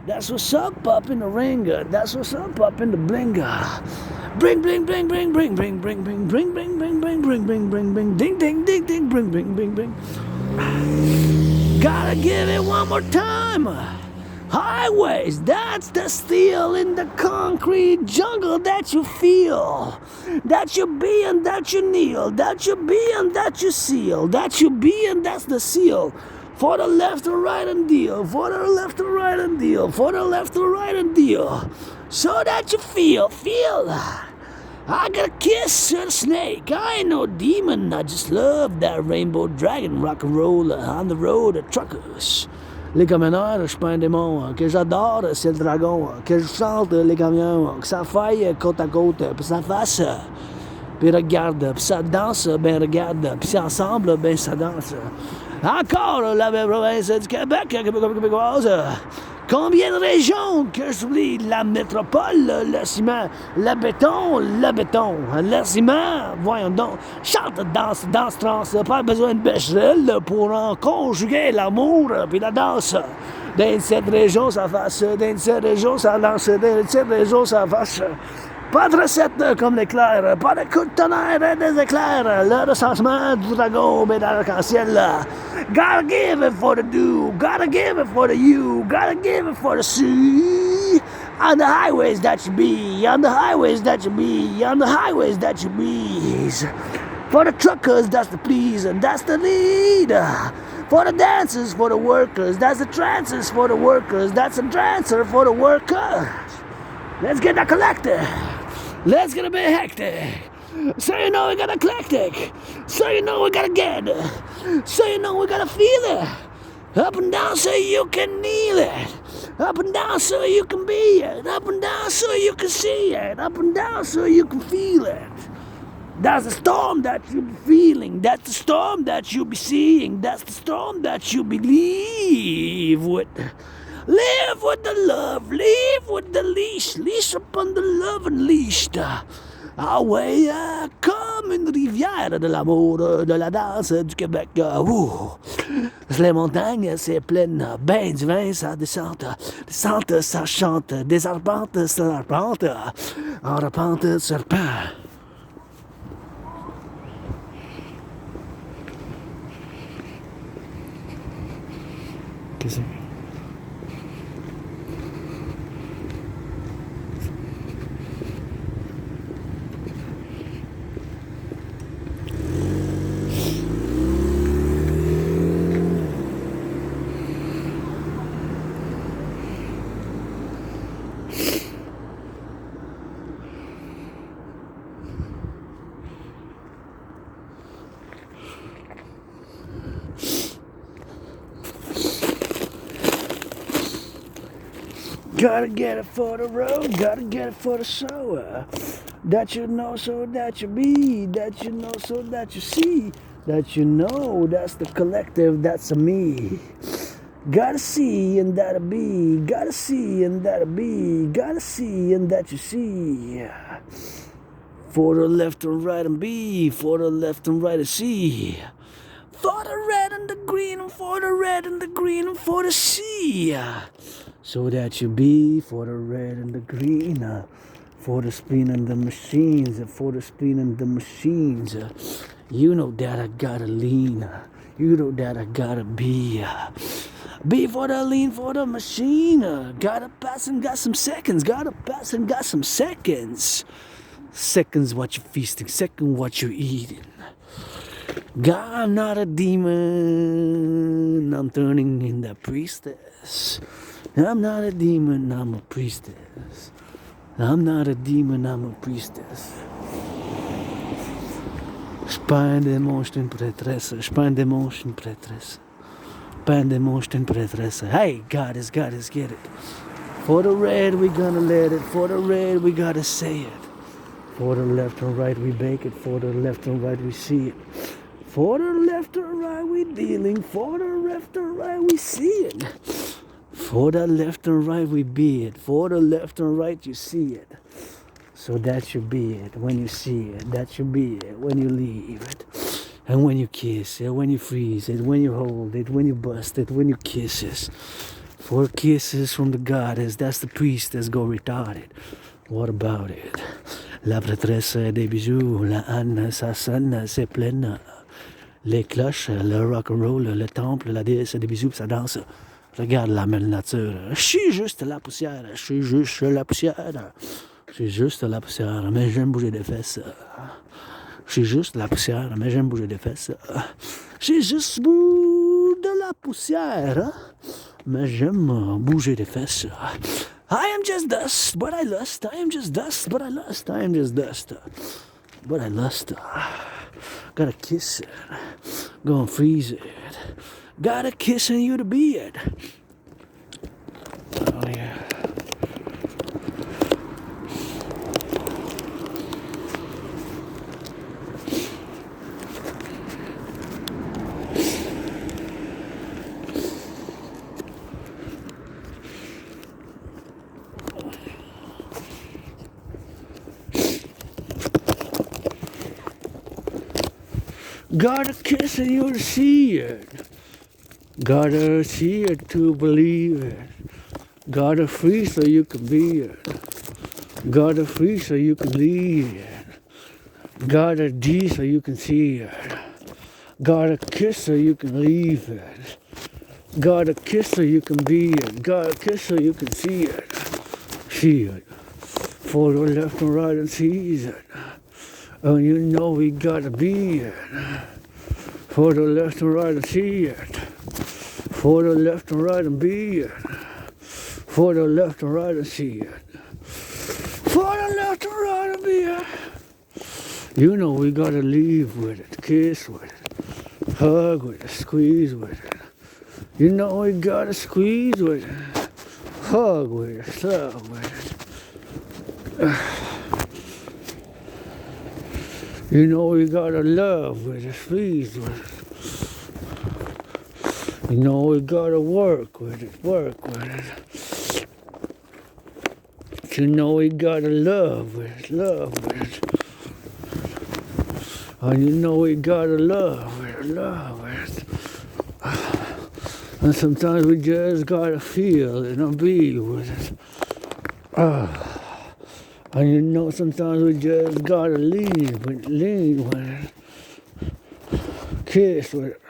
That's what's up in the ringer. That's what's up in the blinger. Bring, ding, ding, bring. Gotta give it one more time. Highways, that's the steel in the concrete jungle that you feel. That you be and that you kneel. That you be and that you seal. That you be and that's the seal. For the left or right and deal. For the left or right and deal. For the left or right and deal. So that you feel. I got a kiss and a snake. I ain't no demon. I just love that rainbow dragon rock and roll on the road of truckers. Les camionneurs, je suis pas un démon. Que j'adore, c'est le dragon. Que je chante les camions. Que ça faille côte à côte. Puis ça fasse. Puis regarde. Puis ça danse. Ben regarde. Puis c'est ensemble. Ben ça danse. Encore la même province du Québec. Québécoise. Combien de régions que j'oublie? La métropole, le ciment, le béton, le ciment, voyons donc. Chante, danse, trans, pas besoin de bécherelle pour en conjuguer l'amour puis la danse. Dans cette région, ça fasse, dans cette région, ça lance, dans cette région, ça fasse. Pas de recette comme l'éclair, pas de coup de tonnerre et des éclairs. Le recensement du dragon, mais dans l'arc-en-ciel. Gotta give it for the do, gotta give it for the you, gotta give it for the sea. On the highways that you be, on the highways that you be, on the highways that you be. For the truckers, that's the please, and that's the lead. For the dancers, for the workers, that's the trances for the workers, that's the dancer for the workers. Let's get that collective. Let's get a bit hectic. So you know we got eclectic. So you know we gotta get. So you know we gotta feel it. Up and down so you can kneel it. Up and down so you can be it. Up and down so you can see it. Up and down so you can feel it. That's the storm that you be feeling. That's the storm that you be seeing. That's the storm that you believe with. Live with the love, live with the leash upon the love unleashed. Ah ouais, comme une rivière de l'amour, de la danse du Québec. Les montagnes, c'est pleine, ben du vin, ça descente, ça chante, des arpentes, ça arpente, en repente, serpent. Qu'est-ce que c'est? Gotta get it for the road, gotta get it for the sower. That you know so that you be, that you know so that you see, that you know that's the collective, that's a me. Gotta see and that'll be, gotta see and that'll be, gotta see and that you see. For the left and right and be, for the left and right and see. For the red and the green, and for the red and the green, and for the sea. So that you be for the red and the green, for the spleen and the machines, for the spleen and the machines. You know that I gotta lean, you know that I gotta be. Be for the lean, for the machine. Gotta pass and got some seconds, gotta pass and got some seconds. Seconds what you feasting, second what you eating. God, I'm not a demon, I'm turning in the priestess. I'm not a demon, I'm a priestess. I'm not a demon, I'm a priestess. Je suis pas un démon, je suis une prêtresse. Je suis pas un démon, je suis une prêtresse. Pas un démon, je suis une prêtresse. Hey, goddess, get it. For the red, we gonna let it. For the red, we gotta say it. For the left and right, we bake it. For the left and right, we see it. For the left and right, we dealing. For the left and right, we see it. For the left and right, we be it. For the left and right, you see it. So that you be it when you see it. That you be it when you leave it. And when you kiss it, when you freeze it, when you hold it, when you bust it, when you kiss it. 4 kisses from the goddess, that's the priestess, go retarded. What about it? La prêtresse des bisous, la Anne, sa sonne, c'est pleine. Les cloches, le rock and roll, le temple, la déesse des bisous, ça danse. Regarde la belle nature. Je suis juste la poussière, je suis juste la poussière. Je suis juste la poussière, mais j'aime bouger des fesses. Je suis juste la poussière, mais j'aime bouger des fesses. J'ai juste bout de la poussière, mais j'aime bouger des fesses. I am just dust, but I lust. I am just dust, but I lust. I am just dust, but I lust. Gotta kiss it, gonna freeze it. Gotta kissing you to be it. Oh yeah. Gotta kiss and you to see it. Gotta see it to believe it. Gotta free so you can be it. Gotta free so you can lead it. Gotta D so you can see it. Gotta kiss so you can leave it. Gotta kiss so you can be it. Gotta kiss so you can see it. See it. Forward, left and right and seize it. Oh, you know we gotta be it. For the left and right and see it. For the left and right and be it. For the left and right and see it. For the left and right and be it. You know we gotta leave with it, kiss with it, hug with it, squeeze with it. You know we gotta squeeze with it, hug with it, love with it. You know we gotta love with it, squeeze with it. You know we gotta work with it, work with it. You know we gotta love with it, love with it. And you know we gotta love with it, love with it. And sometimes we just gotta feel it and be with it. And you know sometimes we just gotta lean with it, kiss with it.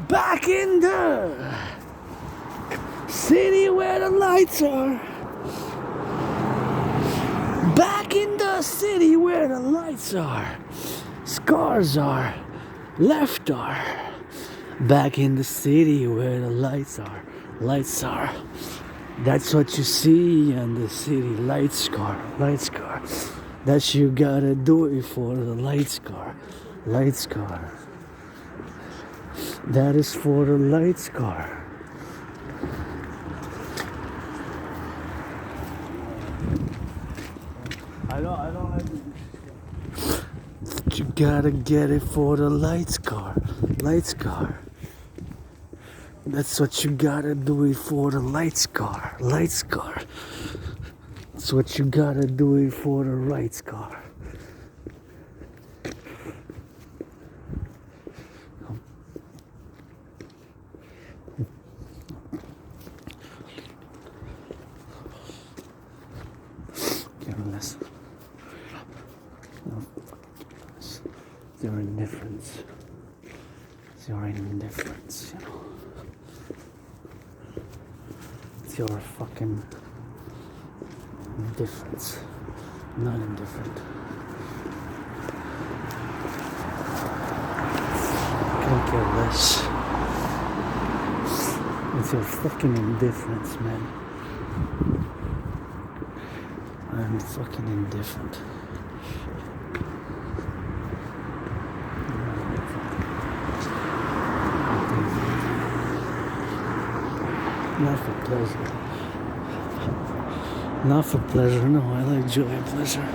Back in the city where the lights are. Back in the city where the lights are. Scars are, left are. Back in the city where the lights are. Lights are. That's what you see in the city. Light scar, light scar. That's you gotta do it for the light scar. Light scar. That is for the light scar. I don't like it. You gotta get it for the light scar. Light scar. That's what you gotta do it for the light scar. Light scar. That's what you gotta do it for the right scar. Careless. No. It's your indifference. It's your indifference, you know. It's your fucking indifference. Not indifferent. I can't care less. It's your fucking indifference, man. I'm fucking indifferent. Not for pleasure. Not for pleasure, no, I like joy and pleasure.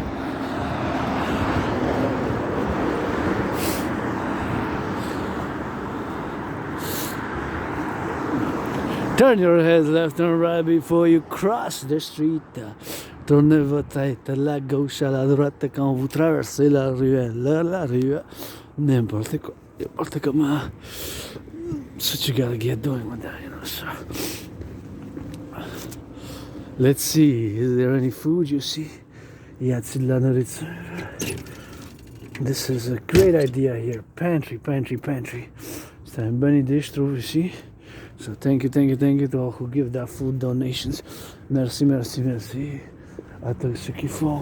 Turn your head left and right before you cross the street. Tournez votre tête à la gauche, à la droite quand vous traversez la ruelle. La rue, n'importe quoi, n'importe comment. That's what you gotta get doing with that, you know, so. Let's see, is there any food you see? Y a-t-il de la nourriture? This is a great idea here. Pantry. C'est une bonne idée, je trouve, ici. So thank you to all who give that food donations. Merci. À tous ceux qui font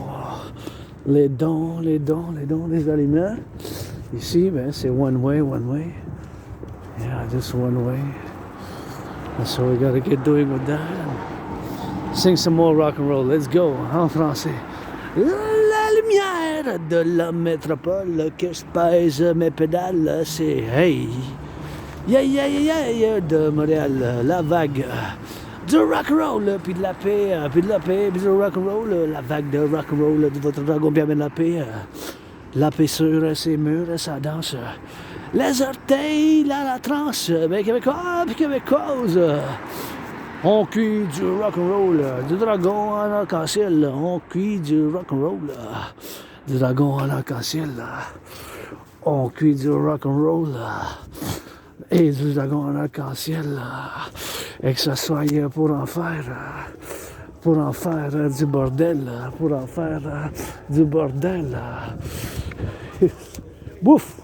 les dons des aliments. Ici, ben, c'est one way. Yeah, just one way. That's what we gotta get doing with that. Sing some more rock and roll. Let's go, en français. La lumière de la métropole que je pèse mes pédales, c'est hey. Yeah, de Montréal, la vague du rock'n'roll, puis de la paix, puis du rock'n'roll, la vague de rock'n'roll de votre dragon bien de la paix sur ses murs, ça danse. Les orteils, la transe, ben québécoise. On cuit du rock'n'roll, du dragon en arc-en-ciel, on cuit du rock'n'roll, du dragon en arc-en-ciel, on cuit du rock'n'roll. Et du dragon en arc-en-ciel, et que ça soit pour en faire du bordel, Bouf.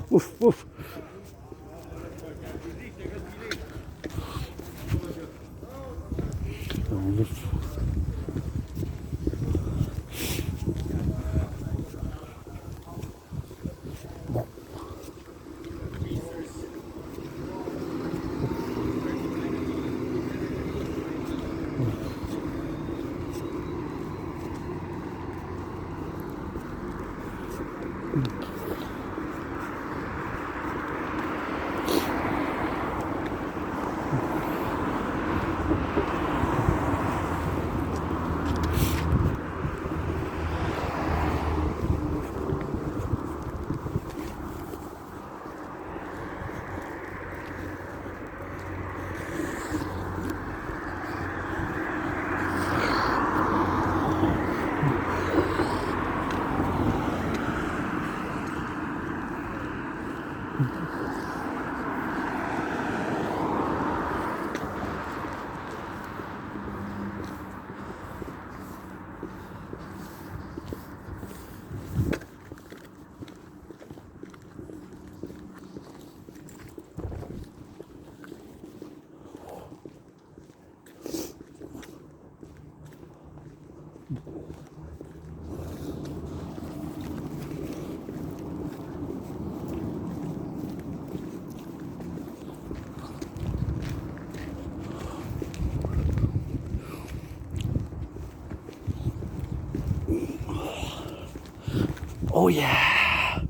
Oh yeah,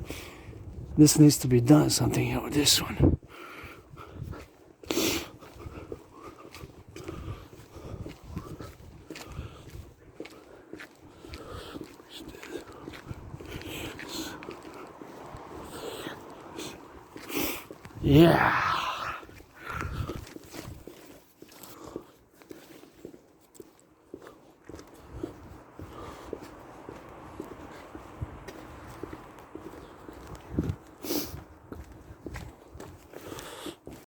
this needs to be done, something here with this one. Yeah.